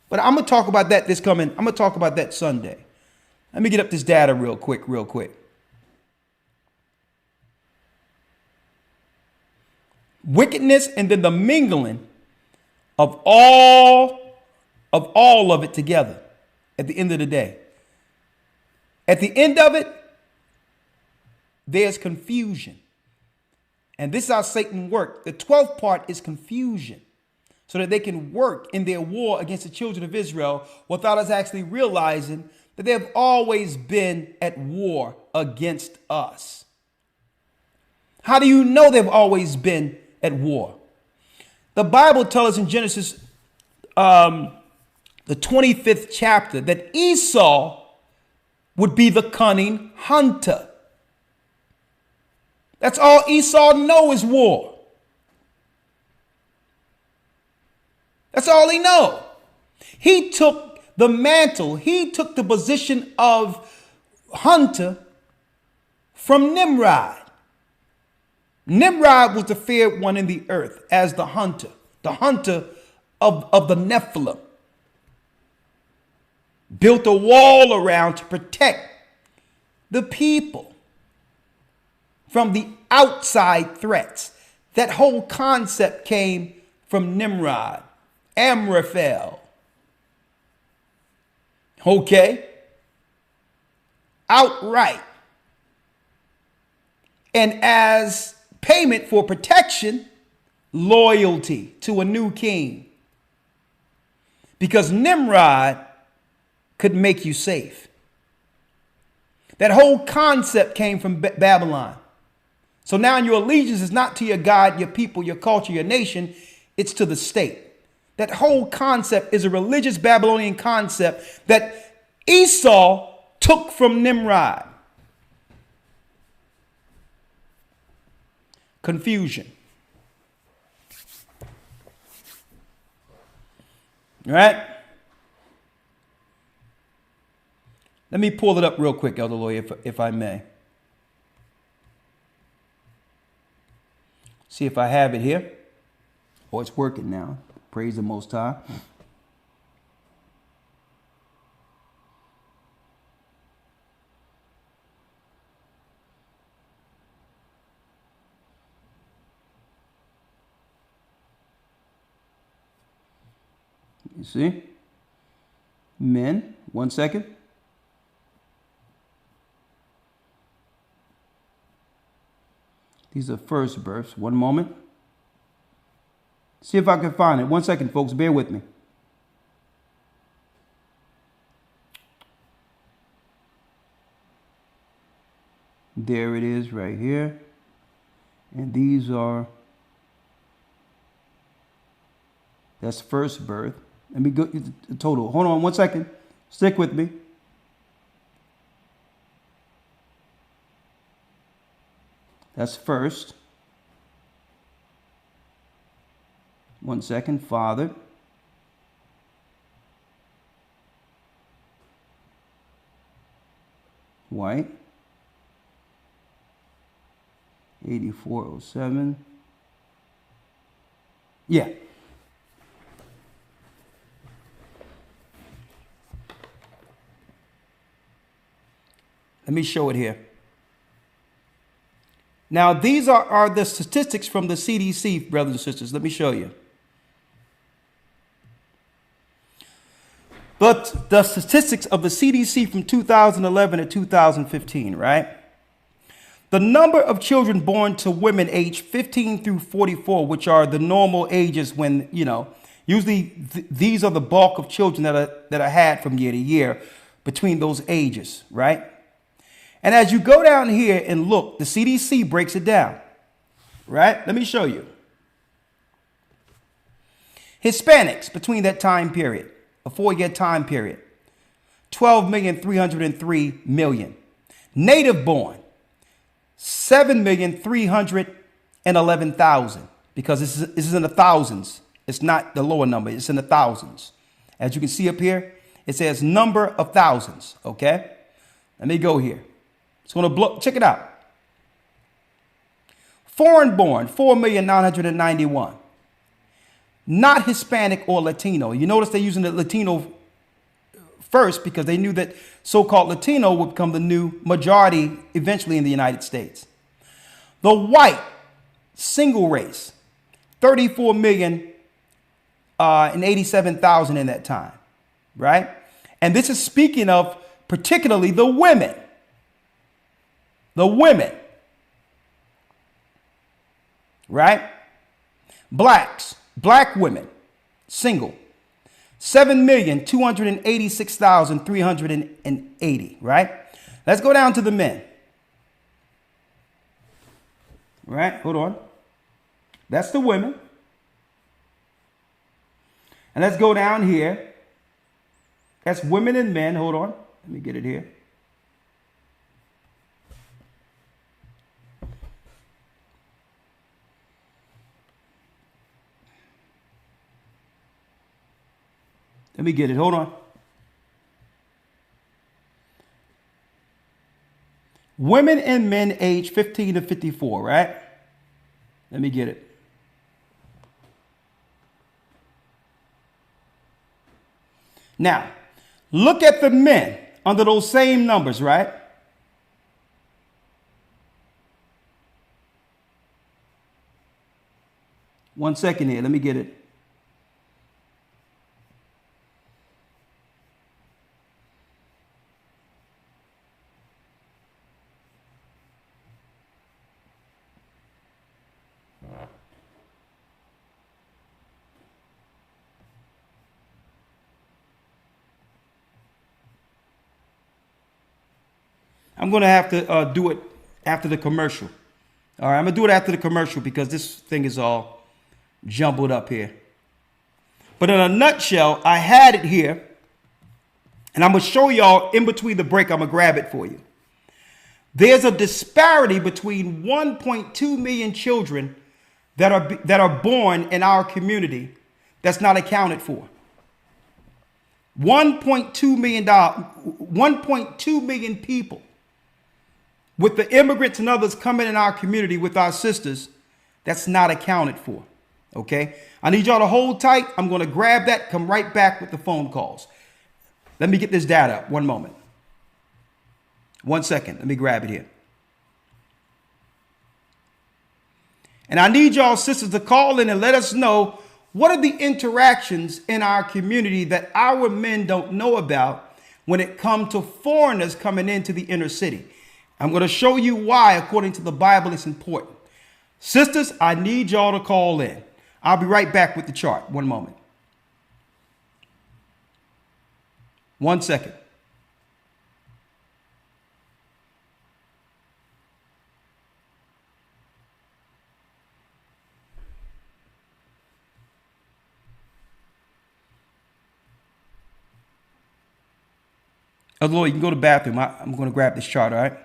But I'm going to talk about that I'm going to talk about that Sunday. Let me get up this data real quick. Wickedness and then the mingling of all of it together at the end of the day. At the end of it, there's confusion. And this is how Satan worked. The 12th part is confusion, so that they can work in their war against the children of Israel without us actually realizing that they have always been at war against us. How do you know they've always been at war? The Bible tells us in Genesis, the 25th chapter, that Esau would be the cunning hunter. That's all Esau knows is war. That's all he knows. He took the mantle. He took the position of hunter from Nimrod. Nimrod was the feared one in the earth as the hunter of the Nephilim. Built a wall around to protect the people from the outside threats. That whole concept came from Nimrod, Amraphel. Okay? Outright. And as payment for protection, loyalty to a new king. Because Nimrod could make you safe. That whole concept came from Babylon. So now your allegiance is not to your God, your people, your culture, your nation. It's to the state. That whole concept is a religious Babylonian concept that Esau took from Nimrod. Confusion. All right? Let me pull it up real quick, Elder Lawyer, if I may. See if I have it here. Oh, it's working now. Praise the Most High. You see? Men, 1 second. These are first births. 1 moment. See if I can find it. 1 second, folks. Bear with me. There it is right here. And these are, that's first birth. Let me go the total. Hold on 1 second. Stick with me. That's first. 1 second. Father. White. 8407. Yeah. Let me show it here. Now, these are the statistics from the CDC, brothers and sisters. Let me show you. But the statistics of the CDC from 2011 to 2015, right? The number of children born to women aged 15 through 44, which are the normal ages when, you know, usually these are the bulk of children that are had from year to year between those ages, right? And as you go down here and look, the CDC breaks it down, right? Let me show you. Hispanics between that time period, a 4-year time period, 12,303,000. Native born, 7,311,000, because this is in the thousands. It's not the lower number. It's in the thousands. As you can see up here, it says number of thousands. Okay. Let me go here. It's going to blow. Check it out. Foreign born, 4,991,000. Not Hispanic or Latino. You notice they're using the Latino first because they knew that so-called Latino would become the new majority eventually in the United States. The white single race, 34,087,000 in that time, right? And this is speaking of particularly the women. The women, right? Blacks, black women, single, 7,286,380, right? Let's go down to the men. Right? Hold on. That's the women. And let's go down here. That's women and men. Hold on. Let me get it here. Let me get it. Hold on. Women and men age 15 to 54, right? Let me get it. Now, look at the men under those same numbers, right? One second here. Let me get it. I'm going to have to do it after the commercial. All right, I'm going to do it after the commercial because this thing is all jumbled up here. But in a nutshell, I had it here. And I'm going to show y'all in between the break. I'm going to grab it for you. There's a disparity between 1.2 million children that are born in our community that's not accounted for. 1.2 million people, with the immigrants and others coming in our community with our sisters, that's not accounted for. Okay, I need y'all to hold tight. I'm going to grab that, come right back with the phone calls. Let me get this data up. One moment. 1 second. Let me grab it here. And I need y'all sisters to call in and let us know, what are the interactions in our community that our men don't know about when it comes to foreigners coming into the inner city? I'm going to show you why, according to the Bible, it's important. Sisters, I need y'all to call in. I'll be right back with the chart. One moment. 1 second. Oh, Lord, you can go to the bathroom. I'm going to grab this chart, all right?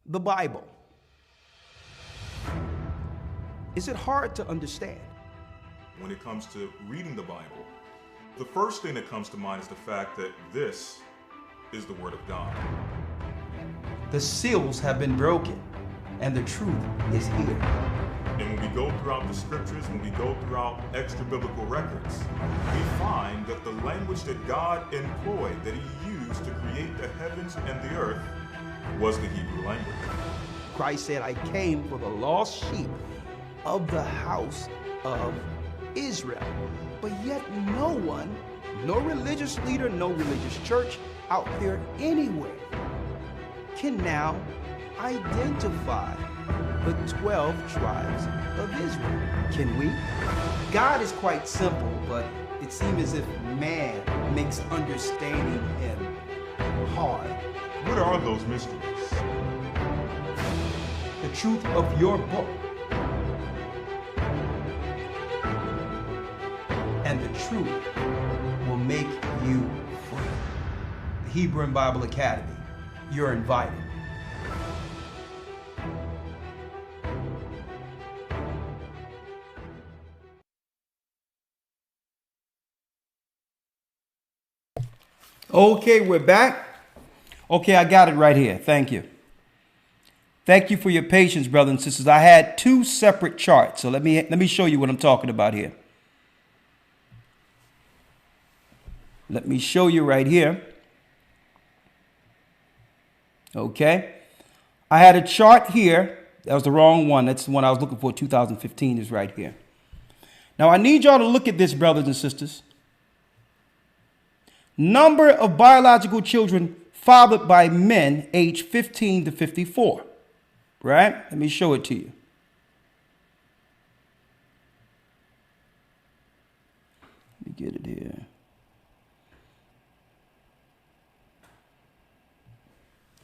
The Bible. Is it hard to understand? When it comes to reading the Bible, the first thing that comes to mind is the fact that this is the Word of God. The seals have been broken, and the truth is here. And when we go throughout the scriptures, when we go throughout extra biblical records, we find that the language that God employed, that He used to create the heavens and the earth, was the Hebrew language. Christ said, I came for the lost sheep of the house of Israel. But yet no one, no religious leader, no religious church out there anywhere can now identify the 12 tribes of Israel. Can we? God is quite simple, but it seems as if man makes understanding Him hard. What are those mysteries? The truth of your book. And the truth will make you free. The Hebrew and Bible Academy. You're invited. Okay, we're back. Okay, I got it right here. Thank you. Thank you for your patience, brothers and sisters. I had two separate charts, so let me show you what I'm talking about here. Let me show you right here. Okay. I had a chart here. That was the wrong one. That's the one I was looking for. 2015 is right here. Now, I need y'all to look at this, brothers and sisters. Number of biological children fathered by men aged 15 to 54. Right? Let me show it to you. Let me get it here.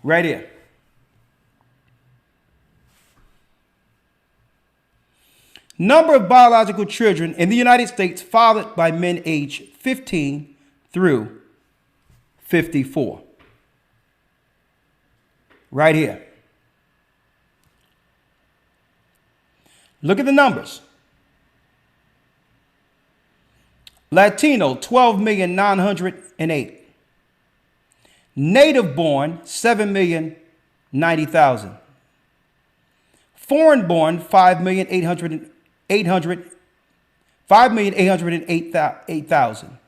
Right here. Number of biological children in the United States fathered by men aged 15 through 54. Right here. Look at the numbers. Latino, 12,908,000. Native born, 7,090,000. Foreign born, 5,808,000.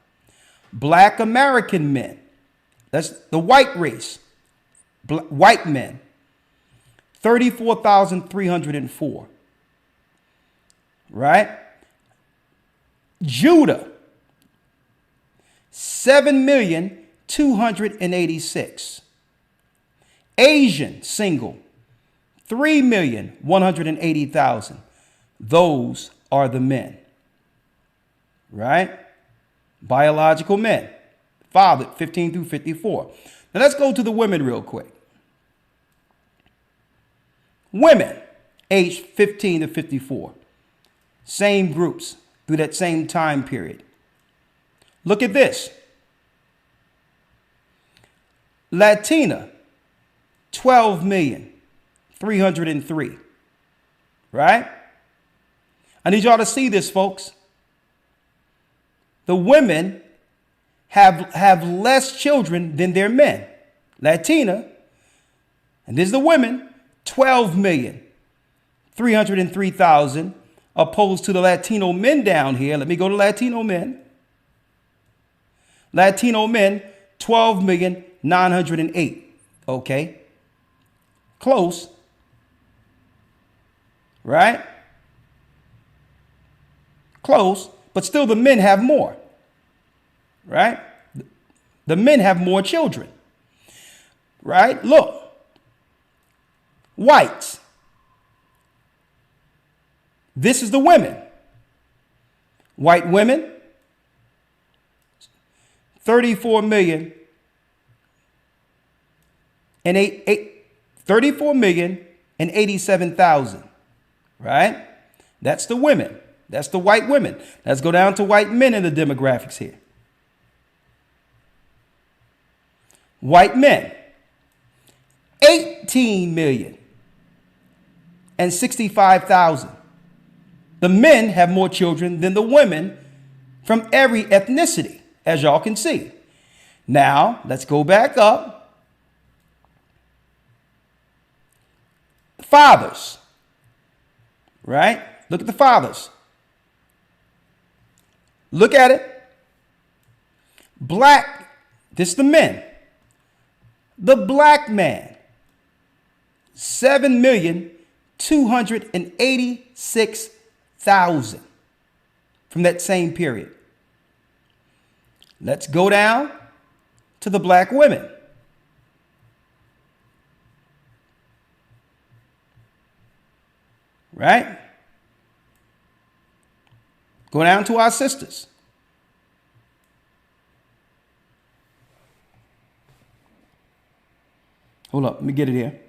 Black American men, that's the white race, white men, 34,304. Right? Judah, 7,200,000. 286. Asian single, 3,180,000. Those are the men, right? Biological men, fathered 15 through 54. Now let's go to the women real quick. Women aged 15 to 54. Same groups through that same time period. Look at this. Latina, 12,303,000. Right? I need y'all to see this, folks. The women have less children than their men. Latina, and this is the women, 12,303,000, opposed to the Latino men down here. Let me go to Latino men. Latino men, 12,908,000. Okay. Close. Right? Close, but still the men have more. Right? The men have more children. Right? Look. Whites. This is the women. White women, 34 million and 34,087,000. Right? That's the women. That's the white women. Let's go down to white men in the demographics here. White men, 18,065,000. The men have more children than the women from every ethnicity, as y'all can see. Now, let's go back up. Fathers, right? Look at the fathers. Look at it. Black, this is the men. The black man, 7,286,000 from that same period. Let's go down to the black women. Right? Go down to our sisters. Hold up, let me get it here.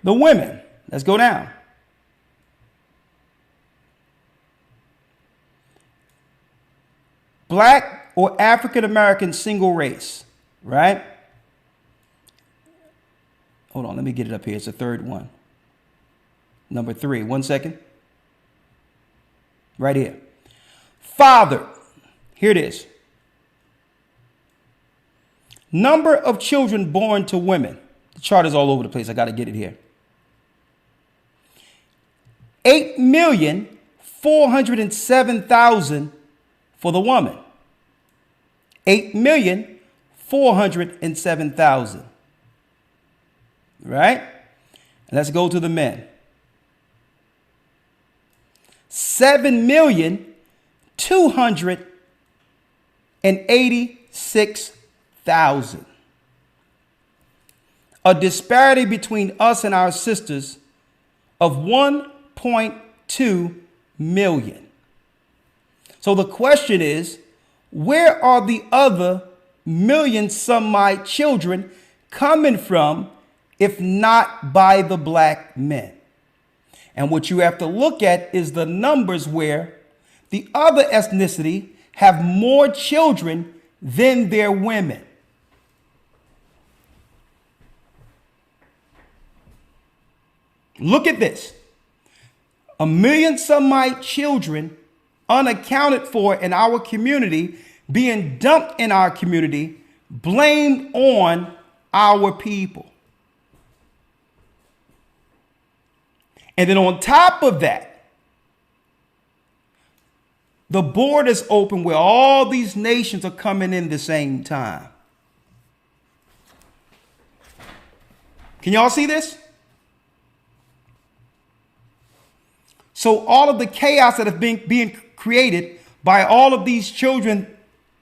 The women, let's go down. Black or African American single race, right? Hold on, let me get it up here. It's the third one. Number 3, 1 second. Right here. Father, here it is. Number of children born to women. The chart is all over the place. I got to get it here. 8,407,000 for the woman. 8,407,000. Right? And let's go to the men. 7,286,000. A disparity between us and our sisters of 1.2 million. So the question is, where are the other million some my children coming from if not by the black men? And what you have to look at is the numbers where the other ethnicity have more children than their women. Look at this. 1 million some my children unaccounted for in our community being dumped in our community, blamed on our people. And then on top of that, the border is open where all these nations are coming in the same time. Can y'all see this? So all of the chaos that have been being created by all of these children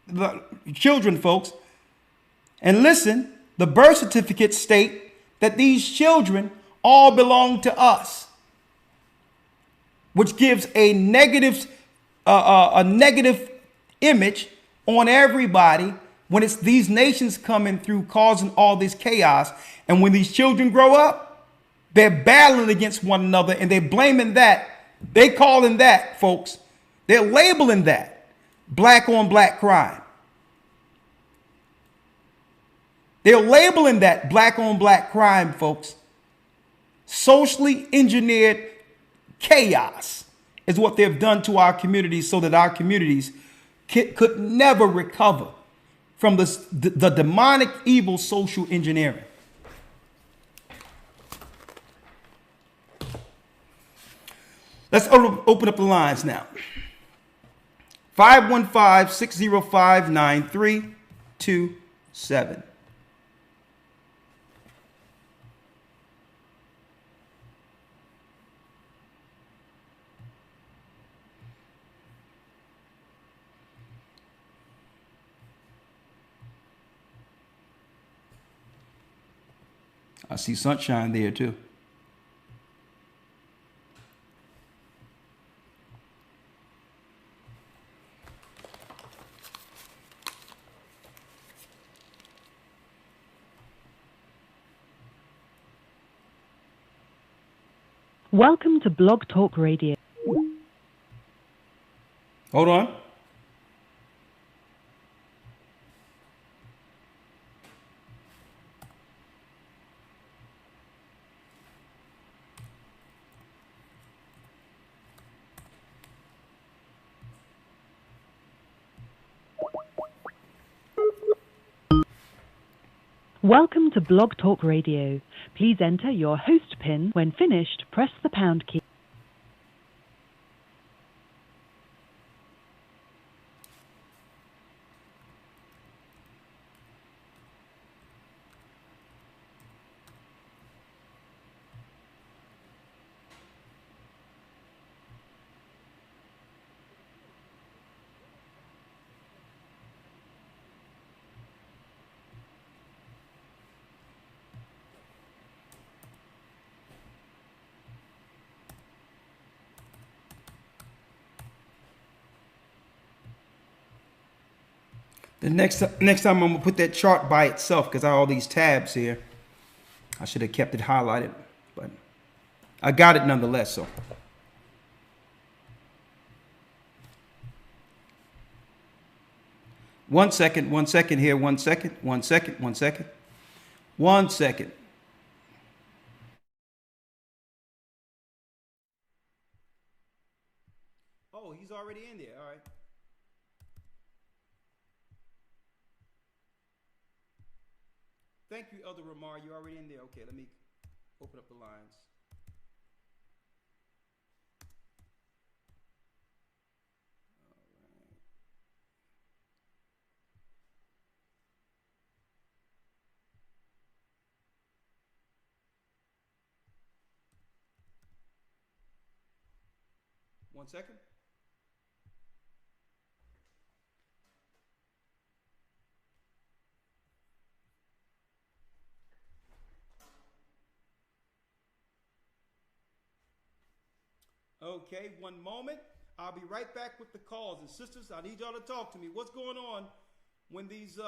the children, folks. And listen, the birth certificates state that these children all belong to us, which gives a negative image on everybody when it's these nations coming through causing all this chaos. And when these children grow up, they're battling against one another and they're blaming that. They calling that, folks, they're labeling that black on black crime. They're labeling that black on black crime, folks. Socially engineered chaos is what they've done to our communities so that our communities could never recover from the demonic evil social engineering. Let's open up the lines now. 515-605-9327. I see sunshine there too. Welcome to Blog Talk Radio. Hold on. Welcome to Blog Talk Radio. Please enter your host PIN. When finished, press the pound key. The next time I'm gonna put that chart by itself because I have all these tabs here. I should have kept it highlighted, but I got it nonetheless. So one second here, 1 second, 1 second, 1 second, 1 second. Oh, he's already in there. All right. Thank you, Elder Ramar. You're already in there. Okay, let me open up the lines. All right. One second. Okay, one moment. I'll be right back with the calls. And sisters, I need y'all to talk to me. What's going on when these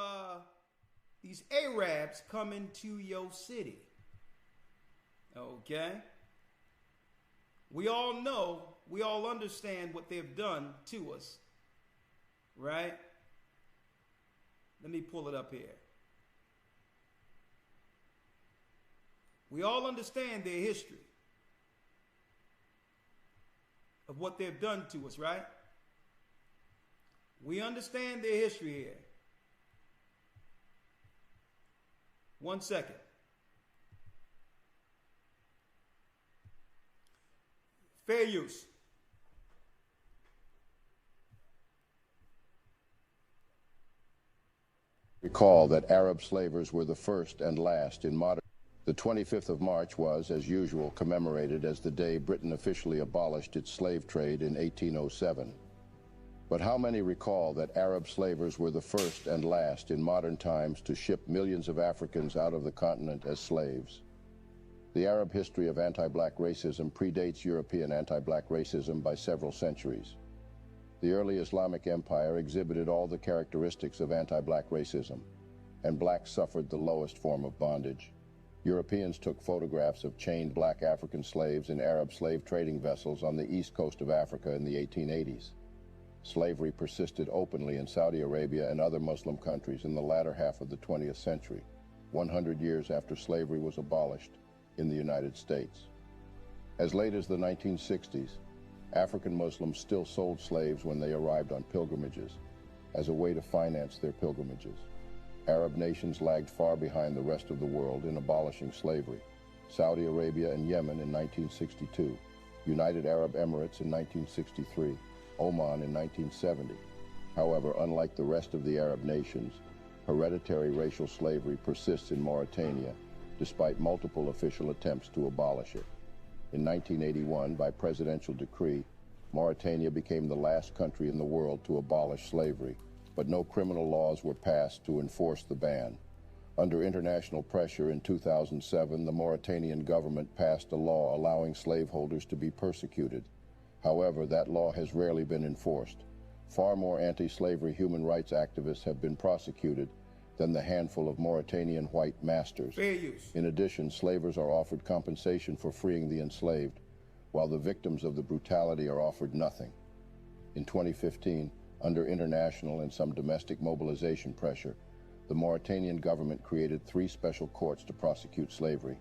Arabs come into your city? Okay? We all know, we all understand what they've done to us. Right? Let me pull it up here. We all understand their history of what they've done to us, right? We understand their history here. 1 second. Fair use. Recall that Arab slavers were the first and last in modern. The 25th of March was, as usual, commemorated as the day Britain officially abolished its slave trade in 1807. But how many recall that Arab slavers were the first and last in modern times to ship millions of Africans out of the continent as slaves? The Arab history of anti-black racism predates European anti-black racism by several centuries. The early Islamic Empire exhibited all the characteristics of anti-black racism, and blacks suffered the lowest form of bondage. Europeans took photographs of chained black African slaves in Arab slave trading vessels on the east coast of Africa in the 1880s. Slavery persisted openly in Saudi Arabia and other Muslim countries in the latter half of the 20th century, 100 years after slavery was abolished in the United States. As late as the 1960s, African Muslims still sold slaves when they arrived on pilgrimages, as a way to finance their pilgrimages. Arab nations lagged far behind the rest of the world in abolishing slavery. Saudi Arabia and Yemen in 1962, United Arab Emirates in 1963, Oman in 1970. However, unlike the rest of the Arab nations, hereditary racial slavery persists in Mauritania, despite multiple official attempts to abolish it. In 1981, by presidential decree, Mauritania became the last country in the world to abolish slavery, but no criminal laws were passed to enforce the ban. Under international pressure in 2007, the Mauritanian government passed a law allowing slaveholders to be persecuted. However, that law has rarely been enforced. Far more anti-slavery human rights activists have been prosecuted than the handful of Mauritanian white masters. Fair use. In addition, slavers are offered compensation for freeing the enslaved, while the victims of the brutality are offered nothing. In 2015, under international and some domestic mobilization pressure, the Mauritanian government created 3 special courts to prosecute slavery,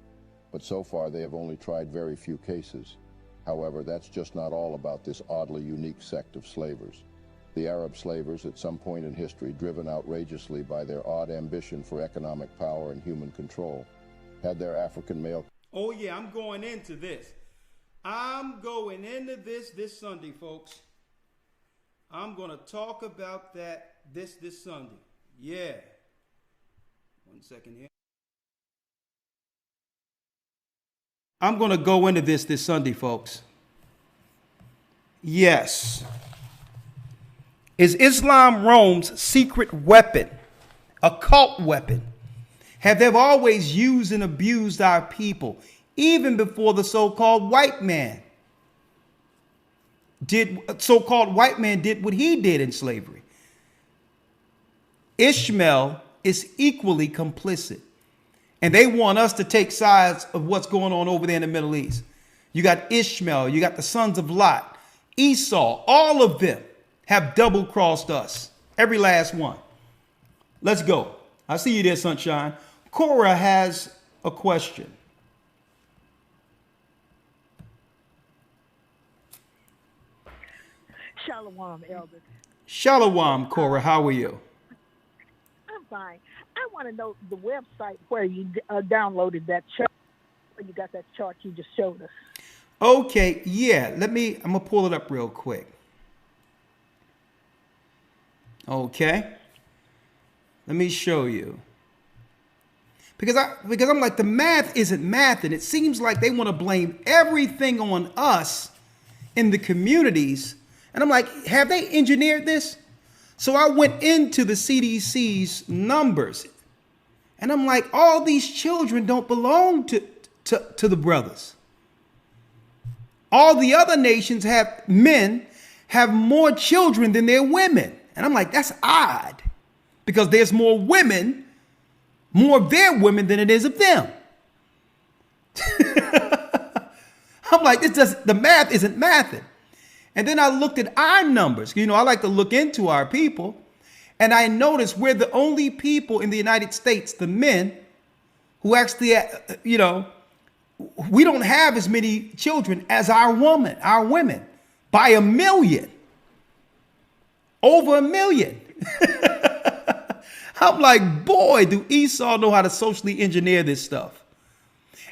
but so far they have only tried very few cases. However, that's just not all about this oddly unique sect of slavers. The Arab slavers, at some point in history driven outrageously by their odd ambition for economic power and human control, had their African male... Oh yeah, I'm going into this. I'm going into this Sunday, folks. I'm going to talk about that this Sunday. Yeah. 1 second here. I'm going to go into this Sunday, folks. Yes. Is Islam Rome's secret weapon, a cult weapon? Have they always used and abused our people, even before the so-called white man did what he did in slavery? Ishmael is equally complicit. And they want us to take sides of what's going on over there in the Middle East. You got Ishmael, you got the sons of Lot, Esau, all of them have double-crossed us. Every last one. Let's go. I see you there, Sunshine. Cora has a question. Shalom, Elder. Shalom, Cora. How are you? I'm fine. I want to know the website where you downloaded that chart. Where you got that chart you just showed us. Okay, yeah. I'm going to pull it up real quick. Okay. Let me show you. Because I'm like, the math isn't math, and it seems like they want to blame everything on us in the communities. And I'm like, have they engineered this? So I went into the CDC's numbers, and I'm like, all these children don't belong to the brothers. All the other nations men have more children than their women. And I'm like, that's odd, because there's more of their women than it is of them. I'm like, the math isn't mathing. And then I looked at our numbers. I like to look into our people. And I noticed we're the only people in the United States, the men, who actually, we don't have as many children as our women, by 1 million. Over 1 million. I'm like, boy, do Esau know how to socially engineer this stuff.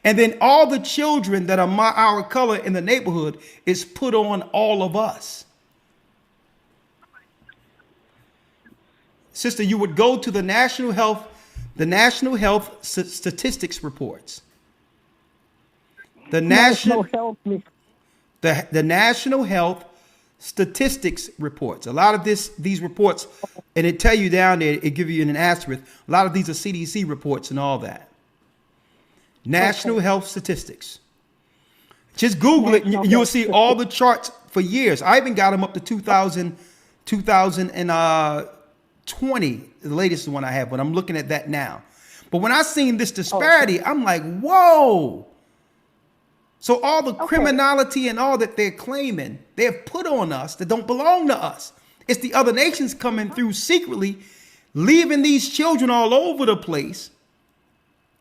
And then all the children that are our color in the neighborhood is put on all of us. Sister, you would go to the National Health Statistics reports. The National Health statistics reports. A lot of these reports, and it tell you down there, it give you an asterisk. A lot of these are CDC reports and all that. National Health Statistics. Just Google it, and you'll see all the charts for years. I even got them up to 2020, the latest one I have, but I'm looking at that now. But when I seen this disparity, I'm like, whoa. So all the criminality and all that they're claiming, they have put on us that don't belong to us. It's the other nations coming through secretly, leaving these children all over the place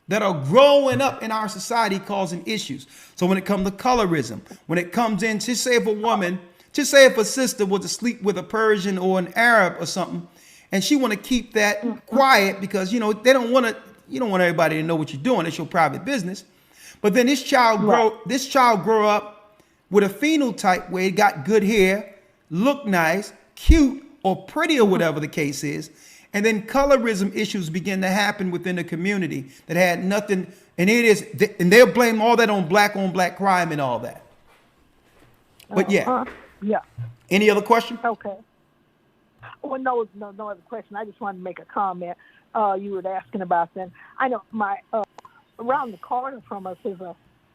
that are growing up in our society causing issues. So when it comes to colorism, when it comes in, just say if a sister was to sleep with a Persian or an Arab or something, and she want to keep that quiet because, you know, they don't want to, you don't want everybody to know what you're doing. It's your private business. But then this child grow up with a phenotype where it got good hair, look nice, cute, or pretty, or whatever the case is. And then colorism issues begin to happen within the community that had nothing. And and they'll blame all that on black crime and all that. But yeah. Any other question? Okay. Well, no other question. I just wanted to make a comment. You were asking about then. I know my around the corner from us is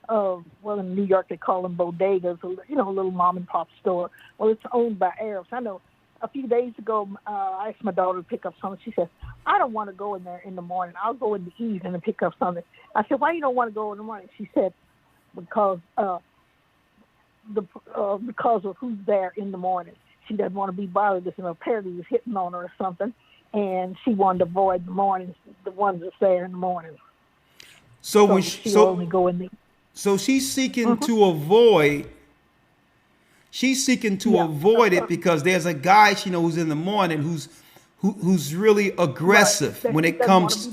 well, in New York they call them bodegas, you know, a little mom and pop store. Well, it's owned by Arabs. I know. A few days ago, I asked my daughter to pick up something. She said, I don't want to go in there in the morning. I'll go in the evening and pick up something. I said, why you don't want to go in the morning? She said, because of who's there in the morning. She doesn't want to be bothered if a party was hitting on her or something, and she wanted to avoid the mornings, the ones that's there in the morning. So when only go in the. So she's seeking to avoid. She's seeking to avoid it because there's a guy she knows in the morning who's really aggressive when it comes.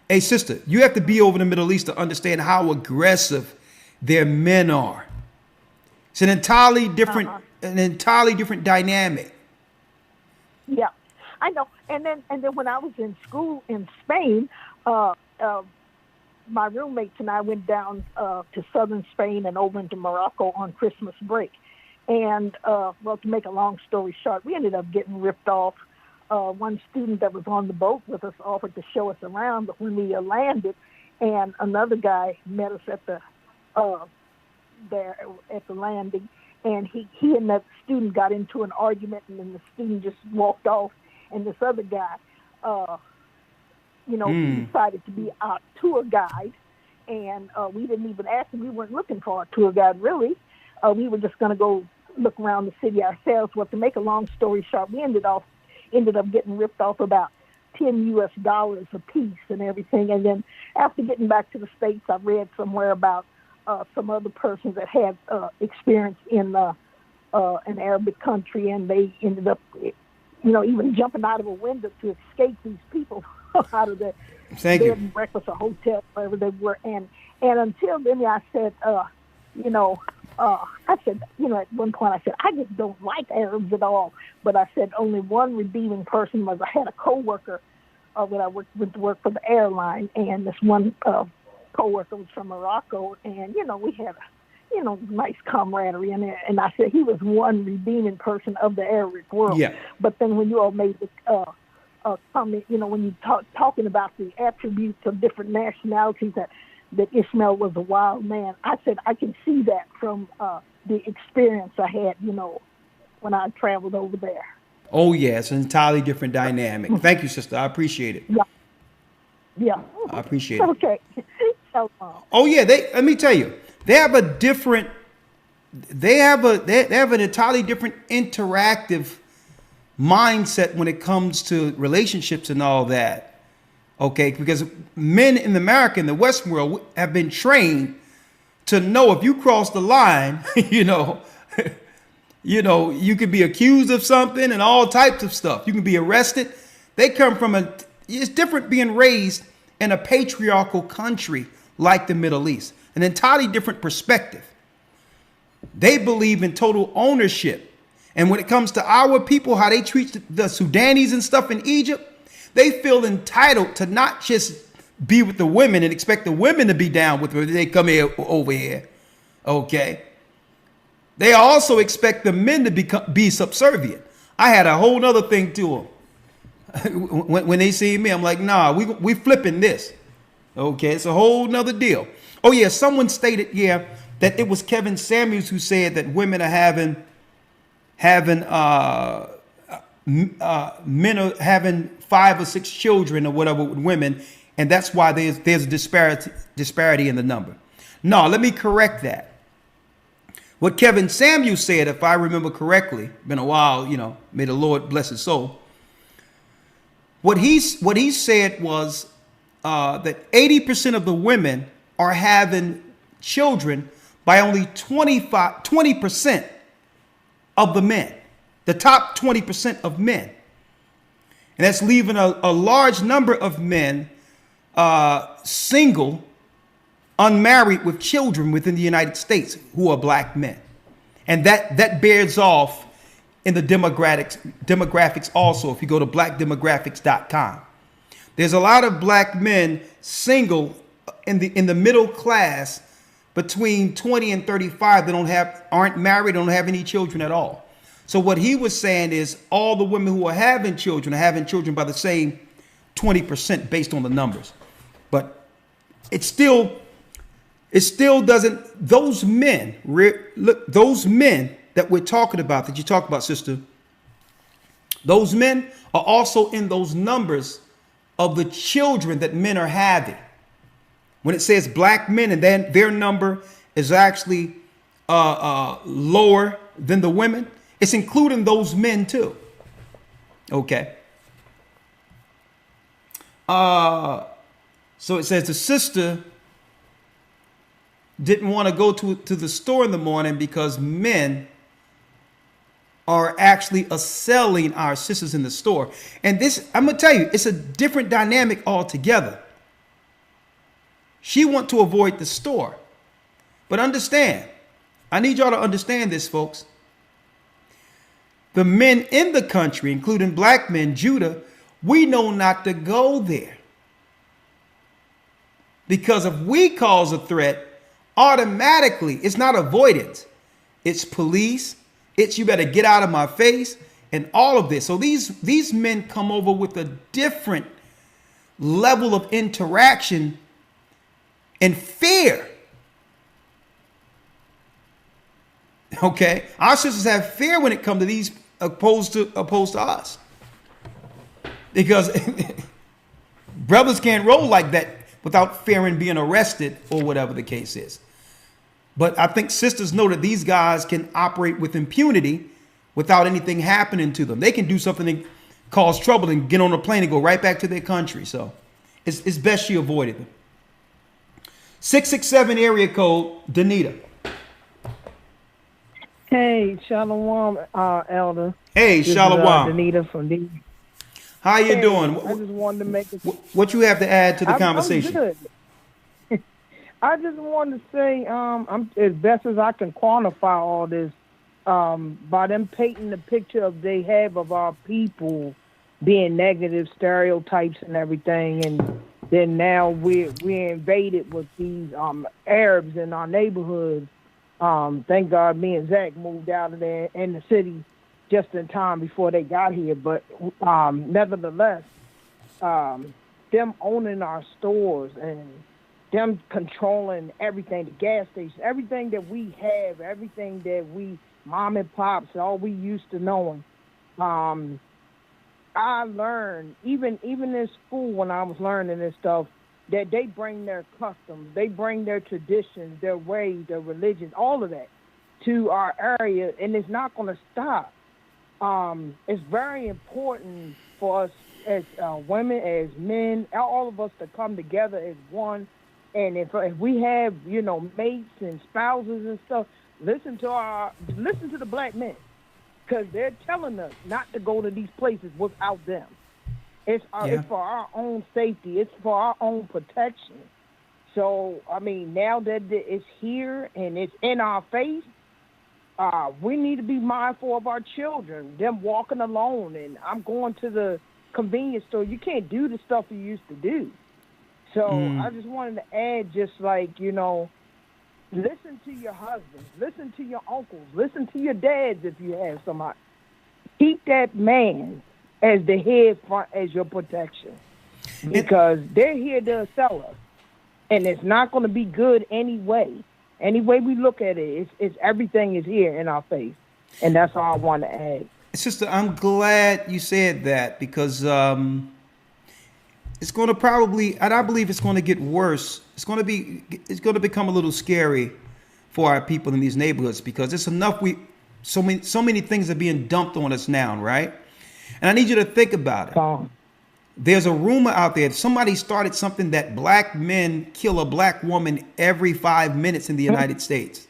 Hey, sister, you have to be over in the Middle East to understand how aggressive their men are. It's an entirely different dynamic. Yeah, I know. And then when I was in school in Spain, my roommates and I went down to southern Spain and over into Morocco on Christmas break. And, well, to make a long story short, we ended up getting ripped off. One student that was on the boat with us offered to show us around, but when we landed, and another guy met us at the there at the landing, and he and that student got into an argument, and then the student just walked off, and this other guy, he decided to be our tour guide, and we didn't even ask him. We weren't looking for a tour guide, really. We were just going to go look around the city ourselves. Well, to make a long story short, we ended up getting ripped off about $10 US a piece and everything. And then after getting back to the States, I read somewhere about some other persons that had experience in an Arabic country, and they ended up, even jumping out of a window to escape these people out of the bed and breakfast or hotel, wherever they were. And until then, I said, at one point I said, I just don't like Arabs at all. But I said only one redeeming person was I had a coworker when I went to work for the airline, and this one coworker was from Morocco, and we had nice camaraderie in there. And I said he was one redeeming person of the Arabic world. Yeah. But then when you all made the comment, when you talking about the attributes of different nationalities that Ishmael was a wild man, I said I can see that from the experience I had, when I traveled over there. Oh, yeah, it's an entirely different dynamic. Thank you, sister. I appreciate it. Yeah. I appreciate it. Okay. Oh, yeah, let me tell you, they have an entirely different interactive mindset when it comes to relationships and all that. Okay, because men in America, in the Western world, have been trained to know if you cross the line, you could be accused of something and all types of stuff. You can be arrested. They come from it's different being raised in a patriarchal country like the Middle East, an entirely different perspective. They believe in total ownership. And when it comes to our people, how they treat the Sudanese and stuff in Egypt, they feel entitled to not just be with the women and expect the women to be down with them. They come over here. Okay. They also expect the men to be subservient. I had a whole nother thing to them. when they see me, I'm like, nah, we flipping this. Okay, it's a whole nother deal. Oh yeah, someone stated, yeah, that it was Kevin Samuels who said that women are having men are having 5 or 6 children or whatever with women, and that's why there's a disparity in the number. No, let me correct that. What Kevin Samuels said, if I remember correctly, been a while, you know, may the Lord bless his soul. What he said was that 80% of the women are having children by only 20% of the men, the top 20% of men. And that's leaving a large number of men single, unmarried with children within the United States who are black men. And that bears off in the demographics also. If you go to blackdemographics.com, there's a lot of black men single in the middle class between 20 and 35 that aren't married, don't have any children at all. So what he was saying is all the women who are having children by the same 20% based on the numbers. But it still doesn't, those men that we're talking about, that you talk about, sister, those men are also in those numbers of the children that men are having. When it says black men and then their number is actually lower than the women, it's including those men too. Okay. So it says the sister didn't want to go to the store in the morning because men are actually selling our sisters in the store. And this, I'm going to tell you, it's a different dynamic altogether. She wants to avoid the store. But understand, I need y'all to understand this, folks. The men in the country, including black men, Judah, we know not to go there. Because if we cause a threat, automatically, it's not avoidance. It's police. It's you better get out of my face and all of this. So these men come over with a different level of interaction and fear. Okay, our sisters have fear when it comes to these opposed to us, because brothers can't roll like that without fearing being arrested or whatever the case is. But I think sisters know that these guys can operate with impunity without anything happening to them. They can do something and cause trouble and get on a plane and go right back to their country. So it's best she avoided them. 667 area code, Danita. Hey, Shalom, Elder. Hey, this Shalom. Is, Danita from D. How you doing? I just wanted to make what you have to add to the conversation? I'm good. I just wanted to say, I'm as best as I can quantify all this, by them painting the picture of they have of our people being negative stereotypes and everything, and then now we're invaded with these Arabs in our neighborhoods. Thank God me and Zach moved out of there in the city just in time before they got here. But nevertheless, them owning our stores and them controlling everything, the gas station, everything that we have, everything that we, mom and pops, all we used to knowing. I learned, even in school when I was learning this stuff, that they bring their customs, they bring their traditions, their ways, their religions, all of that to our area, and it's not going to stop. It's very important for us as women, as men, all of us to come together as one. And if we have, mates and spouses and stuff, listen to the black men, because they're telling us not to go to these places without them. It's for our own safety. It's for our own protection. So, I mean, now that it's here and it's in our face, we need to be mindful of our children, them walking alone. And I'm going to the convenience store. You can't do the stuff you used to do. So I just wanted to add, just like, Listen to your husbands. Listen to your uncles. Listen to your dads if you have somebody. Keep that man as the head front as your protection, because they're here to sell us, and it's not going to be good anyway. Any way we look at it, it's everything is here in our face, and that's all I want to add. Sister, I'm glad you said that, because it's going to probably, and I believe it's going to get worse. It's going to become a little scary for our people in these neighborhoods, because it's enough. So many things are being dumped on us now, right? And I need you to think about it. There's a rumor out there. Somebody started something that black men kill a black woman every 5 minutes in the United States.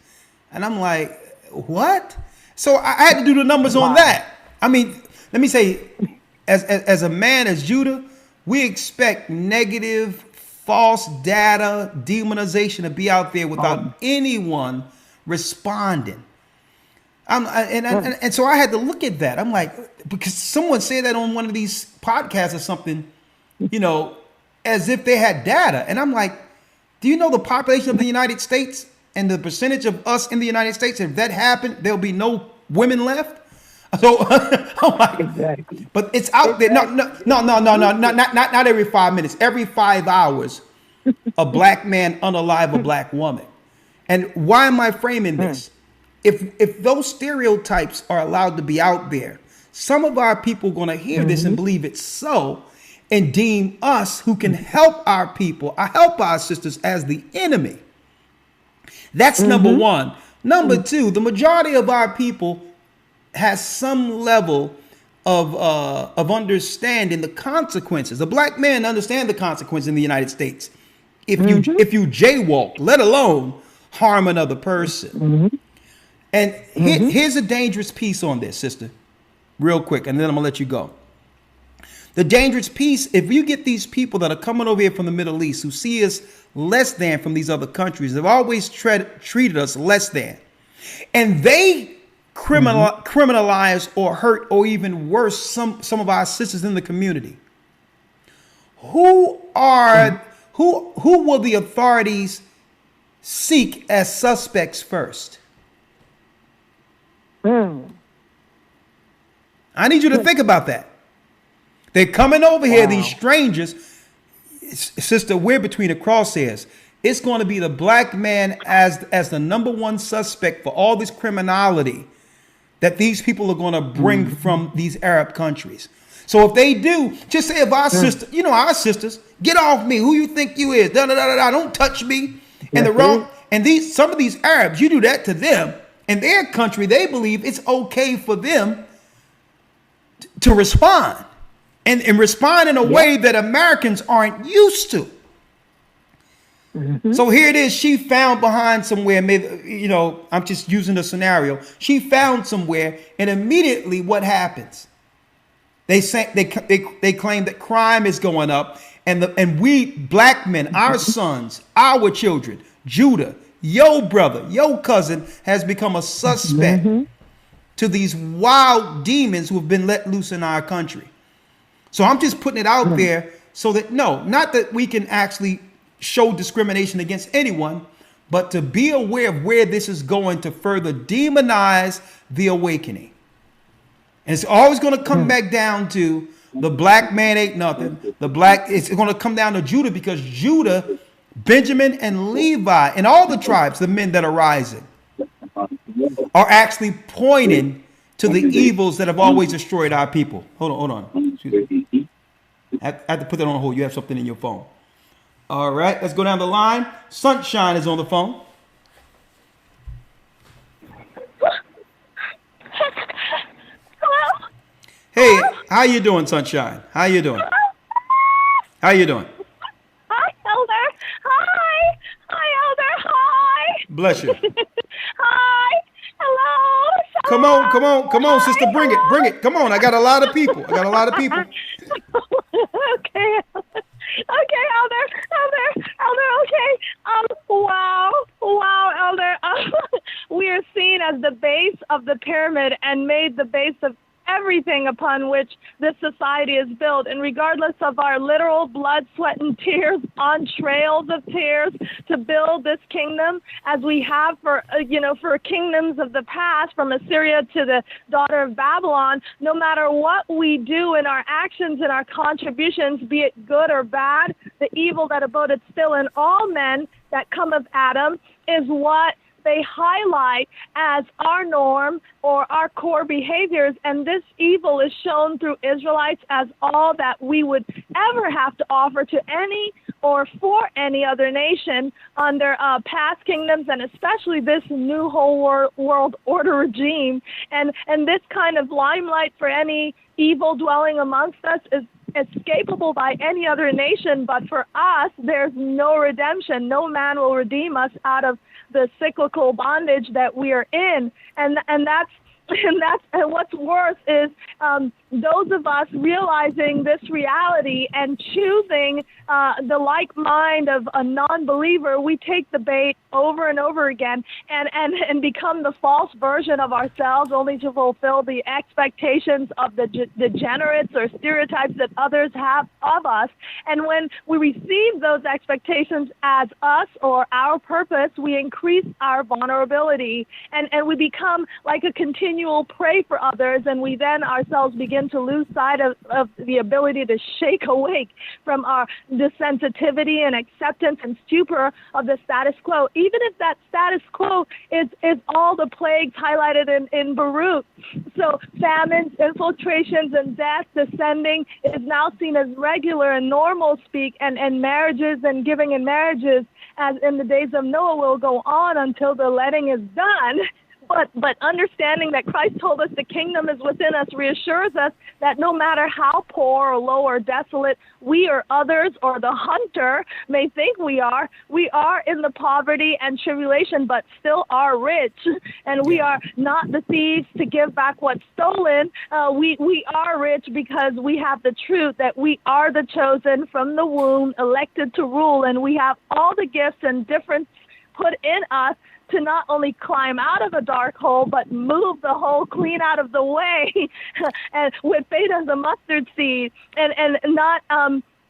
And I'm like, what? So I had to do the numbers on that. I mean, let me say, as a man, as Judah, we expect negative, false data, demonization to be out there without anyone responding. And so I had to look at that. I'm like, because someone said that on one of these podcasts or something, you know, as if they had data. And I'm like, do you know the population of the United States and the percentage of us in the United States? If that happened, there'll be no women left. So, oh my, exactly. But it's out there. No, not every 5 minutes. Every 5 hours, a black man unalive a black woman. And why am I framing this? If those stereotypes are allowed to be out there, some of our people are going to hear this and believe it's so, and deem us who can help our people, help our sisters, as the enemy. That's number one. Number two, the majority of our people has some level of understanding the consequences. A black man understands the consequences in the United States if you jaywalk, let alone harm another person. And here's a dangerous piece on this, sister, real quick, and then I'm gonna let you go. The dangerous piece, if you get these people that are coming over here from the Middle East who see us less than from these other countries, they've always treated us less than, and they criminalize or hurt or even worse some of our sisters in the community. Who will the authorities seek as suspects first? I need you to think about that. They're coming over here, these strangers. Sister, we're between the crosshairs. It's going to be the black man as the number one suspect for all this criminality that these people are going to bring from these Arab countries. So if they do, just say if our sister, you know, our sisters, get off me. Who you think you is? Don't touch me. And some of these Arabs, you do that to them. In their country, they believe it's okay for them to respond and respond in a way that Americans aren't used to. So here it is. She found behind somewhere, maybe, you know, I'm just using a scenario. She found somewhere, and immediately what happens? They say they claim that crime is going up, and we black men, our sons, our children, Judah, your brother, your cousin has become a suspect to these wild demons who have been let loose in our country. So I'm just putting it out there so that, not that we can actually show discrimination against anyone, but to be aware of where this is going to further demonize the awakening. And it's always going to come back down to the black man ain't nothing. It's going to come down to Judah, because Judah, Benjamin, and Levi, and all the tribes, the men that are rising, are actually pointing to the evils that have always destroyed our people. Hold on. Excuse me. I have to put that on hold. You have something in your phone. All right, let's go down the line. Sunshine is on the phone. Hello? Hey, how you doing, Sunshine? How you doing? How you doing? Hi, Elder. Hi. Hi, Elder. Hi. Bless you. Hi. Hello. Come on, sister. Bring it. Come on. I got a lot of people. Okay. Okay, Elder, okay. Wow, Elder. We are seen as the base of the pyramid and made the base of everything upon which this society is built. And regardless of our literal blood, sweat, and tears on trails of tears to build this kingdom, as we have for kingdoms of the past, from Assyria to the daughter of Babylon, no matter what we do in our actions and our contributions, be it good or bad, the evil that abodeth still in all men that come of Adam is what they highlight as our norm or our core behaviors. And this evil is shown through Israelites as all that we would ever have to offer to any or for any other nation under past kingdoms, and especially this new whole world order regime. And this kind of limelight for any evil dwelling amongst us is escapable by any other nation, but for us, there's no redemption. No man will redeem us out of the cyclical bondage that we are in, and what's worse is those of us realizing this reality and choosing the like mind of a non-believer, we take the bait over and over again and become the false version of ourselves, only to fulfill the expectations of the degenerates or stereotypes that others have of us. And when we receive those expectations as us or our purpose, we increase our vulnerability and we become like a continual prey for others, and we then ourselves begin to lose sight of the ability to shake awake from our desensitivity and acceptance and stupor of the status quo, even if that status quo is all the plagues highlighted in Baruch. So famines, infiltrations, and death descending is now seen as regular and normal speak, and marriages and giving in marriages, as in the days of Noah, will go on until the letting is done. But understanding that Christ told us the kingdom is within us reassures us that no matter how poor or low or desolate we or others or the hunter may think we are in the poverty and tribulation, but still are rich. And we are not the thieves to give back what's stolen. We are rich because we have the truth that we are the chosen from the womb, elected to rule, and we have all the gifts and difference put in us to not only climb out of a dark hole, but move the hole clean out of the way, and with faith as a mustard seed, and not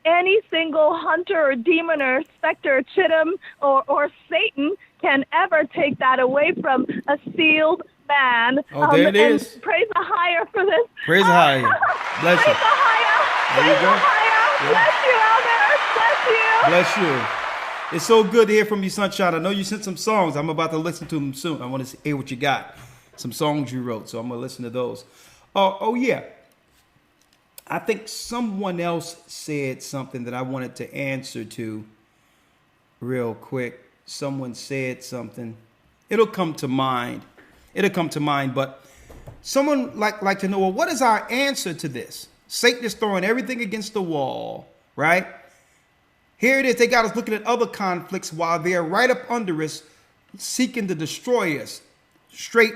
any single hunter or demon or specter or chittim or Satan can ever take that away from a sealed man. Oh, there it is. Praise AHAYAH for this. Praise AHAYAH. Bless you. Praise AHAYAH. There you go. AHAYAH. Bless you, Elder. Bless you. Bless you. It's so good to hear from you, Sunshine. I know you sent some songs. I'm about to listen to them soon. I want to hear what you got. Some songs you wrote, so I'm going to listen to those. Oh, yeah. I think someone else said something that I wanted to answer to real quick. Someone said something. It'll come to mind. But someone like to know, well, what is our answer to this? Satan is throwing everything against the wall, right? Here it is. They got us looking at other conflicts while they're right up under us, seeking to destroy us, straight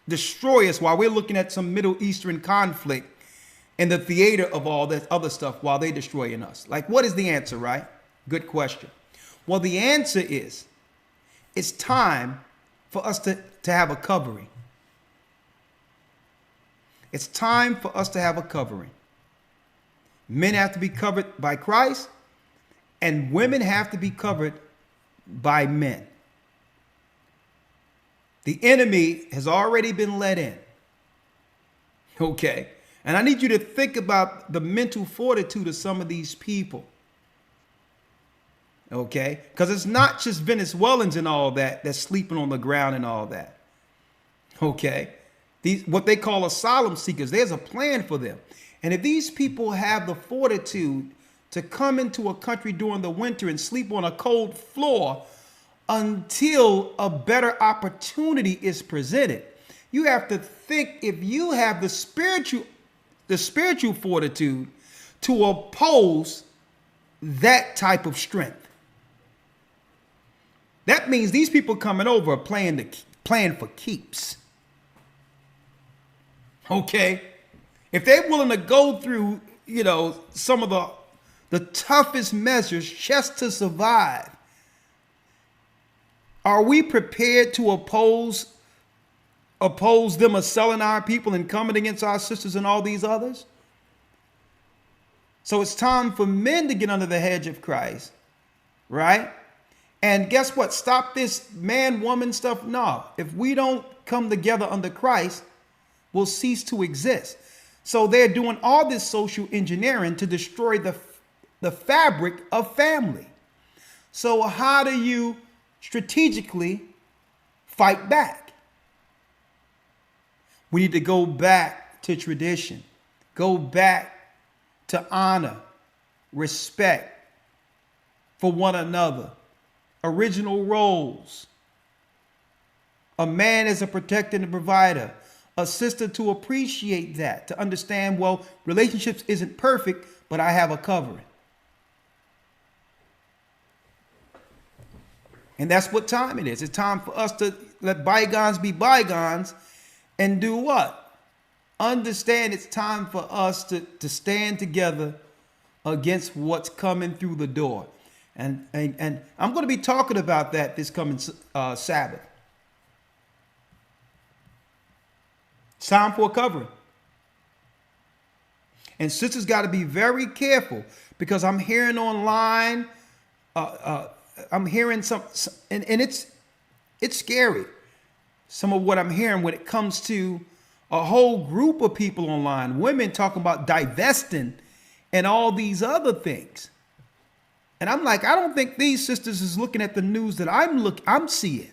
destroy us, while we're looking at some Middle Eastern conflict in the theater of all that other stuff while they're destroying us. Like, what is the answer, right? Good question. Well, the answer is it's time for us to have a covering. It's time for us to have a covering. Men have to be covered by Christ, and women have to be covered by men. The enemy has already been let in. Okay. And I need you to think about the mental fortitude of some of these people. Okay. Because it's not just Venezuelans and all that that's sleeping on the ground and all that. Okay. What they call asylum seekers, there's a plan for them. And if these people have the fortitude to come into a country during the winter and sleep on a cold floor until a better opportunity is presented, you have to think, if you have the spiritual fortitude to oppose that type of strength. That means these people coming over are playing for keeps. Okay? If they're willing to go through, some of the toughest measures just to survive, are we prepared to oppose oppose them of selling our people and coming against our sisters and all these others? So it's time for men to get under the hedge of Christ, right? And guess what? Stop this man, woman stuff. No, if we don't come together under Christ, we'll cease to exist. So they're doing all this social engineering to destroy the fabric of family. So how do you strategically fight back? We need to go back to tradition, go back to honor, respect for one another, original roles. A man is a protector and a provider, a sister to appreciate that, to understand, well, relationships isn't perfect, but I have a covering. And that's what time it is. It's time for us to let bygones be bygones and do what? Understand it's time for us to stand together against what's coming through the door. And I'm going to be talking about that this coming Sabbath. It's time for a covering. And sisters got to be very careful, because I'm hearing online, I'm hearing some and it's scary. Some of what I'm hearing when it comes to a whole group of people online, women talking about divesting and all these other things. And I'm like, I don't think these sisters is looking at the news that I'm seeing.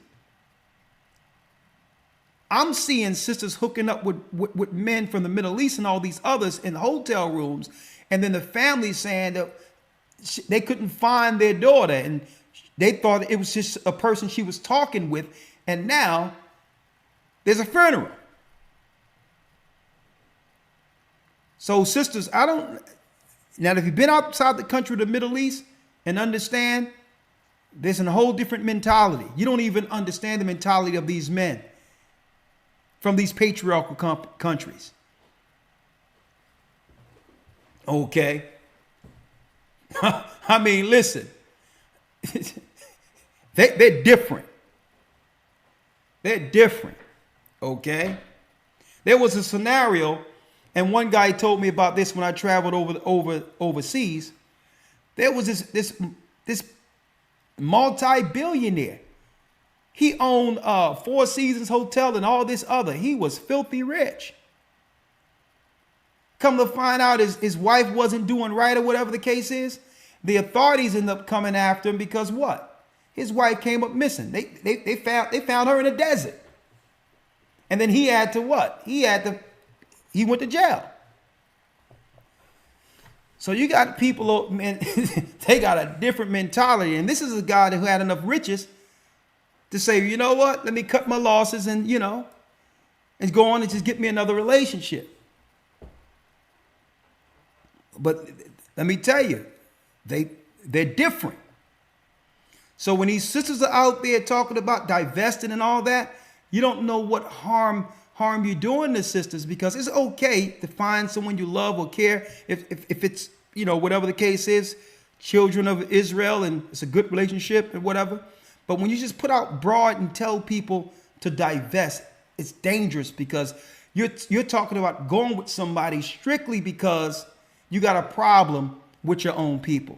I'm seeing sisters hooking up with men from the Middle East and all these others in hotel rooms. And then the family saying that they couldn't find their daughter, and they thought it was just a person she was talking with. And now there's a funeral. So sisters, now if you've been outside the country, the Middle East, and understand, there's a whole different mentality. You don't even understand the mentality of these men from these patriarchal countries. Okay. I mean, listen, they're different. They're different. Okay. There was a scenario, and one guy told me about this when I traveled overseas. There was this multi-billionaire. He owned Four Seasons Hotel and all this other. He was filthy rich. Come to find out his wife wasn't doing right, or whatever the case is. The authorities end up coming after him because what? His wife came up missing. They found her in a desert. And then he had to what? He went to jail. So you got people, man, they got a different mentality. And this is a guy who had enough riches to say, you know what? Let me cut my losses and go on and just get me another relationship. But let me tell you, they're different. So when these sisters are out there talking about divesting and all that, you don't know what harm you're doing to sisters, because it's okay to find someone you love or care if it's, whatever the case is, children of Israel, and it's a good relationship and whatever. But when you just put out broad and tell people to divest, it's dangerous, because you're talking about going with somebody strictly because you got a problem with your own people.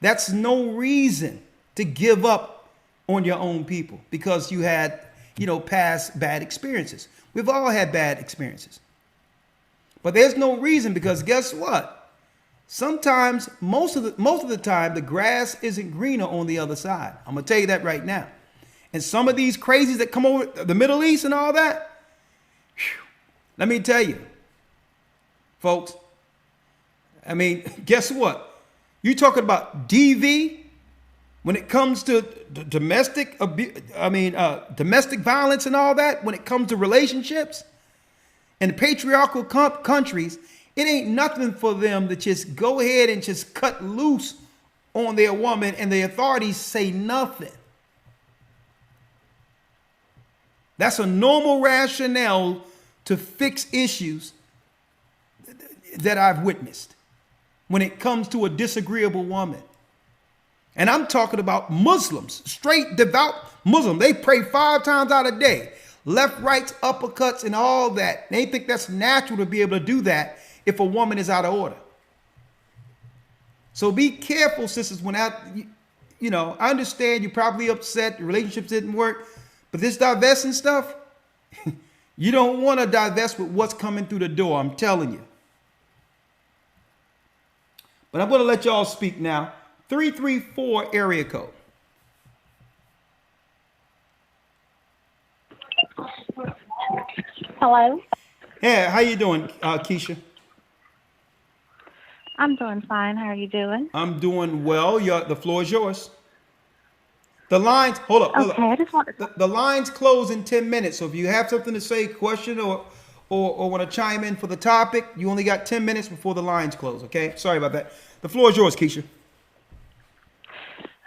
That's no reason to give up on your own people because you had, past bad experiences. We've all had bad experiences. But there's no reason, because guess what? Sometimes, most of the time, the grass isn't greener on the other side. I'm going to tell you that right now. And some of these crazies that come over the Middle East and all that, let me tell you, folks, I mean, guess what? You talking about DV when it comes to domestic violence and all that, when it comes to relationships in patriarchal countries, it ain't nothing for them to just go ahead and just cut loose on their woman and the authorities say nothing. That's a normal rationale to fix issues that I've witnessed when it comes to a disagreeable woman. And I'm talking about Muslims, straight devout Muslim. They pray 5 times out a day. left, rights, uppercuts, and all that. They think that's natural to be able to do that if a woman is out of order. So be careful, sisters, when out, you know, I understand you're probably upset, the relationships didn't work, but this divesting stuff, you don't want to divest with what's coming through the door, I'm telling you. But I'm going to let y'all speak now. 334 area code. Hello. Yeah, how you doing, Keisha? I'm doing fine. How are you doing? I'm doing well. The floor is yours. The lines, hold up. I just want to... The lines close in 10 minutes. So if you have something to say, question, or want to chime in for the topic, you only got 10 minutes before the lines close, okay? Sorry about that. The floor is yours, Keisha.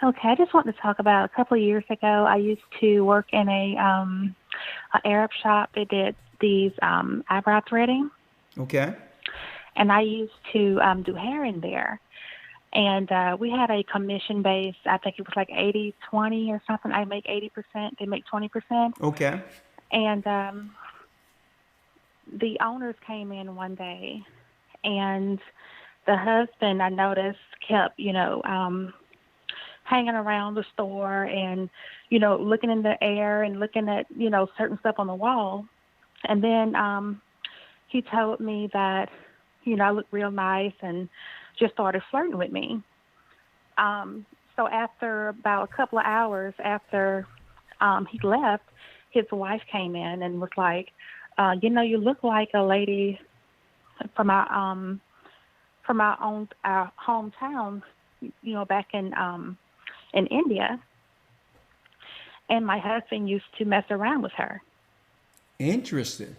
Okay, I just want to talk about a couple of years ago, I used to work in a Arab shop. They did these eyebrow threading. Okay. And I used to do hair in there. And we had a commission base. I think it was like 80-20 or something. I make 80%. They make 20%. Okay. And the owners came in one day, and the husband, I noticed, kept, hanging around the store and, looking in the air and looking at, certain stuff on the wall. And then he told me that, I looked real nice and just started flirting with me. So after about a couple of hours after he left, his wife came in and was like, you look like a lady from our hometown, back in India. And my husband used to mess around with her. Interesting.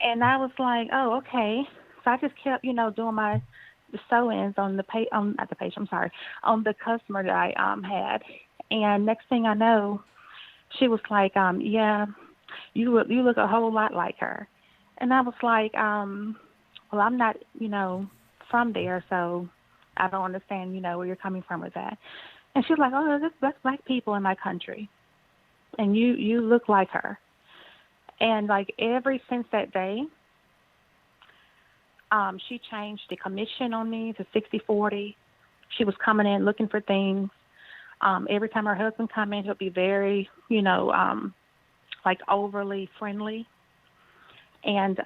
And I was like, oh, okay. So I just kept, doing my sew-ins on the on the customer that I had. And next thing I know, she was like, yeah, you look a whole lot like her. And I was like, well, I'm not, from there, so I don't understand, where you're coming from with that. And she was like, oh, that's black people in my country, and you look like her. And like ever since that day, she changed the commission on me to 60-40. She was coming in looking for things. Every time her husband come in, he'll be very, like overly friendly. And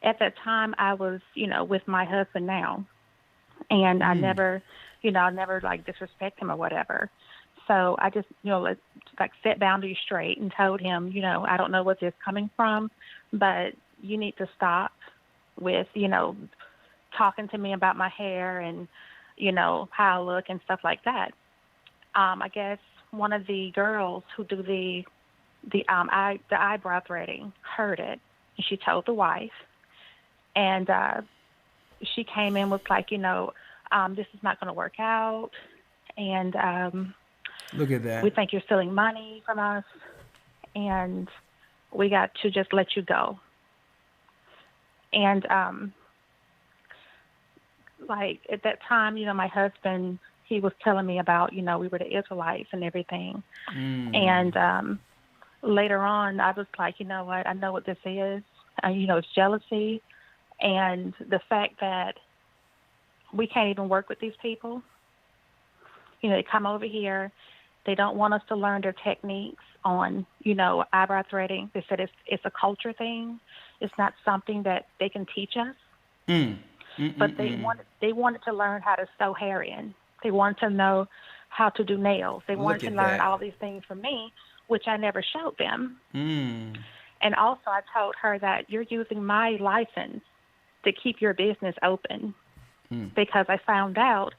at that time, I was, with my husband now, and I never like disrespect him or whatever. So I just, like set boundaries straight and told him, I don't know where this is coming from, but you need to stop with, talking to me about my hair and, how I look and stuff like that. I guess one of the girls who do the eyebrow threading heard it, and she told the wife, and she came in with like, this is not going to work out, and look at that. We think you're stealing money from us, and we got to just let you go. And like at that time, my husband, he was telling me about, we were the Israelites and everything. And later on, I was like, you know what? I know what this is. It's jealousy, and the fact that we can't even work with these people. They come over here. They don't want us to learn their techniques on, eyebrow threading. They said it's a culture thing. It's not something that they can teach us. But they wanted to learn how to sew hair in. They wanted to know how to do nails. They wanted to learn all these things from me, which I never showed them. And also I told her that you're using my license to keep your business open, because I found out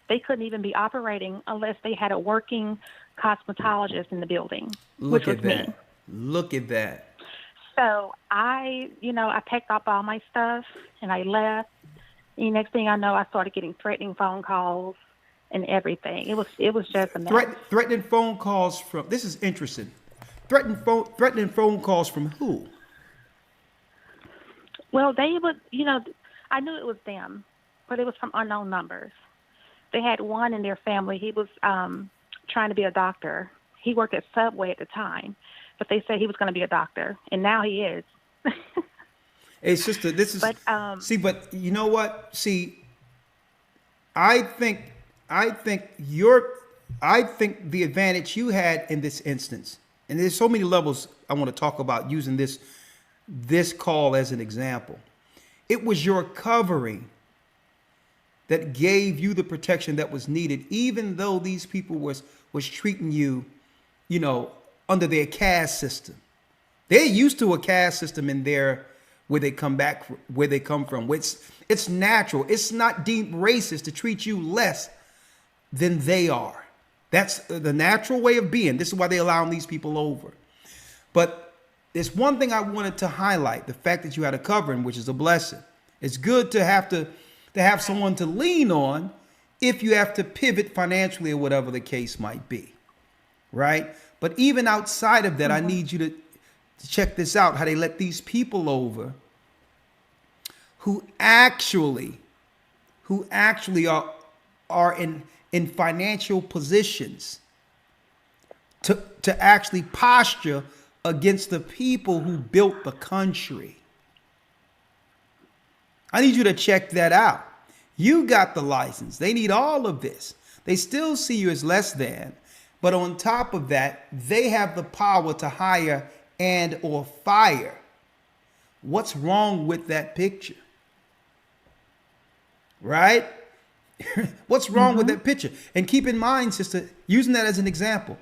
they couldn't even be operating unless they had a working cosmetologist in the building, which was me. Look at that. So I packed up all my stuff and I left. And the next thing I know, I started getting threatening phone calls and everything. It was just a mess. Threatening phone calls from, this is interesting. Threatening phone calls from who? Well, they would, I knew it was them, but it was from unknown numbers. They had one in their family. He was trying to be a doctor. he worked at Subway at the time, but they said he was going to be a doctor, and now he is. Hey, sister, this is but you know what? See, I think the advantage you had in this instance, and there's so many levels I want to talk about using this call as an example. It was your covering that gave you the protection that was needed, even though these people was treating you, under their caste system. They're used to a caste system in there where they come from. It's natural. It's not deemed racist to treat you less than they are. That's the natural way of being. This is why they allow these people over. But there's one thing I wanted to highlight: the fact that you had a covering, which is a blessing. It's good to have someone to lean on if you have to pivot financially or whatever the case might be, right? But even outside of that, I need you to check this out: how they let these people over who actually are in financial positions to actually posture against the people who built the country. I need you to check that out. You got the license. They need all of this. They still see you as less than, but on top of that, they have the power to hire and or fire. What's wrong with that picture? Right? What's wrong with that picture? And keep in mind, sister, using that as an example,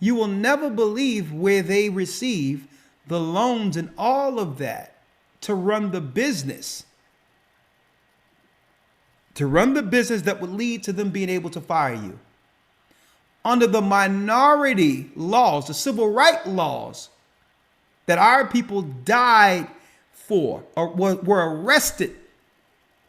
you will never believe where they receive the loans and all of that to run the business. To run the business that would lead to them being able to fire you. Under the minority laws, the civil rights laws that our people died for or were arrested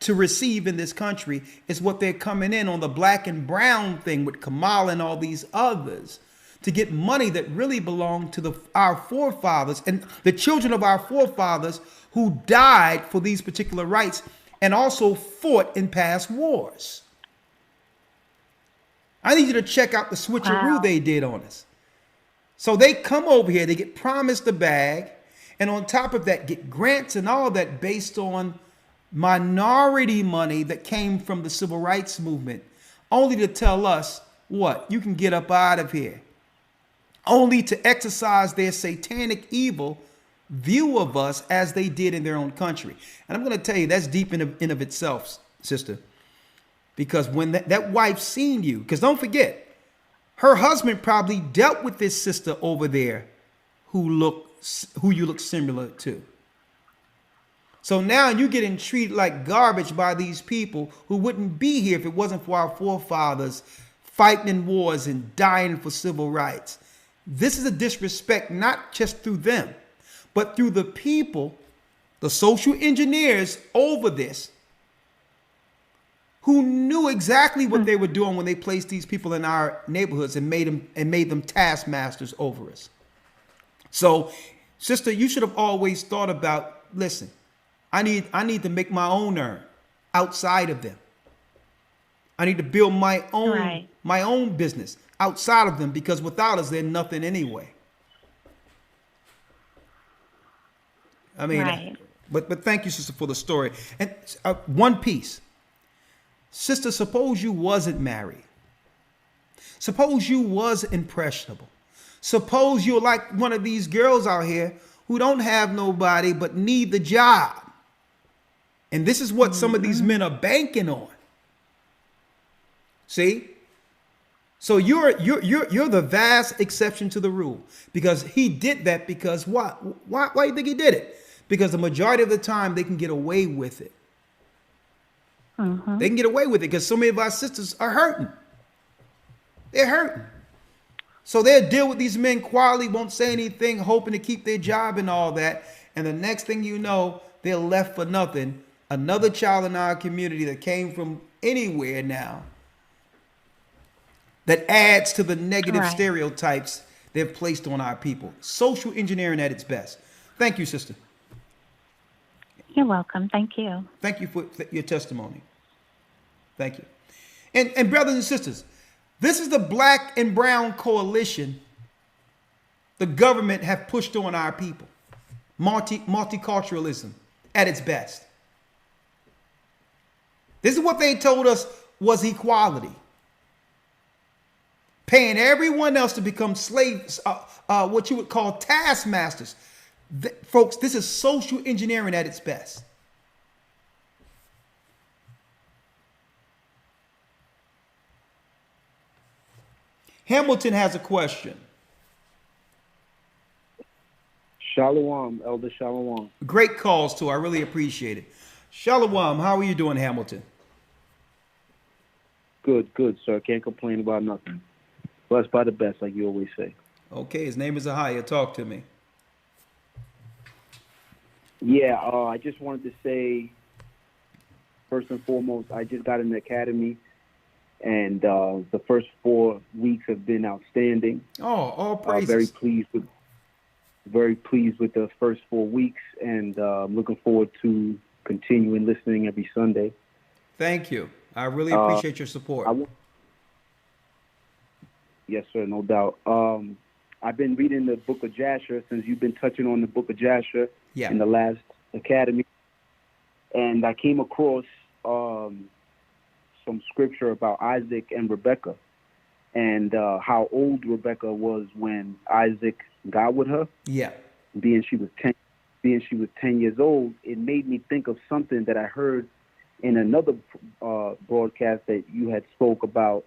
to receive in this country, is what they're coming in on the black and brown thing with Kamala and all these others to get money that really belonged to our forefathers and the children of our forefathers who died for these particular rights and also fought in past wars. I need you to check out the switcheroo they did on us. So they come over here, they get promised a bag, and on top of that, get grants and all of that based on minority money that came from the civil rights movement, only to tell us what? You can get up out of here. Only to exercise their satanic evil view of us as they did in their own country. And I'm going to tell you, that's deep in of itself, sister. Because when that wife seen you, because don't forget, her husband probably dealt with this sister over there who you look similar to. So now you're getting treated like garbage by these people who wouldn't be here if it wasn't for our forefathers fighting in wars and dying for civil rights. This is a disrespect, not just through them, but through the people, the social engineers over this, who knew exactly what they were doing when they placed these people in our neighborhoods and made them taskmasters over us. So, sister, you should have always thought about, listen, I need to make my own earn outside of them. I need to build my own business outside of them, because without us, they're nothing anyway. I mean, but thank you, sister, for the story. And one piece. Sister, suppose you wasn't married. Suppose you was impressionable. Suppose you're like one of these girls out here who don't have nobody but need the job. And this is what some of these men are banking on. See? So you're the vast exception to the rule, because he did that because what? Why do you think he did it? Because the majority of the time they can get away with it. They can get away with it because so many of our sisters are hurting. They're hurting. So they'll deal with these men quietly, won't say anything, hoping to keep their job and all that. And the next thing you know, they're left for nothing. Another child in our community that came from anywhere now that adds to the negative stereotypes they've placed on our people. Social engineering at its best. Thank you, sister. You're welcome. Thank you. Thank you for your testimony. Thank you. And brothers and sisters, this is the Black and Brown Coalition the government have pushed on our people. Multiculturalism at its best. This is what they told us was equality. Paying everyone else to become slaves, what you would call taskmasters. Folks, this is social engineering at its best. Hamilton has a question. Shalom, Elder Shalom. Great calls, too. I really appreciate it. Shalom, how are you doing, Hamilton? Good, good, sir. Can't complain about nothing. Blessed by the best, like you always say. Okay, his name is AHAYAH. Talk to me. Yeah, I just wanted to say, first and foremost, I just got in the academy, and the first 4 weeks have been outstanding. Oh, all praises. Very pleased with the first 4 weeks, and looking forward to continuing listening every Sunday. Thank you. I really appreciate your support. Yes, sir, no doubt. I've been reading the book of Jasher since you've been touching on the book of Jasher in the last academy. And I came across some scripture about Isaac and Rebekah and how old Rebekah was when Isaac got with her. Yeah. Being she was 10 years old, it made me think of something that I heard in another broadcast that you had spoke about.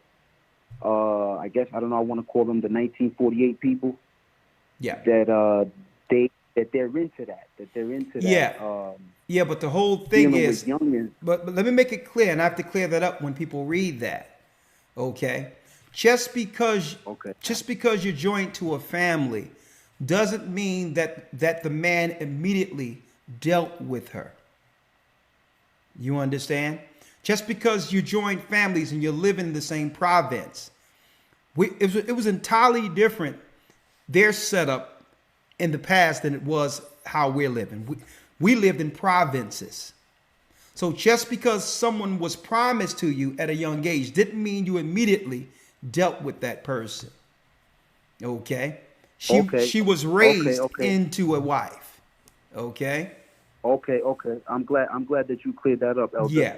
I guess, I don't know, I want to call them the 1948 people. Yeah. That they're into that. Yeah. Yeah, but the whole thing is, but let me make it clear, and I have to clear that up when people read that. Okay? Just because you're joined to a family doesn't mean that the man immediately dealt with her. You understand? Just because you join families and you live in the same province, it was entirely different, their setup in the past than it was how we're living. We lived in provinces. So just because someone was promised to you at a young age didn't mean you immediately dealt with that person. Okay? She was raised into a wife. Okay? Okay. I'm glad that you cleared that up, Elder. Yeah.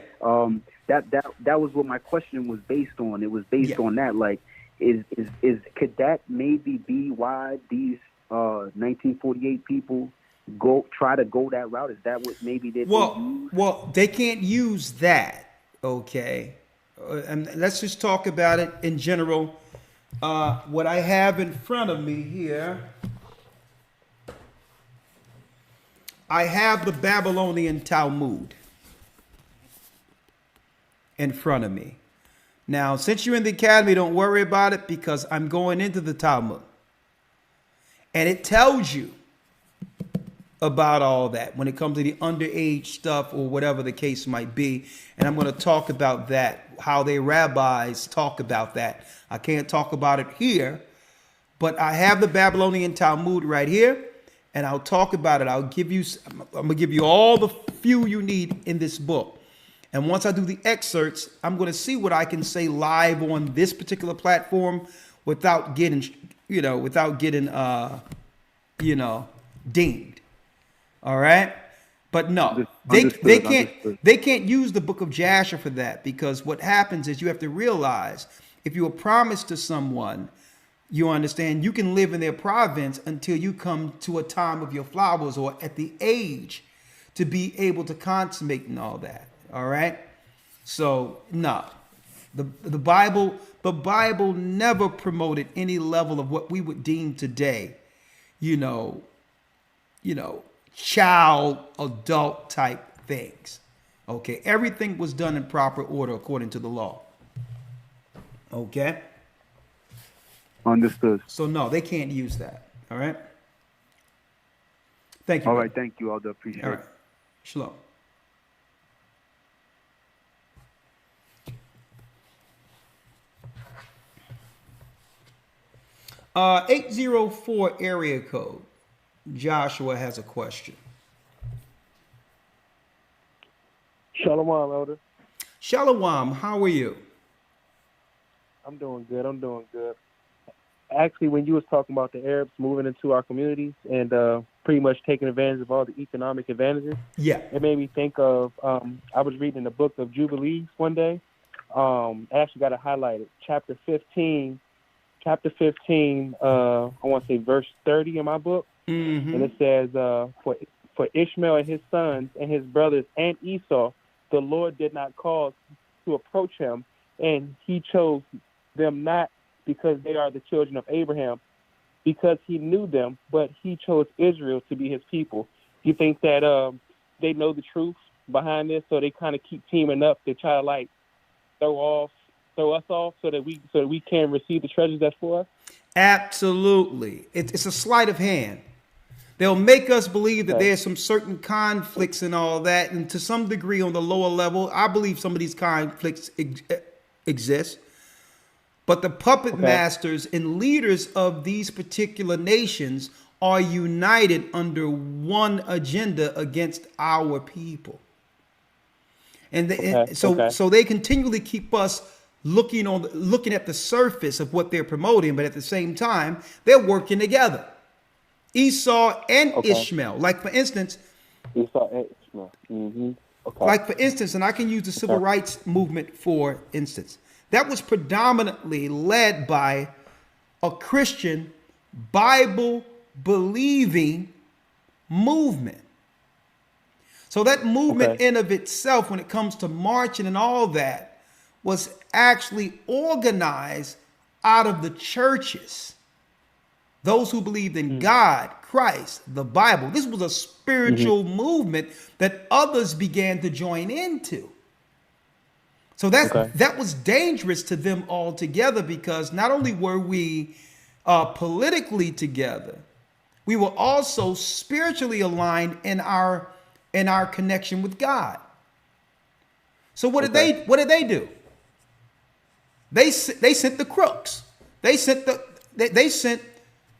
That was what my question was based on. It was based on that. Like, could that maybe be why these 1948 people try to go that route? Is that what maybe they use? Well, they can't use that. Okay. And let's just talk about it in general. What I have in front of me here, I have the Babylonian Talmud in front of me. Now, since you're in the academy, don't worry about it because I'm going into the Talmud. And it tells you about all that when it comes to the underage stuff or whatever the case might be. And I'm going to talk about that, how they rabbis talk about that. I can't talk about it here, but I have the Babylonian Talmud right here. And I'll talk about it. I'm going to give you all the few you need in this book. And once I do the excerpts, I'm going to see what I can say live on this particular platform without getting, dinged. All right. But no, they can't use the book of Jasher for that, because what happens is you have to realize if you are promised to someone, you understand, you can live in their province until you come to a time of your flowers or at the age to be able to consummate and all that. All right. So no, the Bible never promoted any level of what we would deem today, child, adult type things. Okay. Everything was done in proper order according to the law. Okay. Understood. So no, they can't use that. All right. Thank you. All right. Thank you, Aldo. Appreciate it. Shalom. Uh, 804 area code. Joshua has a question. Shalom, Elder. Shalom. How are you? I'm doing good. actually, when you was talking about the Arabs moving into our communities and pretty much taking advantage of all the economic advantages, Yeah. it made me think of, I was reading the book of Jubilees one day. I actually got it highlighted. Chapter 15, I want to say verse 30 in my book. Mm-hmm. And it says, for Ishmael and his sons and his brothers and Esau, the Lord did not cause to approach him, and he chose them not because they are the children of Abraham, because he knew them, but he chose Israel to be his people. You think that they know the truth behind this, so they kind of keep teaming up to try to like throw us off so that we can receive the treasures that's for us? Absolutely. It's a sleight of hand. They'll make us believe that there's some certain conflicts and all that. And to some degree on the lower level, I believe some of these conflicts exist. But the puppet masters and leaders of these particular nations are united under one agenda against our people. And so they continually keep us looking at the surface of what they're promoting, but at the same time, they're working together. Esau and Ishmael. Like for instance, Esau and Ishmael. Mm-hmm. Like for instance, and I can use the civil rights movement for instance. That was predominantly led by a Christian Bible believing movement. So that movement in of itself, when it comes to marching and all that, was actually organized out of the churches. Those who believed in God, Christ, the Bible. This was a spiritual movement that others began to join into. So that was dangerous to them altogether, because not only were we politically together, we were also spiritually aligned in our connection with God. So what did they do? They sent the crooks. They sent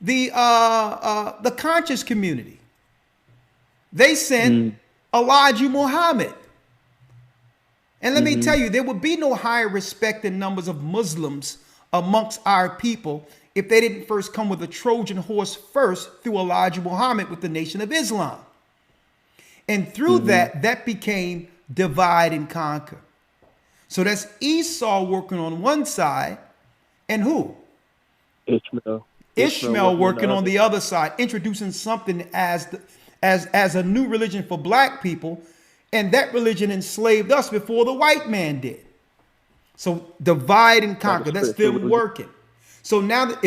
the conscious community. They sent Elijah Muhammad. And let me tell you, there would be no higher respect in numbers of Muslims amongst our people if they didn't first come with a Trojan horse first through Elijah Muhammad with the Nation of Islam. And through that became divide and conquer. So that's Esau working on one side, and who? Ishmael working on the other side, introducing something as a new religion for black people, and that religion enslaved us before the white man did. So divide and conquer, that's them working. So now that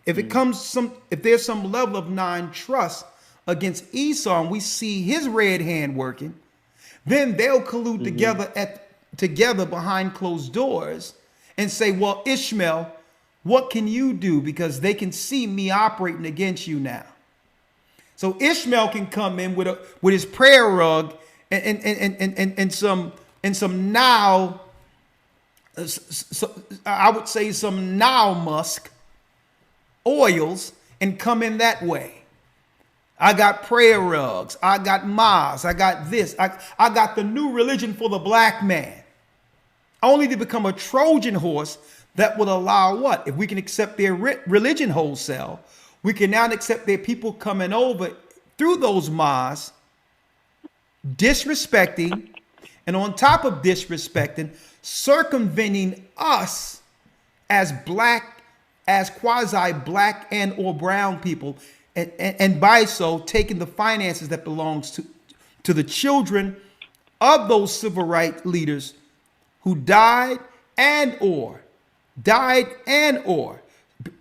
if there's some level of non-trust against Esau and we see his red hand working, then they'll collude together behind closed doors and say, well, Ishmael, what can you do? Because they can see me operating against you now. So Ishmael can come in with his prayer rug and some now, I would say some now musk oils, and come in that way. I got prayer rugs. I got mosques. I got this. I got the new religion for the black man. Only to become a Trojan horse that would allow what? If we can accept their religion wholesale, we can now accept their people coming over through those mosques, disrespecting, and on top of disrespecting, circumventing us as black, as quasi-black and or brown people, and by so taking the finances that belongs to the children of those civil rights leaders who died and or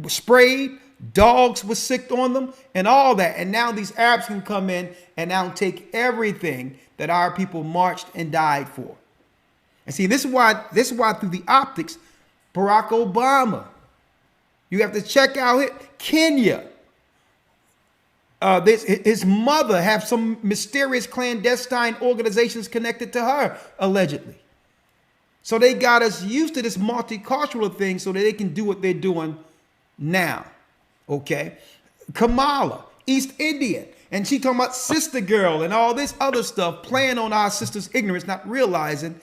sprayed, dogs were sick on them, and all that. And now these Arabs can come in and now take everything that our people marched and died for. And see, this is why through the optics, Barack Obama, you have to check out Kenya. His mother have some mysterious clandestine organizations connected to her, allegedly. So they got us used to this multicultural thing so that they can do what they're doing now. Okay? Kamala, East Indian, and she talking about sister girl and all this other stuff, playing on our sister's ignorance, not realizing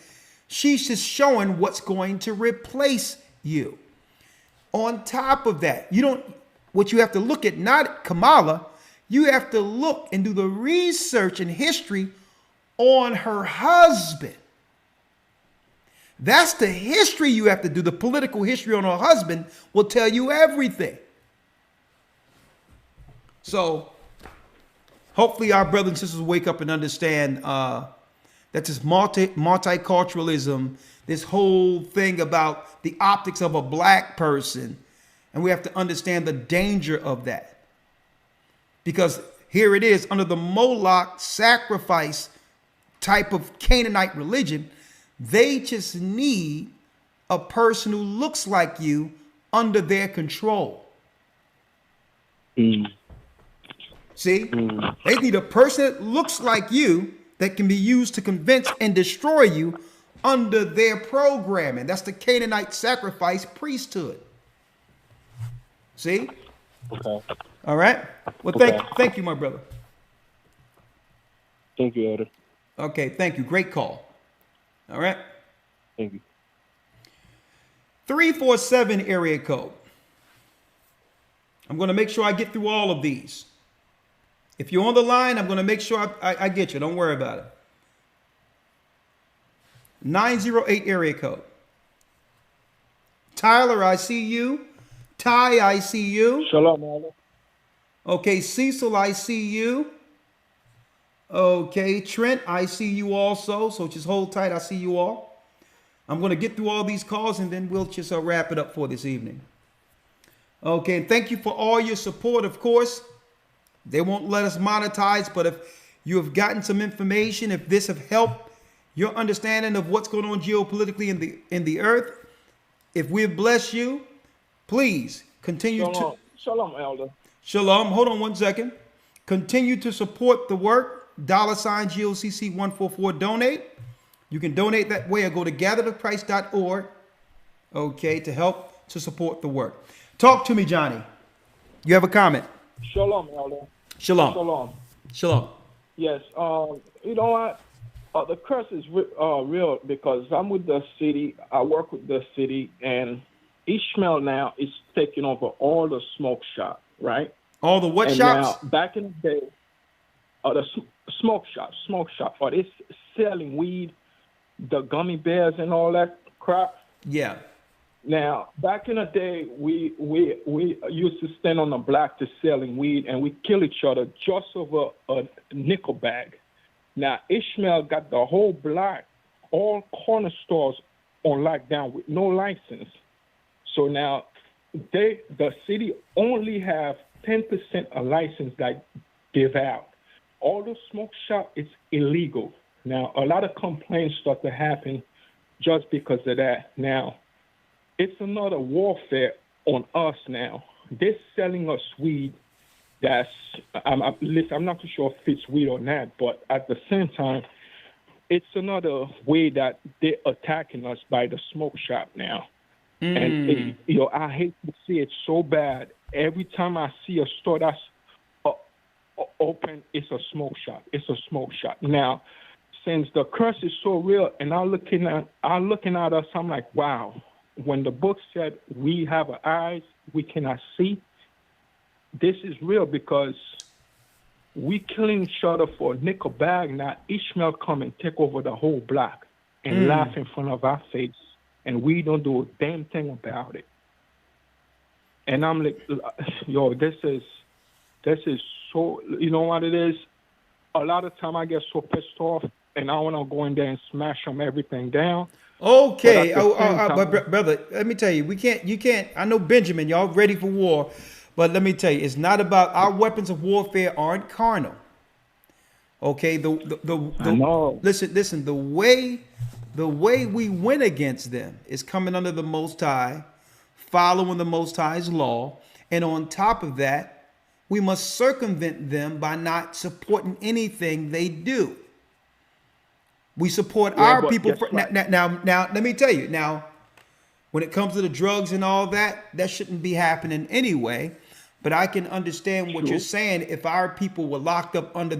she's just showing what's going to replace you. On top of that, what you have to look at, not Kamala, you have to look and do the research and history on her husband. That's the history you have to do. The political history on her husband will tell you everything. So hopefully our brothers and sisters wake up and understand that this multiculturalism, this whole thing about the optics of a black person, and we have to understand the danger of that. Because here it is, under the Moloch sacrifice type of Canaanite religion, they just need a person who looks like you under their control. See? They need a person that looks like you that can be used to convince and destroy you under their programming. That's the Canaanite sacrifice priesthood. See? Okay. All right. Well, thank you, my brother. Thank you, Elder. Okay, thank you. Great call. All right. Thank you. 347 area code. I'm going to make sure I get through all of these. If you're on the line, I'm going to make sure I get you. Don't worry about it. 908 area code. Tyler, I see you. Ty, I see you. Shalom, Elder. Okay, Cecil, I see you. Okay, Trent, I see you also. So just hold tight. I see you all. I'm going to get through all these calls and then we'll just wrap it up for this evening. Okay, and thank you for all your support, of course. They won't let us monetize, but if you have gotten some information, if this have helped your understanding of what's going on geopolitically in the earth, if we've blessed you, please continue to... Shalom, Elder. Shalom. Hold on one second. Continue to support the work. $ GOCC 144 donate. You can donate that way or go to gathertheprice.org. Okay, to help to support the work. Talk to me, Johnny. You have a comment? Shalom, Elder. Shalom. Shalom. Shalom. Yes. You know what? The curse is real because I'm with the city. I work with the city, and Ishmael now is taking over all the smoke shop, right? All the what and shops? Now, back in the day, the smoke shop. Are they selling weed, the gummy bears, and all that crap? Yeah. Now, back in the day, we used to stand on the block to selling weed, and we kill each other just over a nickel bag. Now, Ishmael got the whole block, all corner stores on lockdown with no license. So now, the city only have 10% of license that give out. All the smoke shop is illegal. Now, a lot of complaints start to happen just because of that. Now, it's another warfare on us now. They're selling us weed that's, I'm not too sure if it's weed or not, but at the same time, it's another way that they're attacking us by the smoke shop now. And, I hate to see it so bad. Every time I see a store that's open, it's a smoke shop. It's a smoke shop. Now, since the curse is so real, and I'm looking at us, I'm like, wow. When the book said we have eyes, we cannot see, this is real because we killing each other for a nickel bag. Now Ishmael come and take over the whole block and laugh in front of our face, and we don't do a damn thing about it. And I'm like, yo, this is so, you know what it is? A lot of time I get so pissed off, and I want to go in there and smash them everything down. Okay, but brother, let me tell you, you can't. I know Benjamin, y'all ready for war, but let me tell you, it's not about our weapons of warfare aren't carnal. Okay, listen, the way we win against them is coming under the Most High, following the Most High's law, and on top of that, we must circumvent them by not supporting anything they do. We support our people. Now, let me tell you. Now, when it comes to the drugs and all that, that shouldn't be happening anyway. But I can understand what you're saying. If our people were locked up under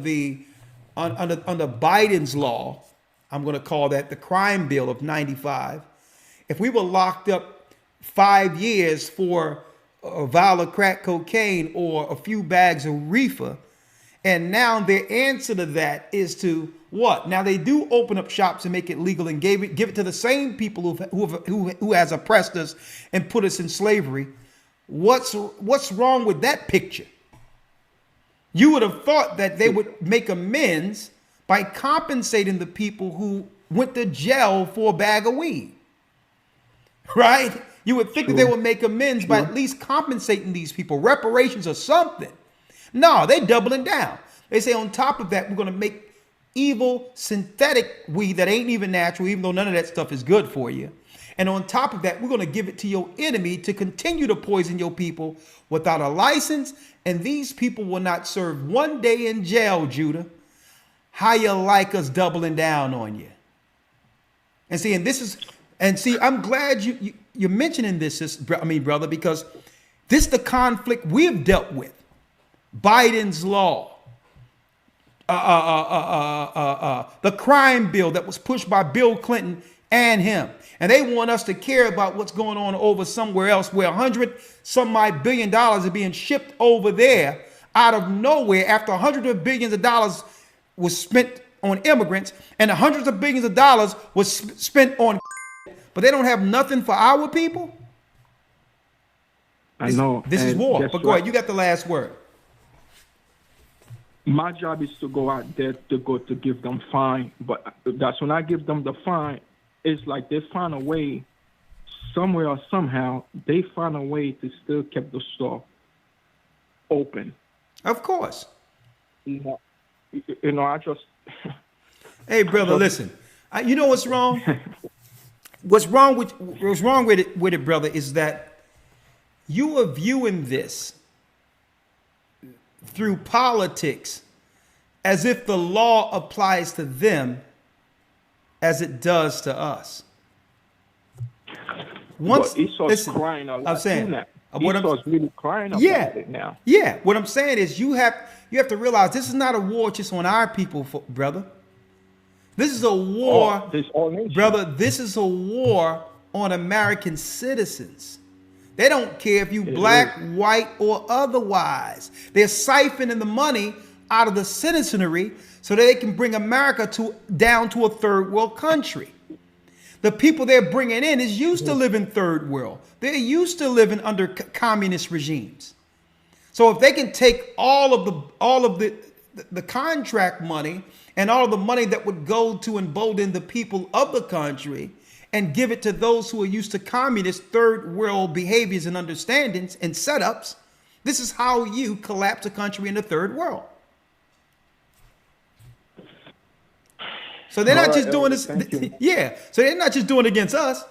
under Biden's law, I'm going to call that the crime bill of '95. If we were locked up 5 years for a vial of crack cocaine or a few bags of reefer. And now their answer to that is to what? Now they do open up shops and make it legal and give it to the same people who has oppressed us and put us in slavery. What's wrong with that picture? You would have thought that they would make amends by compensating the people who went to jail for a bag of weed, right? You would think that they would make amends by at least compensating these people, reparations or something. No, they're doubling down. They say on top of that, we're going to make evil synthetic weed that ain't even natural, even though none of that stuff is good for you. And on top of that, we're going to give it to your enemy to continue to poison your people without a license. And these people will not serve one day in jail, Judah. How you like us doubling down on you? And see, I'm glad you're mentioning this, brother, because this is the conflict we've dealt with. Biden's law, the crime bill that was pushed by Bill Clinton and him. And they want us to care about what's going on over somewhere else where $100-some-odd billion are being shipped over there out of nowhere after hundreds of billions of dollars was spent on immigrants and hundreds of billions of dollars was spent on, but they don't have nothing for our people. I know. This is war. But go ahead. You got the last word. My job is to go out there to give them fine, but that's when I give them the fine. It's like they find a way, somewhere or somehow, they find a way to still keep the store open. Of course. You know, I just. Hey, brother, listen. You know what's wrong? What's wrong with it, brother, is that you are viewing this through politics as if the law applies to them as it does to us. But Esau's crying a lot. I'm saying, Esau's really crying about it now. Yeah, what I'm saying is you have to realize this is not a war just on our people, brother. This is a war, brother. This is a war on American citizens. They don't care if you black, white, or otherwise. They're siphoning the money out of the citizenry so that they can bring America down to a third world country. The people they're bringing in is used to living third world. They're used to living under communist regimes. So if they can take all of the contract money and all of the money that would go to embolden the people of the country and give it to those who are used to communist third world behaviors and understandings and setups, this is how you collapse a country in the third world. So they're not just doing this. Yeah. So they're not just doing it against us.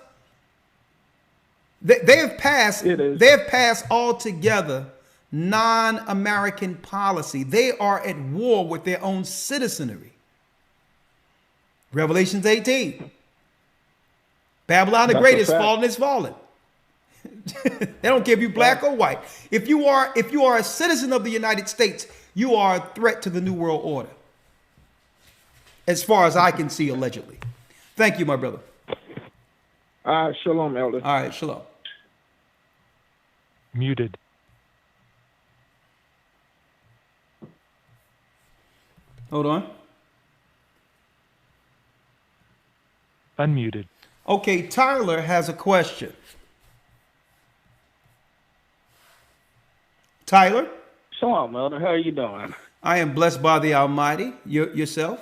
They have passed altogether non-American policy. They are at war with their own citizenry. Revelations 18. Babylon the Great is fallen. They don't care if you're black or white. If you are a citizen of the United States, you are a threat to the New World Order. As far as I can see, allegedly. Thank you, my brother. Shalom, elder. All right, shalom. Muted. Hold on. Unmuted. Okay, Tyler has a question. Tyler? Shalom, elder. How are you doing? I am blessed by the Almighty. Yourself?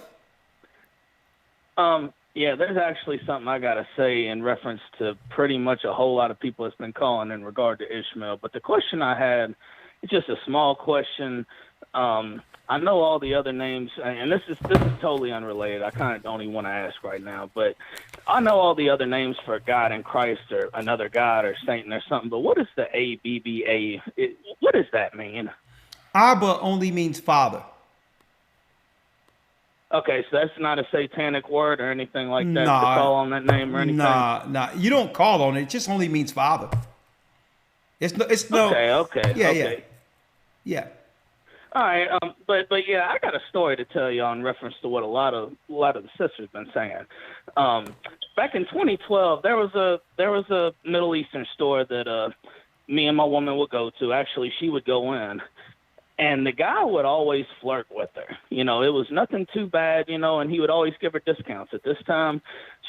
Yeah, there's actually something I got to say in reference to pretty much a whole lot of people that's been calling in regard to Ishmael. But the question I had, it's just a small question. I know all the other names, and this is totally unrelated. I kind of don't even want to ask right now, but I know all the other names for God and Christ or another God or Satan or something. But what is the ABBA? What does that mean? Abba only means father. Okay, so that's not a satanic word or anything like that to call on that name or anything? Nah. You don't call on it. It just only means father. It's no. Okay. Yeah. All right, but yeah, I got a story to tell you in reference to what a lot of the sisters been saying. Back in 2012, there was a Middle Eastern store that me and my woman would go to. Actually, she would go in. And the guy would always flirt with her. You know, it was nothing too bad, you know, and he would always give her discounts. At this time,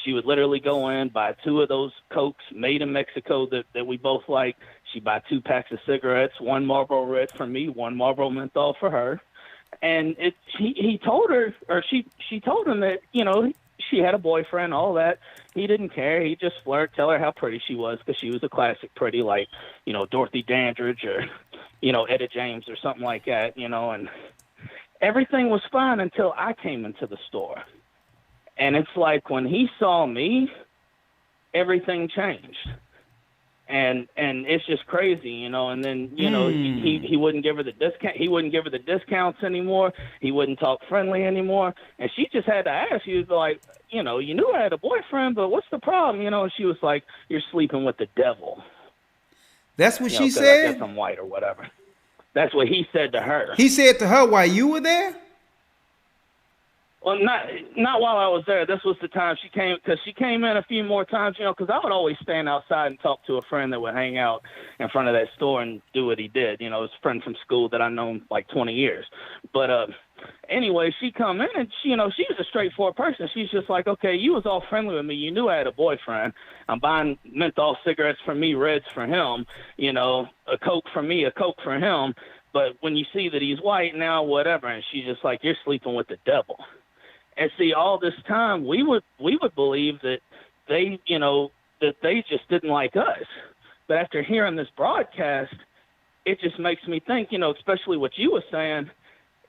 she would literally go in, buy 2 of those Cokes made in Mexico that we both like. She'd buy 2 packs of cigarettes, 1 Marlboro Red for me, 1 Marlboro Menthol for her. And he told her, or she told him that, you know, she had a boyfriend, all that. He didn't care. He just flirted, tell her how pretty she was, because she was a classic pretty, like, you know, Dorothy Dandridge or, you know, Etta James or something like that, you know. And everything was fine until I came into the store. And it's like when he saw me, everything changed. And it's just crazy, you know. And then, you know, he wouldn't give her the discount. He wouldn't give her the discounts anymore. He wouldn't talk friendly anymore. And she just had to ask. She was like, you know, you knew I had a boyfriend, but what's the problem? You know, and she was like, you're sleeping with the devil. That's what she I said? guess I'm white or whatever. That's what he said to her. He said to her while you were there? Well, not while I was there. This was the time she came, because she came in a few more times, you know, because I would always stand outside and talk to a friend that would hang out in front of that store and do what he did. You know, his friend from school that I've known like 20 years. But anyway, she come in and she, you know, she was a straightforward person. She's just like, okay, you was all friendly with me. You knew I had a boyfriend. I'm buying menthol cigarettes for me, Reds for him, you know, a Coke for me, a Coke for him. But when you see that he's white now, whatever, and she's just like, you're sleeping with the devil. And see, all this time, we would believe that they, you know, that they just didn't like us. But after hearing this broadcast, it just makes me think, you know, especially what you were saying,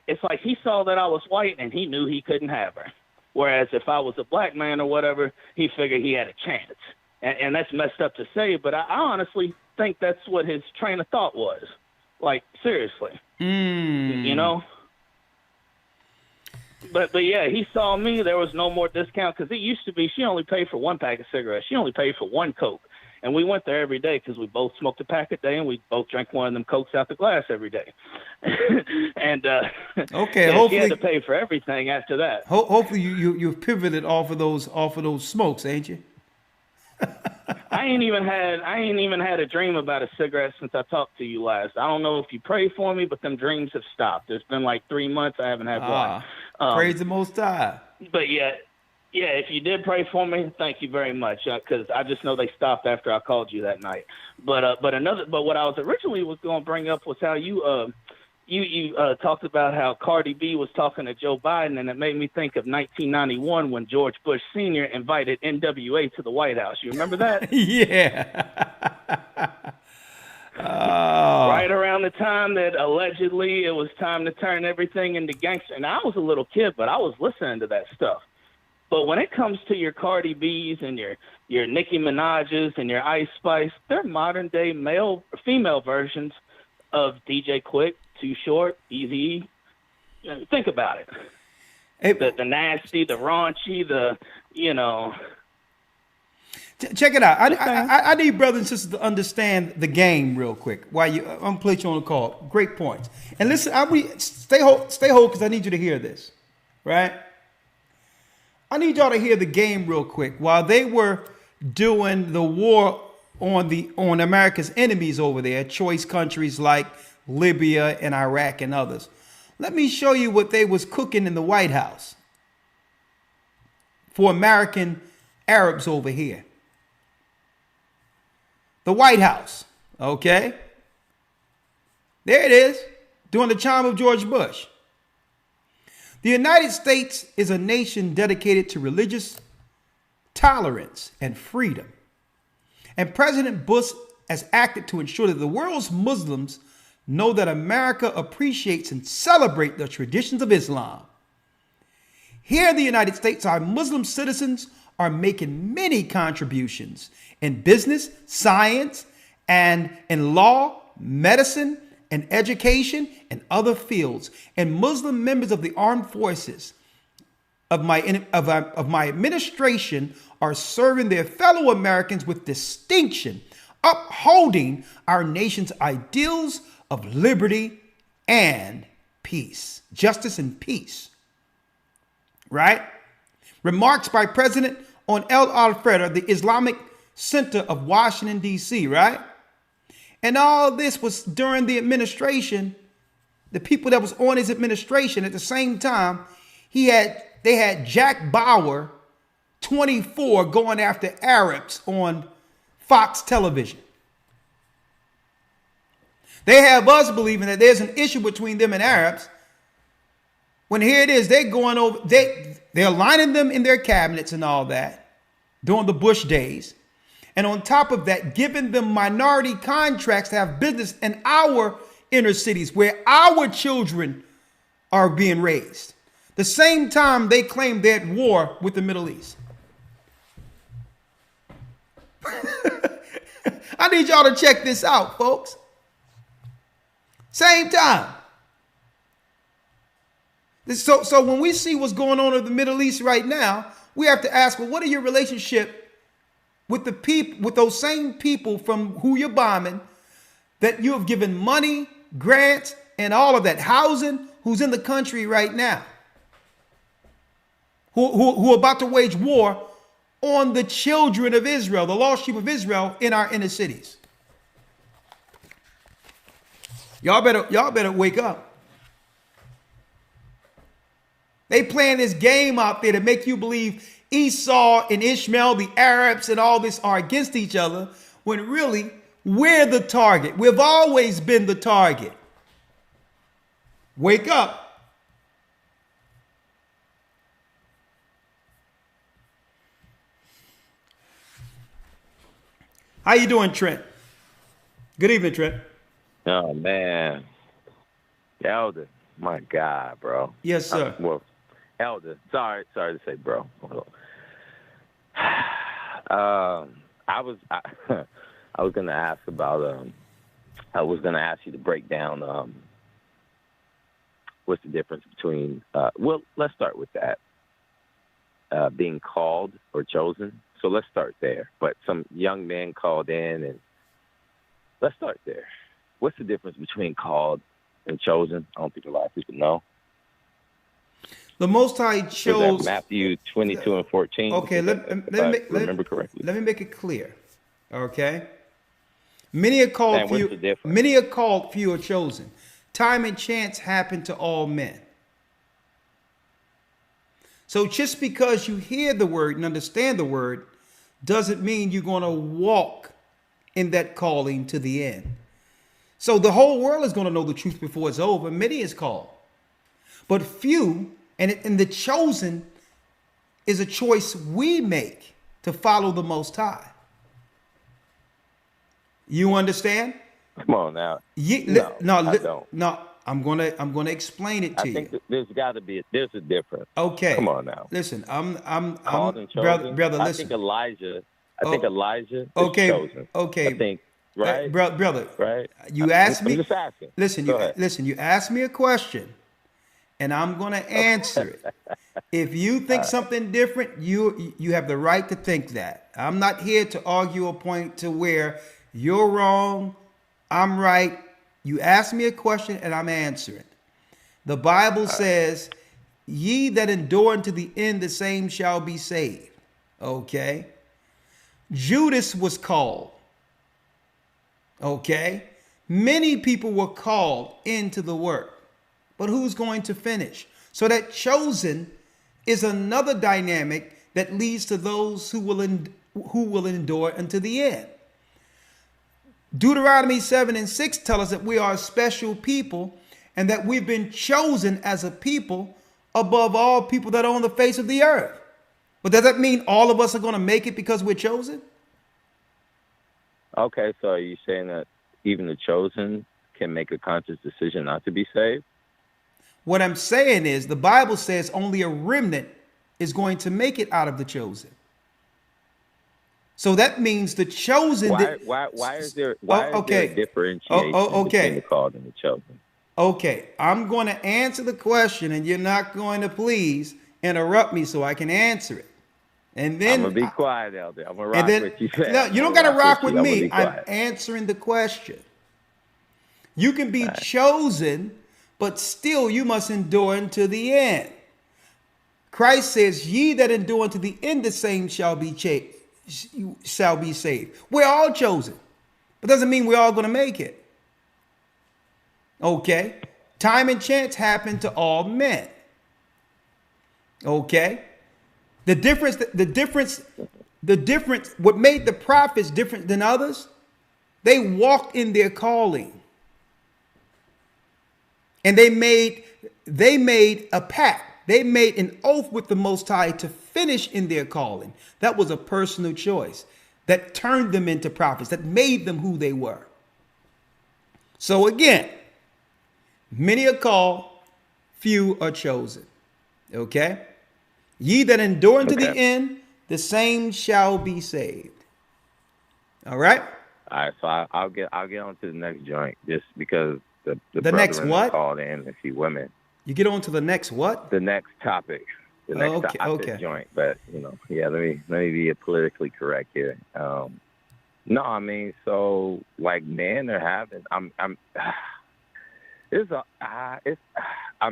it's like he saw that I was white and he knew he couldn't have her. Whereas if I was a black man or whatever, he figured he had a chance. And that's messed up to say, but I honestly think that's what his train of thought was. Like, seriously. You know? But yeah, he saw me. There was no more discount, because it used to be she only paid for 1 pack of cigarettes. She only paid for 1 Coke. And we went there every day because we both smoked a pack a day and we both drank one of them Cokes out the glass every day. And okay, yeah, hopefully she had to pay for everything after that. Hopefully you've pivoted off of those smokes, ain't you? I ain't even had a dream about a cigarette since I talked to you last. I don't know if you pray for me, but them dreams have stopped. It's been like 3 months. I haven't had one. Praise the Most High. But yeah, if you did pray for me, thank you very much. Because I just know they stopped after I called you that night. But what I was originally going to bring up was how you talked about how Cardi B was talking to Joe Biden, and it made me think of 1991 when George Bush Sr. invited NWA to the White House. You remember that? Yeah. Right around the time that allegedly it was time to turn everything into gangster. And I was a little kid, but I was listening to that stuff. But when it comes to your Cardi B's and your Nicki Minaj's and your Ice Spice, they're modern day female versions of DJ Quick, Too Short, Easy. Think about it. Hey, the nasty, the raunchy, the, you know. Check it out. I need brothers and sisters to understand the game real quick. I'm gonna place you on the call. Great points. And listen, stay hold because I need you to hear this, right? I need y'all to hear the game real quick. While they were doing the war on America's enemies over there, choice countries like Libya and Iraq and others, let me show you what they was cooking in the White House for American Arabs over here. The White House, okay? There it is, during the time of George Bush. The United States is a nation dedicated to religious tolerance and freedom. And President Bush has acted to ensure that the world's Muslims know that America appreciates and celebrates the traditions of Islam. Here in the United States, our Muslim citizens are making many contributions in business, science, and in law, medicine, and education, and other fields. And Muslim members of the armed forces of my administration are serving their fellow Americans with distinction, upholding our nation's ideals of liberty and peace, justice and peace. Right? Remarks by President on El Alfreda, the Islamic Center of Washington, D.C., right? And all this was during the administration, the people that was on his administration. At the same time, they had Jack Bauer, 24, going after Arabs on Fox television. They have us believing that there's an issue between them and Arabs. When here it is, they're going over, they're aligning them in their cabinets and all that during the Bush days. And on top of that, giving them minority contracts to have business in our inner cities where our children are being raised. The same time they claim they're at war with the Middle East. I need y'all to check this out, folks. Same time. So when we see what's going on in the Middle East right now, we have to ask, well, what are your relationship with the people, with those same people from who you're bombing, that you have given money, grants, and all of that, housing, who's in the country right now, who are about to wage war on the children of Israel, the lost sheep of Israel in our inner cities. Y'all better wake up. They playing this game out there to make you believe Esau and Ishmael, the Arabs and all this are against each other, when really we're the target. We've always been the target. Wake up. How you doing, Trent? Good evening, Trent. Oh, man. Elder, my God, bro. Yes, sir. Well, Elder, sorry to say, bro. I was going to ask about, I was going to ask you to break down what's the difference between, well, let's start with that, being called or chosen. So let's start there. But some young man called in, and let's start there. What's the difference between called and chosen? I don't think a lot of people know. The Most High chose. Is that Matthew 22 and 14? Okay, let me remember correctly. Let me make it clear. Okay. Many are called, few are chosen. Time and chance happen to all men. So just because you hear the word and understand the word doesn't mean you're going to walk in that calling to the end. So the whole world is going to know the truth before it's over. Many is called, but few, and the chosen is a choice we make to follow the Most High. You understand? Come on now. I don't. No, I'm gonna explain it to you. I think there's got to be there's a difference. Okay. Come on now. Listen, I'm called and chosen. brother. Listen. I think Elijah is okay. chosen. Okay. I think right, brother. Right. You asked me. I'm just asking. Listen. You asked me a question, and I'm gonna answer it. If you think something different, you have the right to think that. I'm not here to argue a point to where you're wrong, I'm right. You asked me a question and I'm answering. The Bible says, ye that endure unto the end, the same shall be saved. Okay. Judas was called. Okay. Many people were called into the work, but who's going to finish? So that chosen is another dynamic that leads to those who will endure unto the end. Deuteronomy 7 and 6 tell us that we are a special people and that we've been chosen as a people above all people that are on the face of the earth. But does that mean all of us are going to make it because we're chosen? Okay, so are you saying that even the chosen can make a conscious decision not to be saved? What I'm saying is the Bible says only a remnant is going to make it out of the chosen. So that means the chosen. Why is there a differentiation between the called and the chosen? Okay, I'm going to answer the question, and you're not going to please interrupt me so I can answer it. And then I'm gonna be quiet, Elder. I'm gonna rock with you. No, you don't got to rock with me. I'm answering the question. You can be chosen, but still you must endure unto the end. Christ says, "Ye that endure unto the end, the same shall be saved." We're all chosen. but doesn't mean we're all going to make it. Okay? Time and chance happen to all men. Okay? The difference, what made the prophets different than others, they walked in their calling. And they made a pact. They made an oath with the Most High to finish in their calling. That was a personal choice that turned them into prophets, that made them who they were. So again, many are called, few are chosen. Okay? Ye that endure unto the end, the same shall be saved. All right? All right, so I'll get on to the next joint just because the next what? Called in a few women. You get on to the next what? The next topic. The next topic joint. But let me be politically correct here. No, I mean, so like men are having. I'm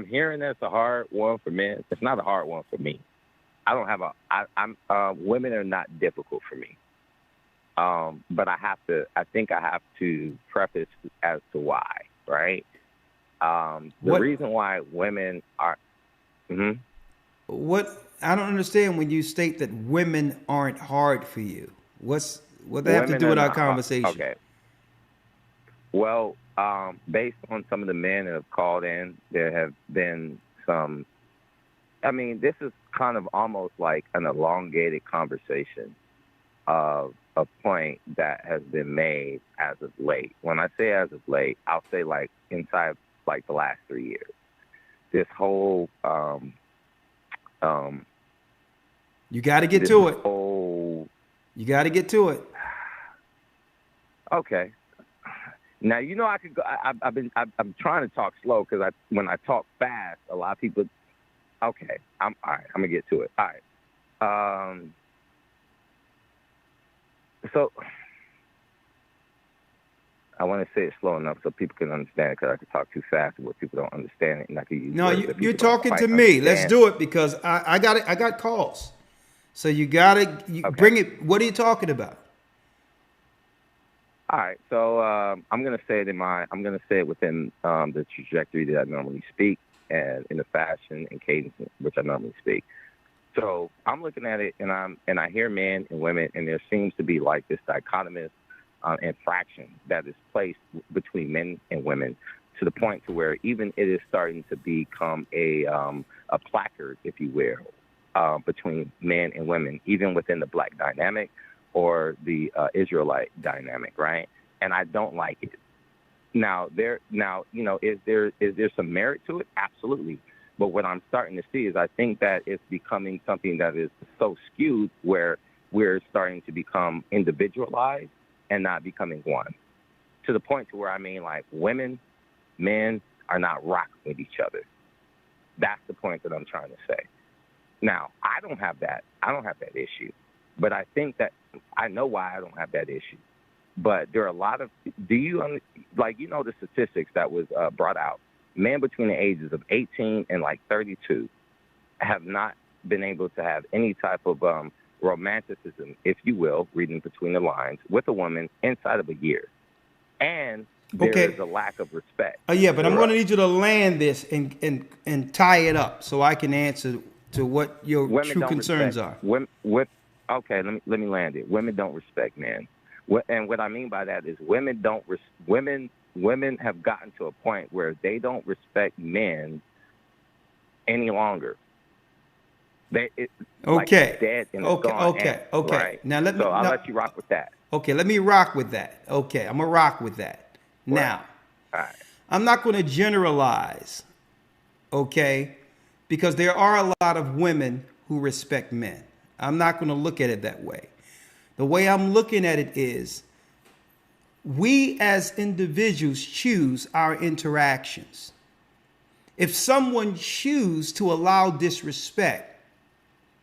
hearing that's a hard one for men. It's not a hard one for me. I don't have women are not difficult for me. But I think I have to preface as to why, right? The reason why women are. What I don't understand when you state that women aren't hard for you. What they have to do with our conversation? Okay. Well, based on some of the men that have called in, there have been some. I mean, this is kind of almost like an elongated conversation of a point that has been made as of late. When I say as of late, I'll say like inside like the last 3 years. This whole you got to get to it. You got to get to it. Okay. Now I could go. I'm trying to talk slow because when I talk fast, a lot of people. Okay, all right. I'm gonna get to it. All right. So I want to say it slow enough so people can understand it, because I can talk too fast where people don't understand it, and I can use. No, you're talking to me. Understand. Let's do it because I got it. I got calls, so you got to bring it. What are you talking about? All right, so I'm gonna say it within the trajectory that I normally speak, and in the fashion and cadence which I normally speak. So I'm looking at it, and I hear men and women, and there seems to be like this dichotomous infraction that is placed between men and women, to the point to where even it is starting to become a placard, if you will, between men and women, even within the black dynamic or the Israelite dynamic, right? And I don't like it. Now, is there some merit to it? Absolutely. But what I'm starting to see is I think that it's becoming something that is so skewed where we're starting to become individualized and not becoming one. To the point to where, I mean, like women, men are not rocking with each other. That's the point that I'm trying to say. Now, I don't have that issue. But I think that I know why I don't have that issue. But there are a lot of, the statistics that was brought out, men between the ages of 18 and like 32 have not been able to have any type of romanticism, if you will, reading between the lines, with a woman inside of a year. And there is a lack of respect. Yeah, but I'm going to need you to land this and tie it up so I can answer to what your true concerns are. Okay, let me land it. Women don't respect men. And what I mean by that is women have gotten to a point where they don't respect men any longer. It's dead and it's gone. Okay. Right? Now I'll let you rock with that. Okay, let me rock with that. Okay, I'm gonna rock with that. Right. Now, all right. I'm not going to generalize. Okay, because there are a lot of women who respect men. I'm not going to look at it that way. The way I'm looking at it is we as individuals choose our interactions. If someone chooses to allow disrespect,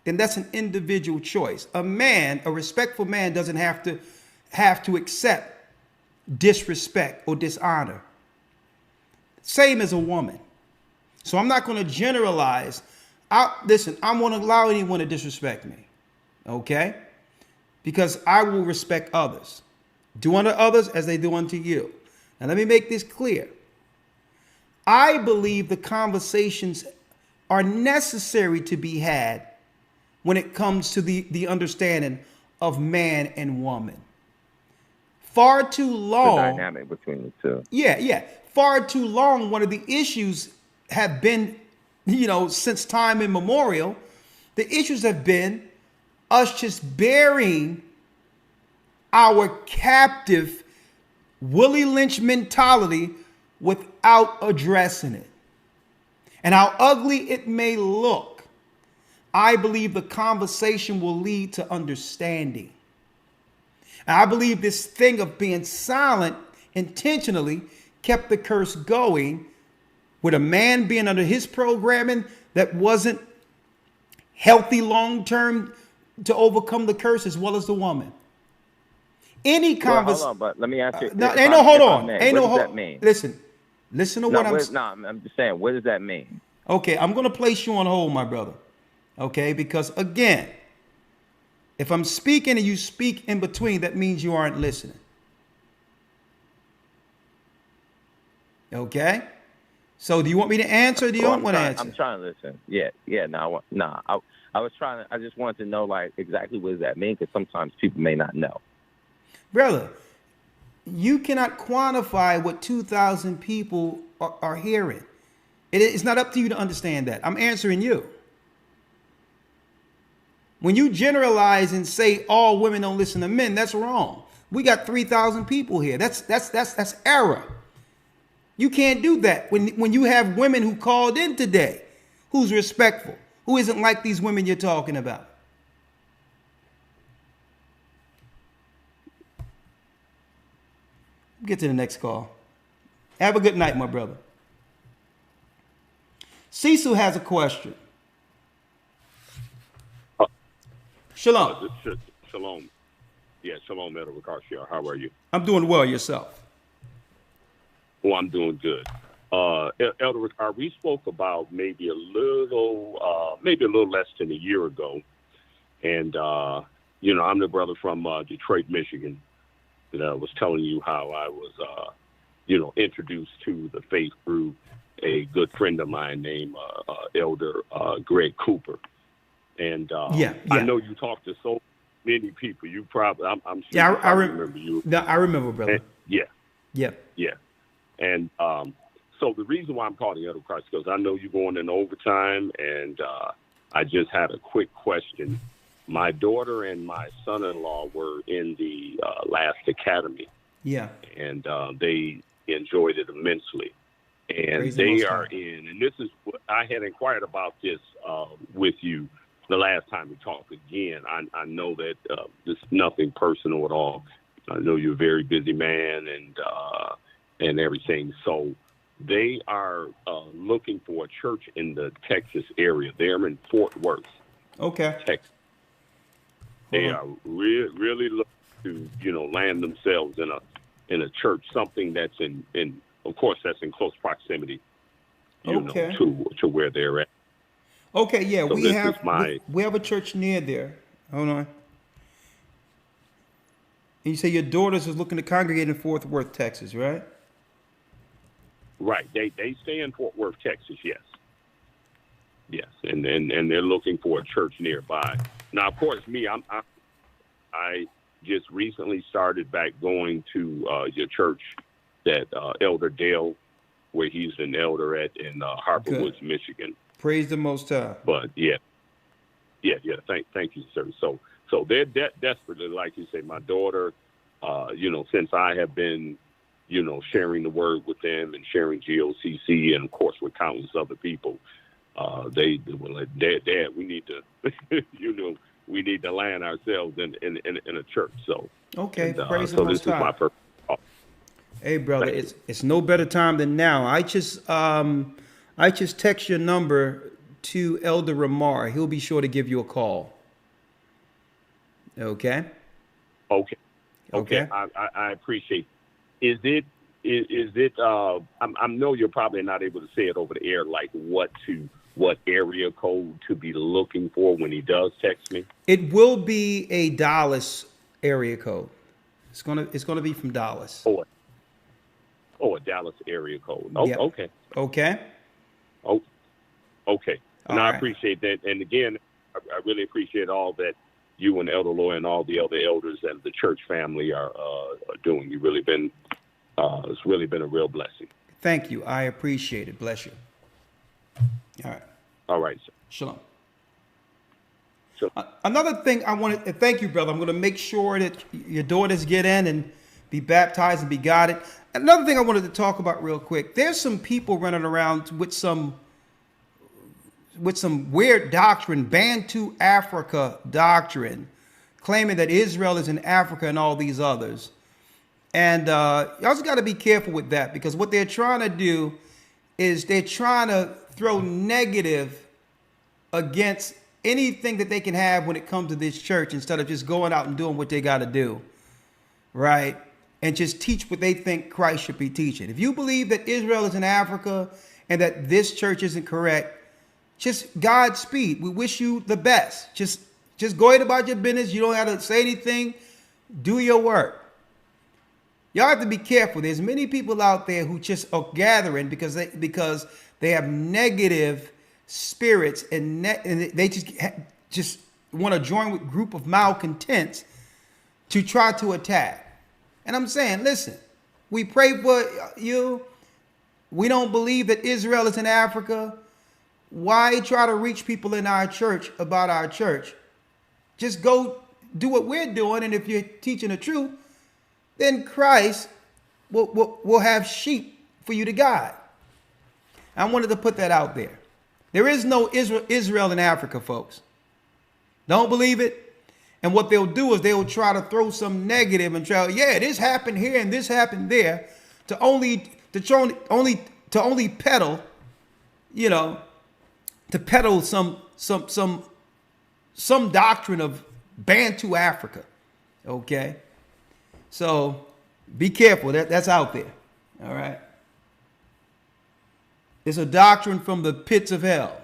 then that's an individual choice. A respectful man doesn't have to accept disrespect or dishonor. Same as a woman. So I'm not going to generalize. I won't allow anyone to disrespect me. Okay? Because I will respect others. Do unto others as they do unto you. Now let me make this clear. I believe the conversations are necessary to be had when it comes to the understanding of man and woman. Far too long. The dynamic between the two. Yeah. Far too long, one of the issues have been, since time immemorial, the issues have been us just burying our captive Willie Lynch mentality without addressing it. And how ugly it may look, I believe the conversation will lead to understanding. And I believe this thing of being silent intentionally kept the curse going, with a man being under his programming that wasn't healthy long-term to overcome the curse, as well as the woman. Any conversation. Hold on, but let me ask you. Hold on. What does that mean? Listen to what I'm saying. No, I'm just saying, what does that mean? Okay, I'm going to place you on hold, my brother. Okay, because again, if I'm speaking and you speak in between, that means you aren't listening. Okay? So do you want me to answer or do you don't want to answer? I'm trying to listen. Yeah. I was trying to, I just wanted to know, like, exactly what does that mean? Because sometimes people may not know. Brother, you cannot quantify what 2,000 people are hearing. It's not up to you to understand that. I'm answering you. When you generalize and say all women don't listen to men, that's wrong. We got 3,000 people here. That's error. You can't do that when you have women who called in today, who's respectful, who isn't like these women you're talking about. Get to the next call. Have a good night, my brother. Cecil has a question. Shalom. Shalom. Yeah, shalom, Elder Garcia. How are you? I'm doing well. Yourself? Well, I'm doing good. Elder Ricard, we spoke about maybe a little less than a year ago. And, I'm the brother from Detroit, Michigan, that was telling you how I was, introduced to the faith through a good friend of mine named Elder Greg Cooper. And I know you talked to so many people. You probably, I'm sure I remember you. No, I remember, brother. And, yeah. Yeah. And so the reason why I'm calling Elder Christ is because I know you're going in overtime, and I just had a quick question. My daughter and my son-in-law were in the last academy. Yeah. And they enjoyed it immensely. And Praise they are in, and this is what I had inquired about this with you the last time we talked. Again, I know that it's nothing personal at all. I know you're a very busy man and everything. So they are looking for a church in the Texas area. They're in Fort Worth. Okay. Texas. They are really looking to, land themselves in a church, something that's in of course, that's in close proximity, to where they're at. Okay, yeah, so we have a church near there. Hold on. And you say your daughters is looking to congregate in Fort Worth, Texas, right? Right. They stay in Fort Worth, Texas. Yes. And they're looking for a church nearby. Now, of course, I just recently started back going to your church, that Elder Dale, where he's an elder at in Harper Woods, Michigan. Praise the Most High. But yeah. Thank you, sir. So they're desperately, like you say, my daughter. Since I have been, sharing the word with them and sharing GOCC, and of course with countless other people, they were like, Dad, we need to, we need to land ourselves in a church. So okay, and, praise the so Most this High. is my purpose. Hey, brother, it's no better time than now. I just text your number to Elder Ramar. He'll be sure to give you a call. Okay. Okay. I appreciate it. Is it I know you're probably not able to say it over the air, like what area code to be looking for when he does text me? It will be a Dallas area code. It's gonna be from Dallas. A Dallas area code. Oh, Yep. okay. Okay. Oh, okay. And All I right. appreciate that. And again, I really appreciate all that you and Elder Lloyd and all the other elders and the church family are doing. You've really been, it's really been a real blessing. Thank you. I appreciate it. Bless you. All right. All right, sir. Shalom. Sure. Another thing I wanted to thank you, brother. I'm going to make sure that your daughters get in and be baptized and be guided. Another thing I wanted to talk about real quick. There's some people running around with some weird doctrine, Bantu Africa doctrine, claiming that Israel is in Africa and all these others. And y'all just got to be careful with that, because what they're trying to do is they're trying to throw negative against anything that they can have when it comes to this church, instead of just going out and doing what they got to do, right? And just teach what they think Christ should be teaching. If you believe that Israel is in Africa and that this church isn't correct, just Godspeed. We wish you the best. Just go ahead about your business. You don't have to say anything. Do your work. Y'all have to be careful. There's many people out there who just are gathering because they have negative spirits and they just want to join with a group of malcontents to try to attack. And I'm saying, listen, we pray for you. We don't believe that Israel is in Africa. Why try to reach people in our church about our church? Just go do what we're doing. And if you're teaching the truth, then Christ will have sheep for you to guide. I wanted to put that out there. There is no Israel in Africa, folks. Don't believe it. And what they'll do is they'll try to throw some negative and try, yeah, this happened here and this happened there, to only peddle, you know, to peddle some doctrine of Bantu Africa. Okay? So be careful. That's out there. All right? It's a doctrine from the pits of hell.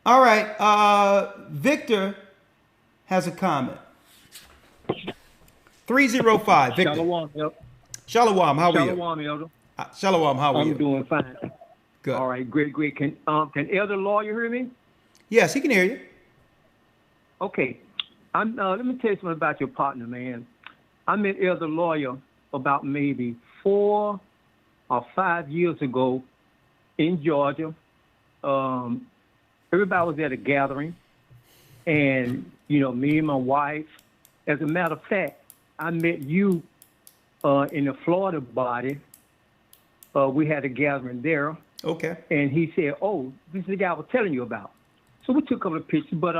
All right. Victor has a comment. 305. Victor. Shalom, Elder. Shalom. How are you? Shalom, Elder. Shalom. How are you? I'm doing fine. Good. All right. Great. Can Elder Lawyer hear me? Yes, he can hear you. Okay. Let me tell you something about your partner, man. I met Elder Lawyer about maybe 4 or 5 years ago in Georgia. Everybody was at a gathering, and me and my wife. As a matter of fact, I met you in the Florida body. We had a gathering there. Okay. And he said, "Oh, this is the guy I was telling you about." So we took a couple of pictures, but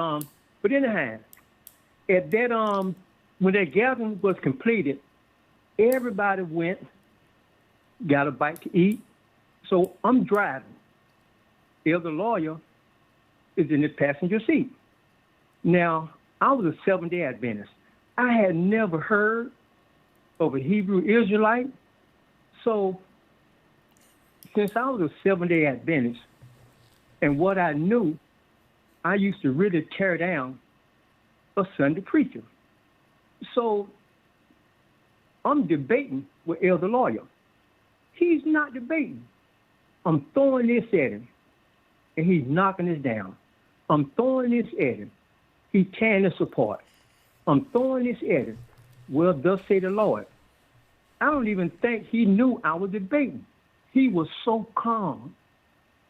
anyhow, at that when that gathering was completed, everybody went, got a bite to eat. So I'm driving. Elder Lawyer is in the passenger seat. Now, I was a Seventh-day Adventist. I had never heard of a Hebrew Israelite. So since I was a Seventh-day Adventist, and what I knew, I used to really tear down a Sunday preacher. So I'm debating with Elder Lawyer. He's not debating. I'm throwing this at him, and he's knocking this down. I'm throwing this at him. He's tearing us apart. I'm throwing this at him. Well, thus say the Lord. I don't even think he knew I was debating. He was so calm.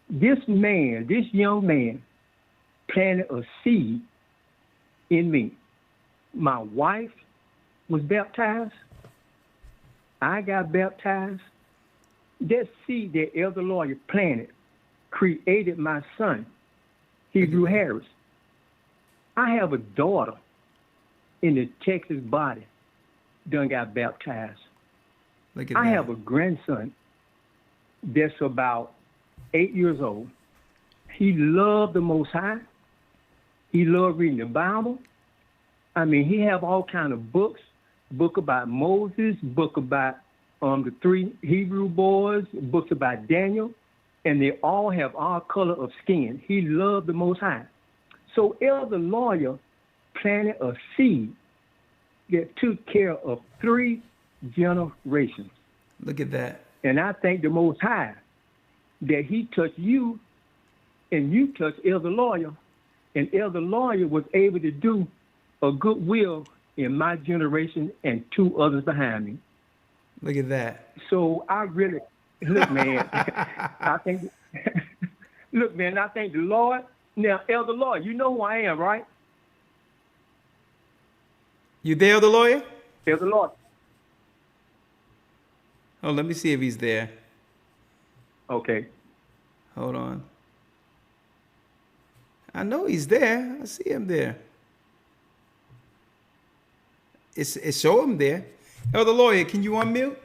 This young man, planted a seed in me. My wife was baptized. I got baptized. That seed that Elder Lawyer planted created my son, Hebrew Harris. I have a daughter in the Texas body done got baptized. I have a grandson that's about 8 years old. He loved the Most High. He loved reading the Bible. I mean, he have all kind of books, book about Moses, book about the 3 Hebrew boys, books about Daniel, and they all have our color of skin. He loved the Most High. So Elder Lawyer planted a seed that took care of 3 generations. Look at that. And I thank the Most High that he touched you and you touched Elder Lawyer, and Elder Lawyer was able to do a good will in my generation and 2 others behind me. Look at that. So I really, look, man, I think, look, man, I thank the Lord. Now, Elder Lawyer, you know who I am, right? You there, Elder Lawyer? Elder Lawyer. Oh, let me see if he's there. Okay. Hold on. I know he's there. I see him there. It show him there. Elder Lawyer, can you unmute?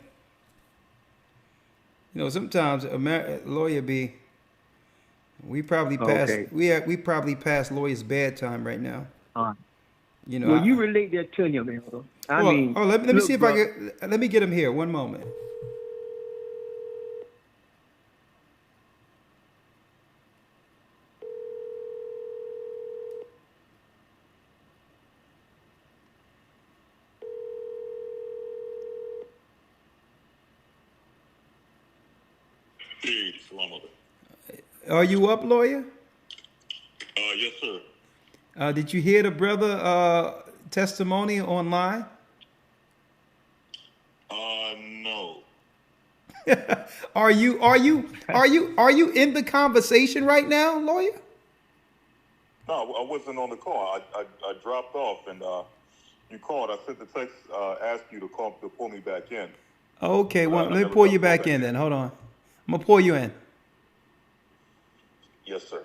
You know, sometimes a lawyer be. We probably passed. Okay. We probably passed lawyer's bedtime right now. You know. Well, you relate that to him, Elder. I mean. Oh, let me look, see if bro, I get. Let me get him here. One moment. Hey, Shalom. Are you up, lawyer? Yes, sir. Did you hear the brother testimony online? No. Are you in the conversation right now, lawyer? No, I wasn't on the call. I dropped off, and you called. I sent the text, asked you to call to pull me back in. Okay, well, let me pull you back in then. Hold on. I'm gonna pull you in. Yes, sir.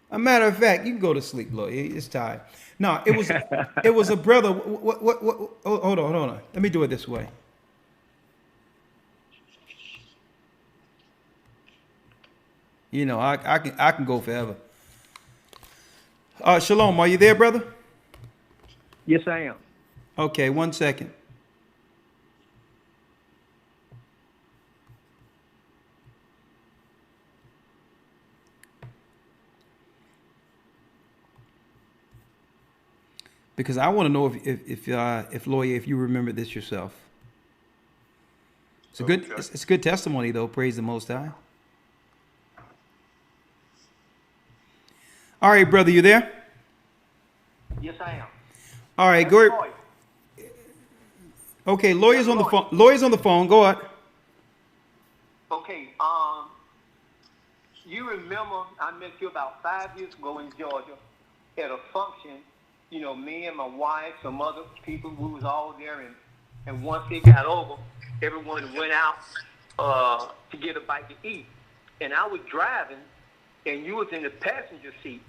A matter of fact, you can go to sleep, lawyer. It's tired. No, it was a brother. What? Oh, hold on. Let me do it this way. You know, I can go forever. Shalom, are you there, brother? Yes, I am. Okay, 1 second. Because I want to know if lawyer, if you remember this yourself. It's a good, it's a good testimony though. Praise the Most High. All right, brother, you there? Yes, I am. All right, go ahead. Okay, lawyer's on the phone. Lawyer's on the phone. Go ahead. Okay, you remember I met you about 5 years ago in Georgia at a function. You know, me and my wife, some other people, we was all there, and once it got over, everyone went out to get a bite to eat. And I was driving, and you was in the passenger seat.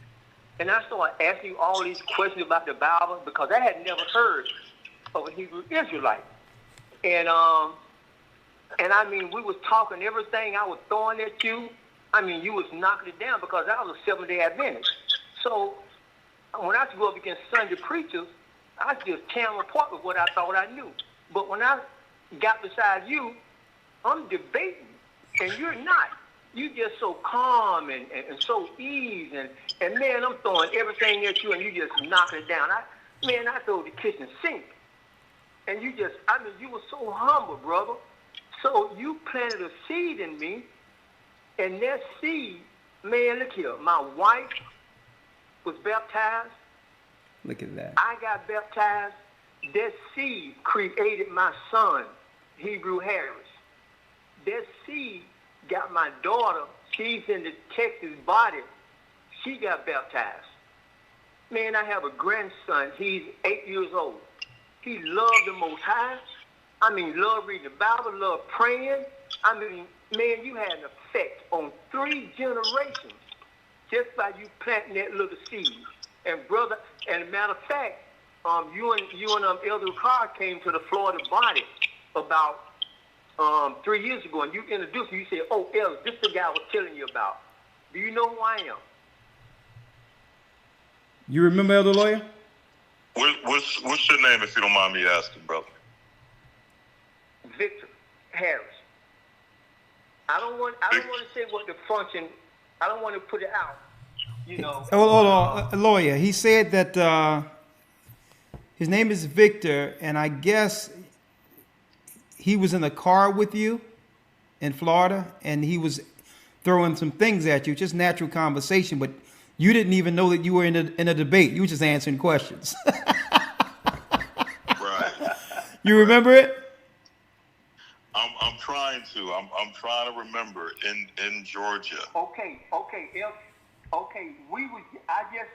And I started asking you all these questions about the Bible because I had never heard of a Hebrew Israelite. And I mean, we was talking everything I was throwing at you. I mean, you was knocking it down because I was a Seventh-day Adventist. So when I go up against Sunday preachers, I just tear them apart with what I thought I knew. But when I got beside you, I'm debating, and you're not. You just so calm and so easy, and man, I'm throwing everything at you, and you just knocking it down. I throw the kitchen sink, and you just, I mean, you were so humble, brother. So you planted a seed in me, and that seed, man, look here, my wife was baptized. Look at that. I got baptized. That seed created my son, Hebrew Harris. That seed got my daughter. She's in the Texas body. She got baptized. Man, I have a grandson. He's 8 years old. He loved the Most High. I mean, love reading the Bible, love praying. I mean, man, you had an effect on 3 generations just by you planting that little seed. And brother, and a matter of fact, you and Elder Carr came to the Florida body about 3 years ago, and you introduced me. You said, "Oh, Elder, this is the guy I was telling you about. Do you know who I am?" You remember, Elder Lawyer? What's your name, if you don't mind me asking, brother? Victor Harris. I don't want to say what the function. I don't want to put it out. You know. Hold on, lawyer. He said that His name is Victor, and I guess he was in the car with you in Florida, and he was throwing some things at you, just natural conversation, but you didn't even know that you were in a debate. You were just answering questions. Right. You remember it? I'm trying to. I'm trying to remember in Georgia. Okay. We was. I just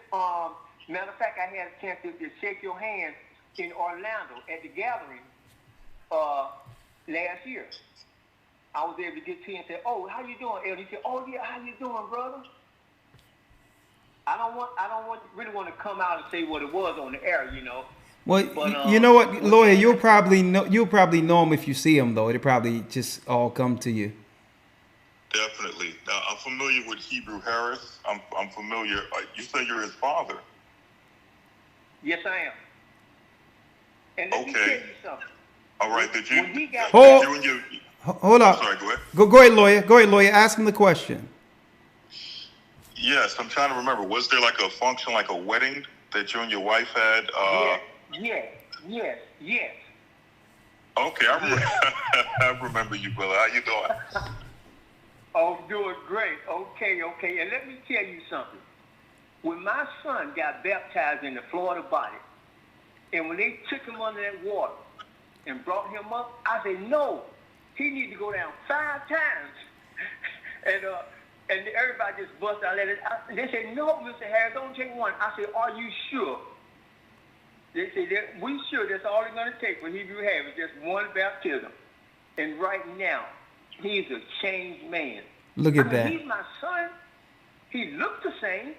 matter of fact, I had a chance to shake your hand in Orlando at the gathering last year. I was able to get to you and say, "Oh, how you doing, Elder?" He said, "Oh yeah, how you doing, brother?" I don't really want to come out and say what it was on the air, you know. Well, but, you know what, lawyer, you'll probably know him if you see him, though. It'll probably just all come to you. Definitely. Now, I'm familiar with Hebrew Harris. I'm familiar. You say you're his father. Yes, I am. And let me tell you something. All right. Did you? When he got Hold on. Sorry, go ahead. Go ahead, lawyer. Go ahead, lawyer. Ask him the question. Yes, I'm trying to remember. Was there like a function, like a wedding that you and your wife had? Yes. Okay, I remember you, brother. How you doing? Oh, doing great. Okay. And let me tell you something. When my son got baptized in the Florida body, and when they took him under that water and brought him up, I said, no, he needs to go down 5 times. And everybody just bust out at it. They said, no, Mr. Harris, don't take one. I said, are you sure? They said, we sure that's all it's going to take for Hebrew Harris, just one baptism. And right now, he's a changed man. Look at that. He's my son. He looks the same.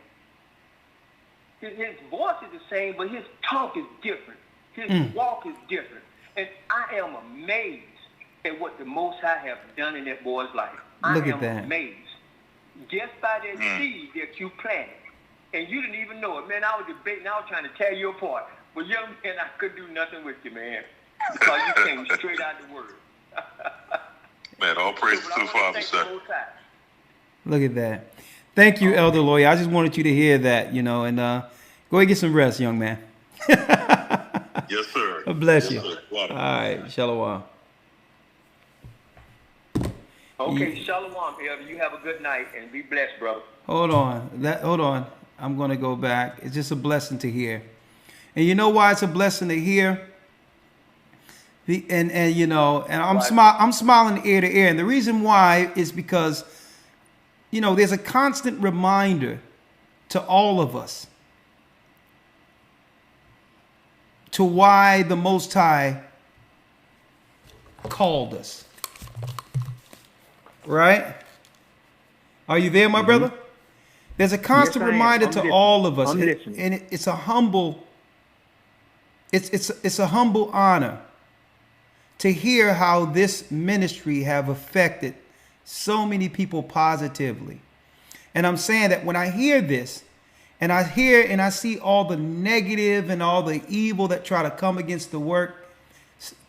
His voice is the same, but his talk is different. His walk is different. And I am amazed at what the Most High have done in that boy's life. Look at I am that. amazed. Just by that seed that you planted. And you didn't even know it. Man, I was debating. I was trying to tear you apart. But young man, I couldn't do nothing with you, man. Because you came straight out the word. Man, all praise to the Father, sir. Look at that. Thank you, Elder Lawyer. I just wanted you to hear that, you know, and go ahead and get some rest, young man. Yes, sir. God bless Yes, you. sir. All right. Shalom. Okay, shalom, Elder. You have a good night and be blessed, brother. Hold on. I'm going to go back. It's just a blessing to hear. And you know why it's a blessing to hear? And I'm smiling ear to ear. And the reason why is because, you know, there's a constant reminder to all of us to why the Most High called us. Right? Are you there, my brother? There's a constant reminder to all of us. And it's a humble, it's a humble honor to hear how this ministry have affected so many people positively. And I'm saying that when I hear this, and I hear and I see all the negative and all the evil that try to come against the work,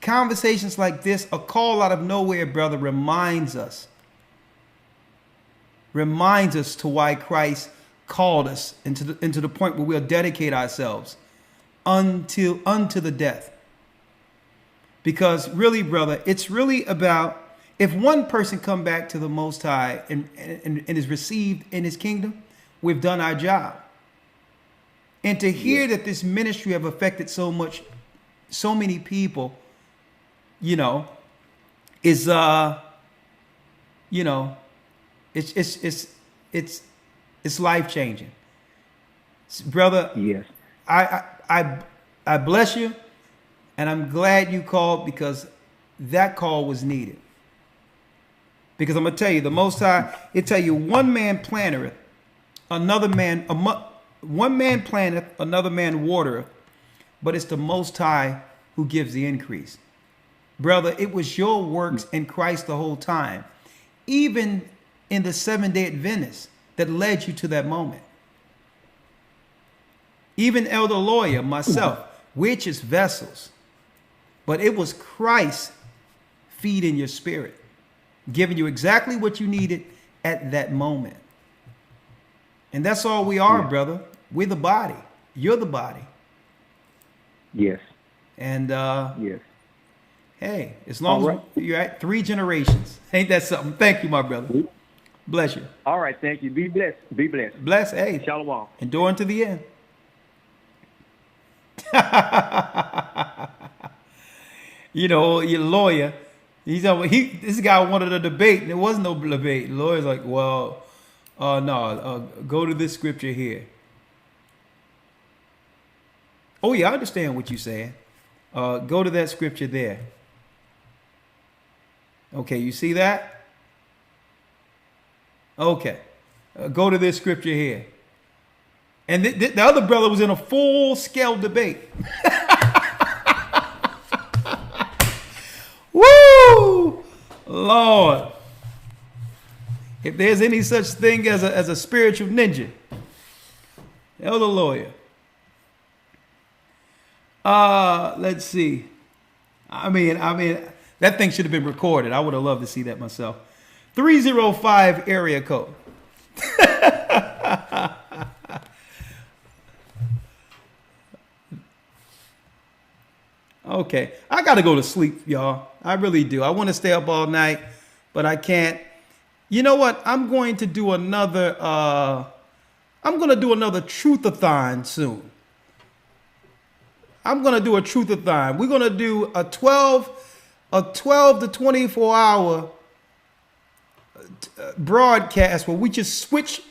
conversations like this, a call out of nowhere, brother, reminds us to why Christ called us into the point where we'll dedicate ourselves unto the death. Because really, brother, it's really about, if one person come back to the Most High and is received in his kingdom, we've done our job. And to hear that this ministry have affected so many people, you know, is it's life changing, brother. Yes. I bless you, and I'm glad you called, because that call was needed. Because I'm gonna tell you, the Most High, it tell you, one man planteth, one man planteth, another man watereth, but it's the Most High who gives the increase. Brother, it was your works in Christ the whole time, even in the Seventh-day Adventists, that led you to that moment. Even Elder Lawyer, myself, we're just vessels, but it was Christ feeding your spirit, giving you exactly what you needed at that moment. And that's all we are, brother. We're the body. You're the body. Yes. And yes. Hey, as long All as you're at 3 generations, ain't that something? Thank you, my brother. Bless you. All right, thank you. Be blessed. Be blessed. Bless. Hey, Shalom. enduring to the end. You know, your lawyer, this guy wanted a debate, and there was no debate. The lawyer's like, well, no, go to this scripture here. Oh yeah, I understand what you're saying. Go to that scripture there. Okay, you see that? Okay, go to this scripture here. And the other brother was in a full-scale debate. Woo! Lord. If there's any such thing as a spiritual ninja, elder lawyer. Let's see. I mean, that thing should have been recorded. I would have loved to see that myself. 305 area code. Okay, I gotta go to sleep, y'all. I really do. I want to stay up all night, but I can't. You know what? I'm going to do another. I'm gonna do another truth-a-thon soon. I'm gonna do a truth-a-thon. We're gonna do a 12 to 24 hour broadcast where we just switch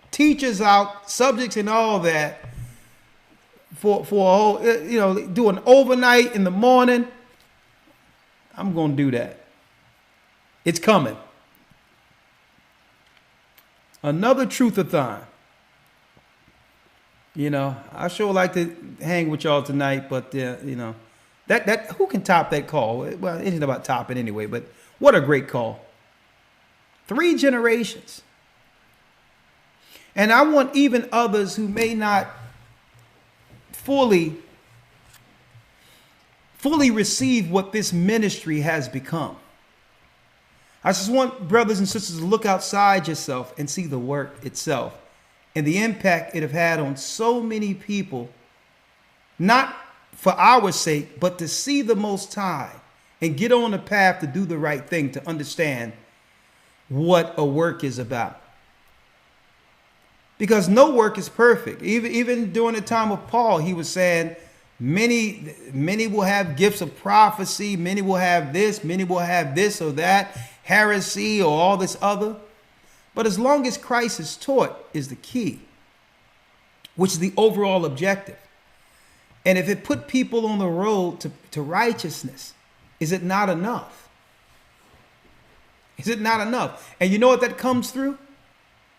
teachers out, subjects, and all that. For a whole, do an overnight in the morning. I'm going to do that. It's coming. Another truth-a-thon. I sure like to hang with y'all tonight, but that who can top that call? Well, it isn't about topping anyway, but what a great call. 3 generations. And I want even others who may not fully receive what this ministry has become. I just want brothers and sisters to look outside yourself and see the work itself and the impact it have had on so many people, not for our sake, but to see the Most High and get on the path to do the right thing, to understand what a work is about. Because no work is perfect. Even during the time of Paul, he was saying, many will have gifts of prophecy, many will have this or that, heresy or all this other. But as long as Christ is taught is the key, which is the overall objective. And if it put people on the road to righteousness, is it not enough? Is it not enough? And you know what that comes through?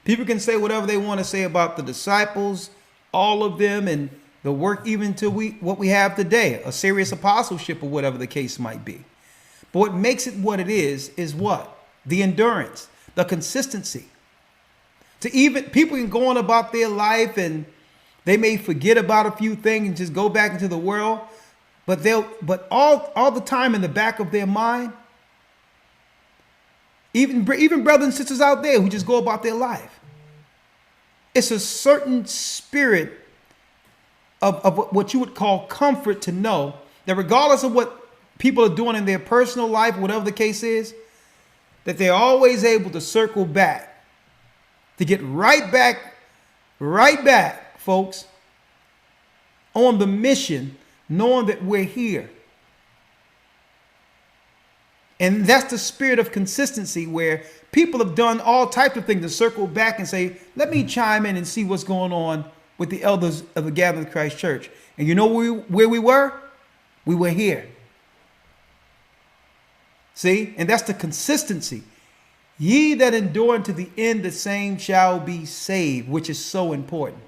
People can say whatever they want to say about the disciples, all of them, and the work even to what we have today, a serious apostleship or whatever the case might be. But what makes it what it is what? The endurance, the consistency. To even people can go on about their life and they may forget about a few things and just go back into the world, but all the time in the back of their mind, even brothers and sisters out there who just go about their life. It's a certain spirit of what you would call comfort to know that regardless of what people are doing in their personal life, whatever the case is, that they're always able to circle back, to get right back, folks, on the mission, knowing that we're here. And that's the spirit of consistency, where people have done all types of things to circle back and say, let me chime in and see what's going on with the elders of the Gathering of Christ Church. And you know where we were? We were here. See? And that's the consistency. Ye that endure unto the end, the same shall be saved, which is so important.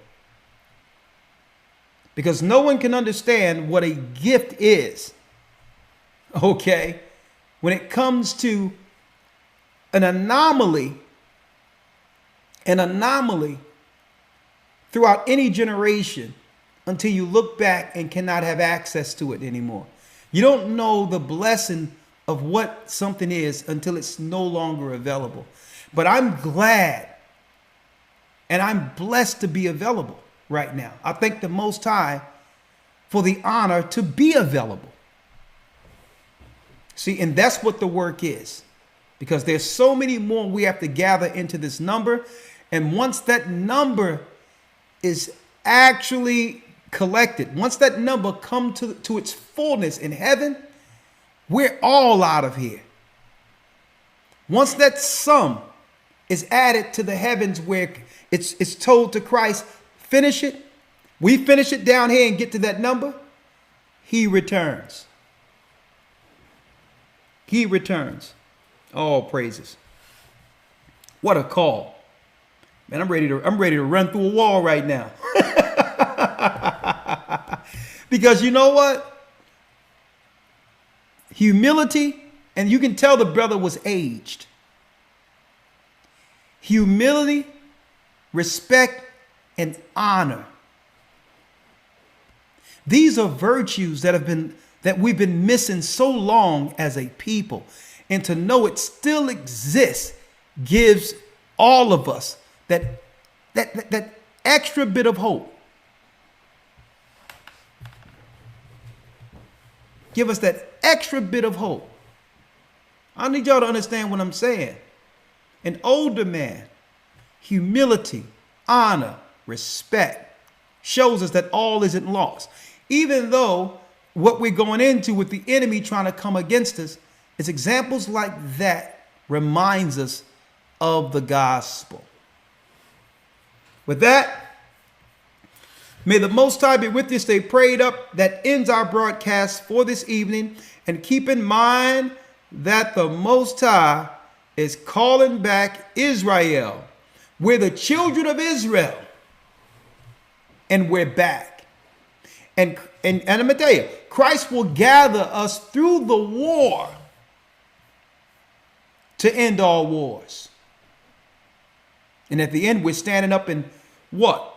Because no one can understand what a gift is. Okay? When it comes to an anomaly throughout any generation, until you look back and cannot have access to it anymore. You don't know the blessing of what something is until it's no longer available. But I'm glad and I'm blessed to be available right now. I thank the Most High for the honor to be available. See, and that's what the work is, because there's so many more we have to gather into this number. And once that number is actually collected, once that number come to its fullness in heaven, we're all out of here. Once that sum is added to the heavens where it's told to Christ, finish it. We finish it down here and get to that number. He returns. He returns. All praises. What a call. Man, I'm ready to run through a wall right now. Because you know what? Humility, and you can tell the brother was aged. Humility, respect, and honor. These are virtues that we've been missing so long as a people. And to know it still exists gives all of us that extra bit of hope. Give us that extra bit of hope. I need y'all to understand what I'm saying. An older man, humility, honor, respect shows us that all isn't lost. Even though what we're going into with the enemy trying to come against us, it's examples like that reminds us of the gospel. With that, may the Most High be with you. Stay prayed up. That ends our broadcast for this evening. And keep in mind that the Most High is calling back Israel. We're the children of Israel. And we're back. And I'm going to tell you, Christ will gather us through the war to end all wars. And at the end, we're standing up in what?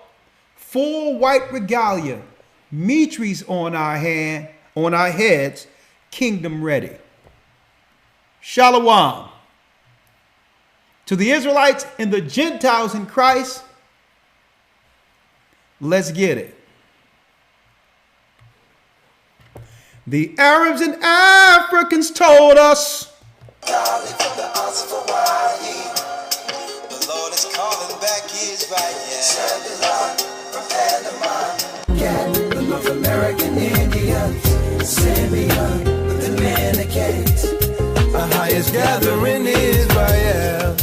Full white regalia, mitres on our heads, kingdom ready. Shalom. To the Israelites and the Gentiles in Christ, let's get it. The Arabs and Africans told us. The Lord is calling back Israel. From Panama, Cat, the North American Indians, Simeon, the Dominicans. AHAYAH's gathering Israel.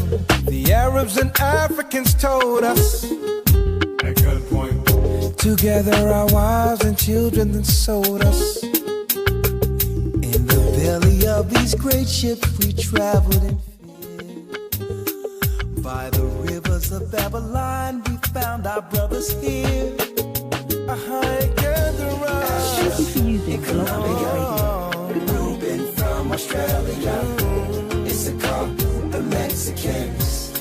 The Arabs and Africans told us. At gunpoint. Together our wives and children then sold us. In the belly of these great ships we traveled in fear. By the rivers of Babylon we found our brothers here. AHAYAH gatherers. Thank you for using Columbia Radio. Reuben from Australia. Issachar, the Mexicans.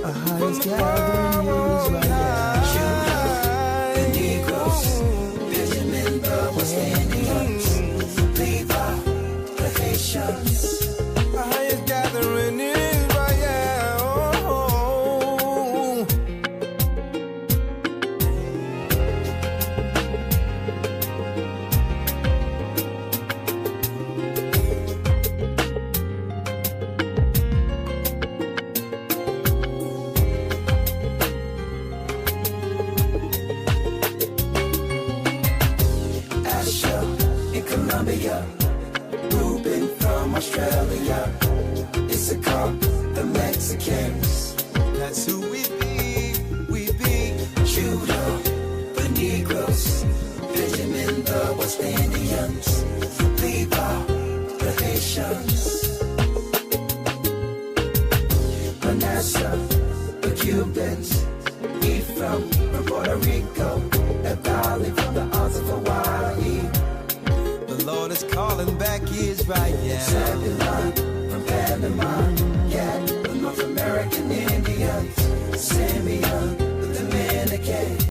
AHAYAH's gathering Israel. Judah, the Negroes. Benjamin, the West Indians. Levi, the Haitians. AHAYAH's gathering Israel. Colombia, Reuben from Australia, Issachar, the Mexicans. That's who we be. Judah, the Negroes, Benjamin, the West Indians, Levi, the Haitians, Manasseh, the Cubans, Ephraim from Puerto Rico, Naphtali from the Isles of Hawaii. The Lord is calling back Israel. Zebulon from Panama, Cat, the North American Indians, Simeon, the Dominican.